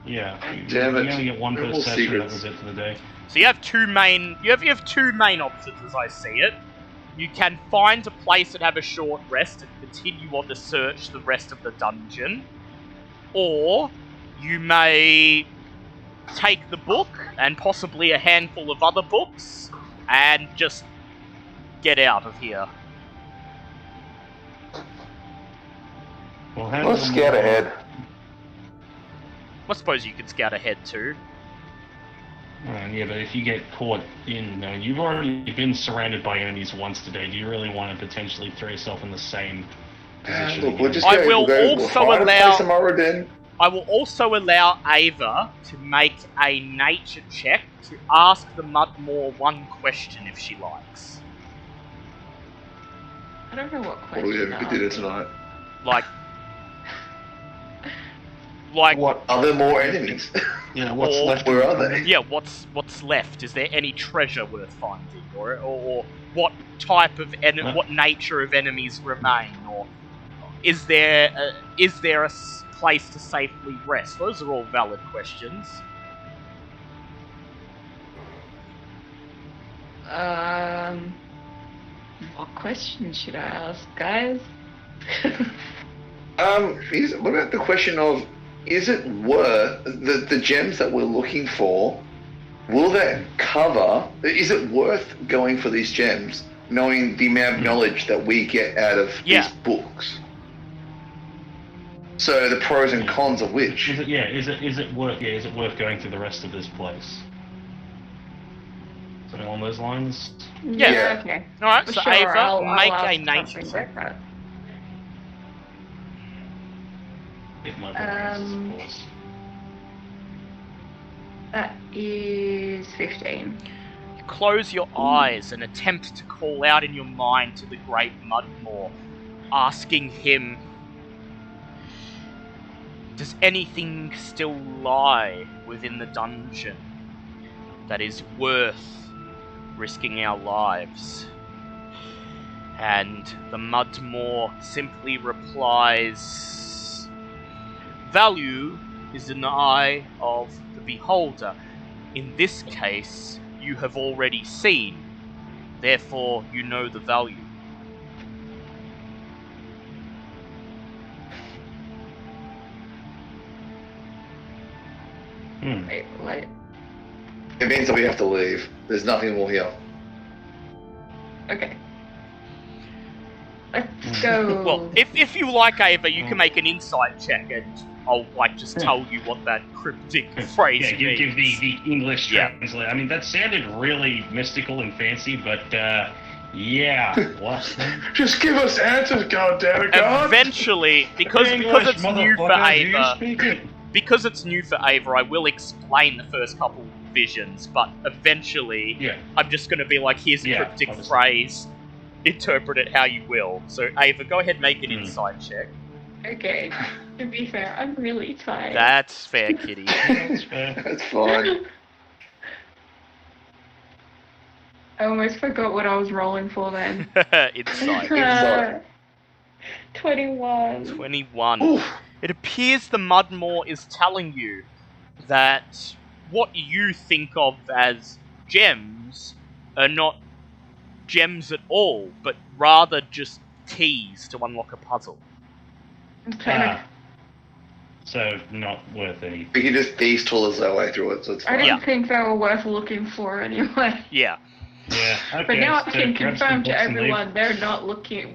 Yeah. Damn it. You only get one per They're all session, that secrets. was it for the day. So you have two main. You have two main options, as I see it. You can find a place and have a short rest and continue on to search the rest of the dungeon, or you may take the book and possibly a handful of other books and just get out of here. Well, how Let's does scout ahead. I suppose you could scout ahead too. Yeah, but if you get caught in, you've already been surrounded by enemies once today. Do you really want to potentially throw yourself in the same position? Look, we'll again? just I go, will we'll also find a allow- place tomorrow then. I will also allow Ava to make a nature check to ask the Mudmore one question if she likes. I don't know what What question. do we have to for dinner ask. tonight? Like, What? Are there more enemies? What's Or- left? Where are they? yeah, what's left? Is there any treasure worth finding, or what type of what nature of enemies remain, or is there a place to safely rest? Those are all valid questions. What question should I ask, guys? What about the question of is it worth the gems that we're looking for? Will that cover? Is it worth going for these gems, knowing the amount of knowledge that we get out of these books? So the pros and cons of which? Is it worth going through the rest of this place? Something along those lines. Yeah. Okay. All right. So Sure, Ava, I'll make ask a nature something check. like that. If my brains, of course. That is 15. You close your eyes and attempt to call out in your mind to the great Mudmore, asking him, does anything still lie within the dungeon that is worth risking our lives? And the Mudmore simply replies, value is in the eye of the beholder. In this case, you have already seen, therefore you know the value. Wait, what? It means that we have to leave. There's nothing more here. Okay. Let's go. Well, if you like, Ava, you can make an insight check and I'll just tell you what that cryptic phrase means. Give the English translate. I mean, that sounded really mystical and fancy, but yeah. What? Just give us answers, goddammit, God! Eventually, because it's new for Ava, because it's new for Ava, I will explain the first couple visions, but eventually, I'm just going to be like, here's a cryptic phrase, interpret it how you will. So, Ava, go ahead and make an insight check. Okay. To be fair, I'm really tired. That's fair, kitty. That's fair. That's fine. I almost forgot what I was rolling for then. Insight. 21. 21. Oof. It appears the Mudmore is telling you that what you think of as gems are not gems at all, but rather just keys to unlock a puzzle. Okay. So, not worth any. We can just these tools our way through it, so it's I fine. didn't think they were worth looking for anyway. Yeah. Yeah, okay. But now I can grab some confirm to books and leave. everyone they're not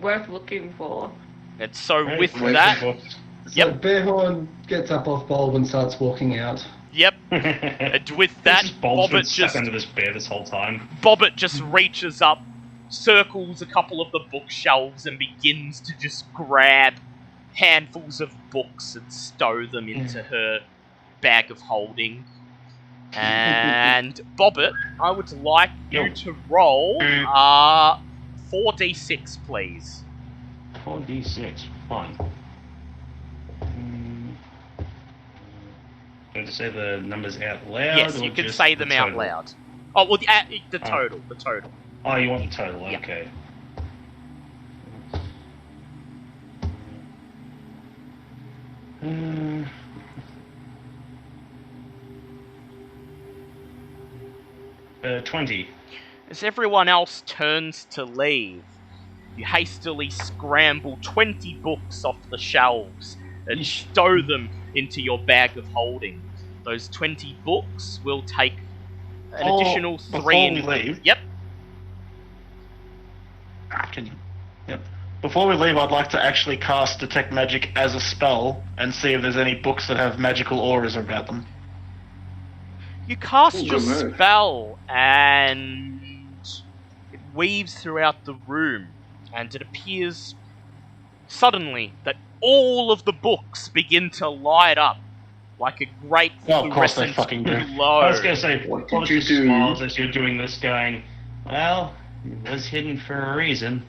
worth looking for. And so Right, with wait that, for books. So Bearhorn gets up off Bulb and starts walking out. yep. And with that, This Bulb's been Bobbit stuck just under this bear this whole time. Bobbit just reaches up, circles a couple of the bookshelves, and begins to just grab handfuls of books and stow them into her bag of holding. And Bobbit, I would like you to roll 4d6, please. 4d6, fine. Do I have to say the numbers out loud? Yes, or you can just say the them out total? loud. Oh, well, the total. The total. Oh, you want the total? Yeah. Okay. Uh, 20. As everyone else turns to leave, you hastily scramble 20 books off the shelves and stow them into your bag of holding. Those 20 books will take an additional 3 before we leave. Yep. Yep. Before we leave, I'd like to actually cast Detect Magic as a spell and see if there's any books that have magical auras about them. You cast Ooh, your good move. spell, and it weaves throughout the room, and it appears suddenly that all of the books begin to light up like a great Oh, of course they fluorescent fucking do. glow. I was going to say, What Bobbit did you just do? smiles as you're doing this, going, well, it was hidden for a reason.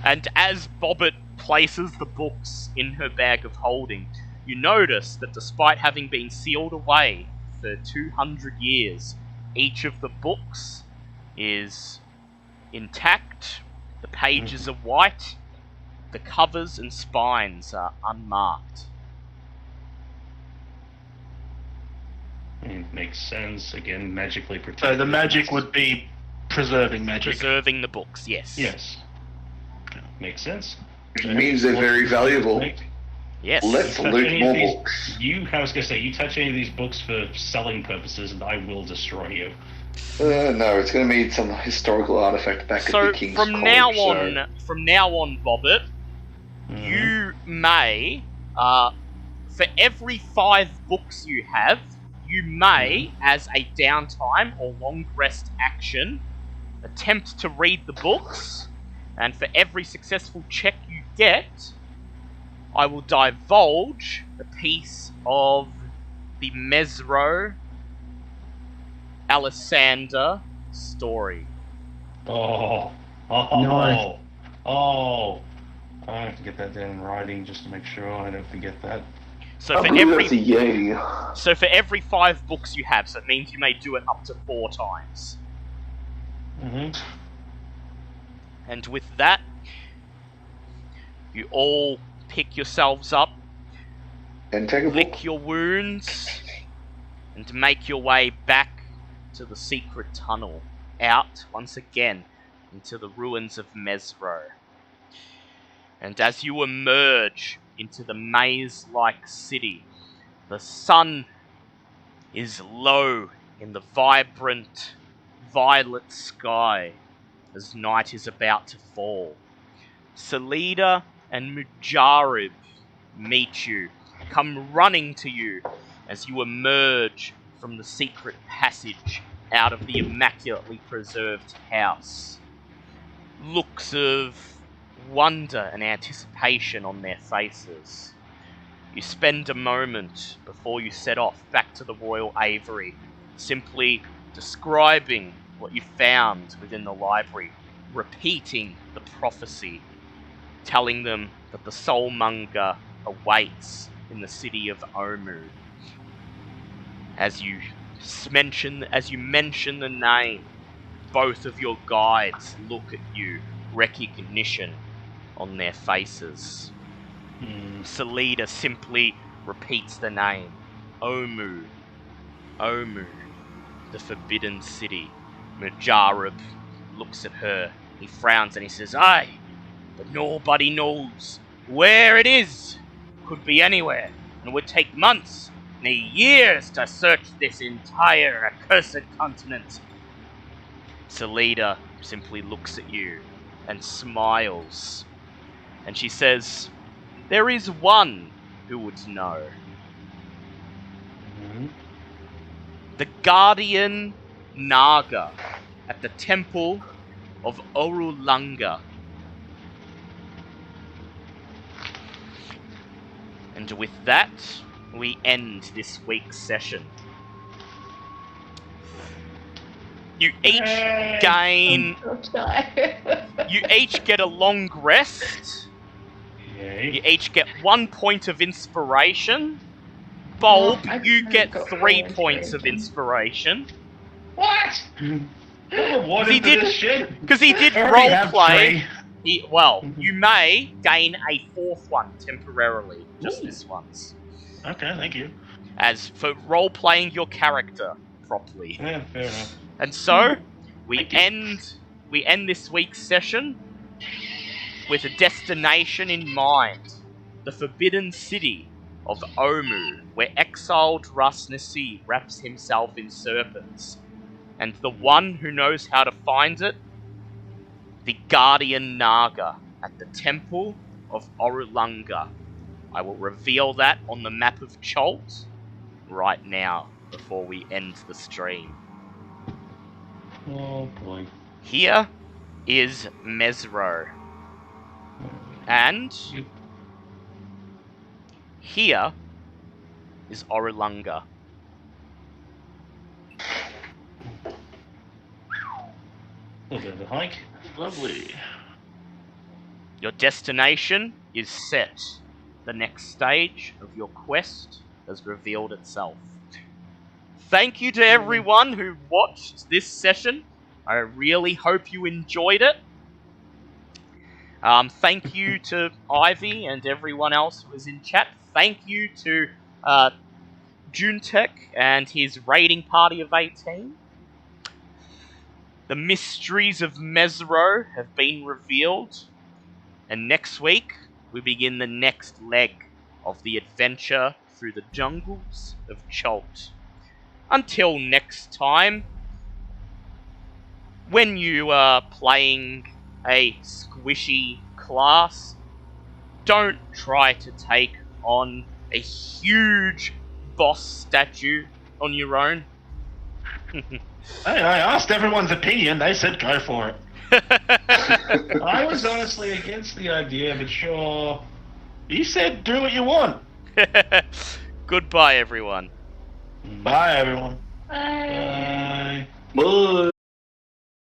And as Bobbit places the books in her bag of holding, you notice that despite having been sealed away for 200 years, each of the books is intact, the pages are white, the covers and spines are unmarked. Makes sense. Again, magically protected. So the magic would be preserving magic. Preserving the books, yes. Yes. Makes sense. Which means they're very valuable. Yes. Let's Touch loot any more of these- books. I was gonna say, you touch any of these books for selling purposes, and I will destroy you. No, it's going to need some historical artifact back So at the King's from College. now so- on, Bobbit, you may, for every 5 books you have, you may, as a downtime or long rest action, attempt to read the books, and for every successful check you get, I will divulge a piece of the Mezro Alisander story. Oh. Nice. Oh. I have to get that down in writing just to make sure I don't forget that. So I for believe every that's a yay. So for every 5 books you have, so it means you may do it up to 4 times. Mm-hmm. And with that, you all pick yourselves up, And take a book. lick your wounds, and make your way back to the secret tunnel, out, once again, into the ruins of Mezro. And as you emerge into the maze-like city, the sun is low in the vibrant, violet sky as night is about to fall. Salida and Mujarib meet you, come running to you as you emerge from the secret passage out of the immaculately preserved house. Looks of wonder and anticipation on their faces. You spend a moment before you set off back to the Royal Aviary, simply describing what you found within the library, repeating the prophecy, telling them that the Soulmonger awaits in the city of Omu. As you mention the name, both of your guides look at you, recognition on their faces. Salida simply repeats the name. Omu. Omu. The Forbidden City. Mujarib looks at her. He frowns and he says, "Aye, but nobody knows where it is. Could be anywhere, and would take months, nay years to search this entire accursed continent." Salida simply looks at you and smiles. And she says, "There is one who would know. The Guardian Naga at the Temple of Orulanga." And with that, we end this week's session. You each gain... I'm so tired. You each get a long rest. Yay. You each get 1 point of inspiration. Bulb, Oh, I you get got 3 full points of inspiration. inspiration. What? Rewarded He for did- this shit? Because he did I already have roleplay. 3. You may gain a 4th one temporarily. Just Ooh. this once. Okay, thank you. As for role-playing your character properly. Yeah, fair enough. And so, we Thank you. end this week's session with a destination in mind. The Forbidden City of Omu, where exiled Rasnasi wraps himself in serpents. And the one who knows how to find it, the Guardian Naga at the Temple of Orulanga. I will reveal that on the map of Cholt right now before we end the stream. Oh boy. Here is Mezro. And here is Orulanga. A little bit of a hike. Lovely. Your destination is set. The next stage of your quest has revealed itself. Thank you to everyone who watched this session. I really hope you enjoyed it. Thank you to Ivy and everyone else who was in chat. Thank you to Juntech and his raiding party of 18. The mysteries of Mezro have been revealed. And next week, we begin the next leg of the adventure through the jungles of Cholt. Until next time, when you are playing a squishy class, don't try to take on a huge boss statue on your own. Hey, I asked everyone's opinion. They said go for it. I was honestly against the idea, but sure. You said do what you want. Goodbye, everyone. Bye, everyone. Bye. Bye. Bye.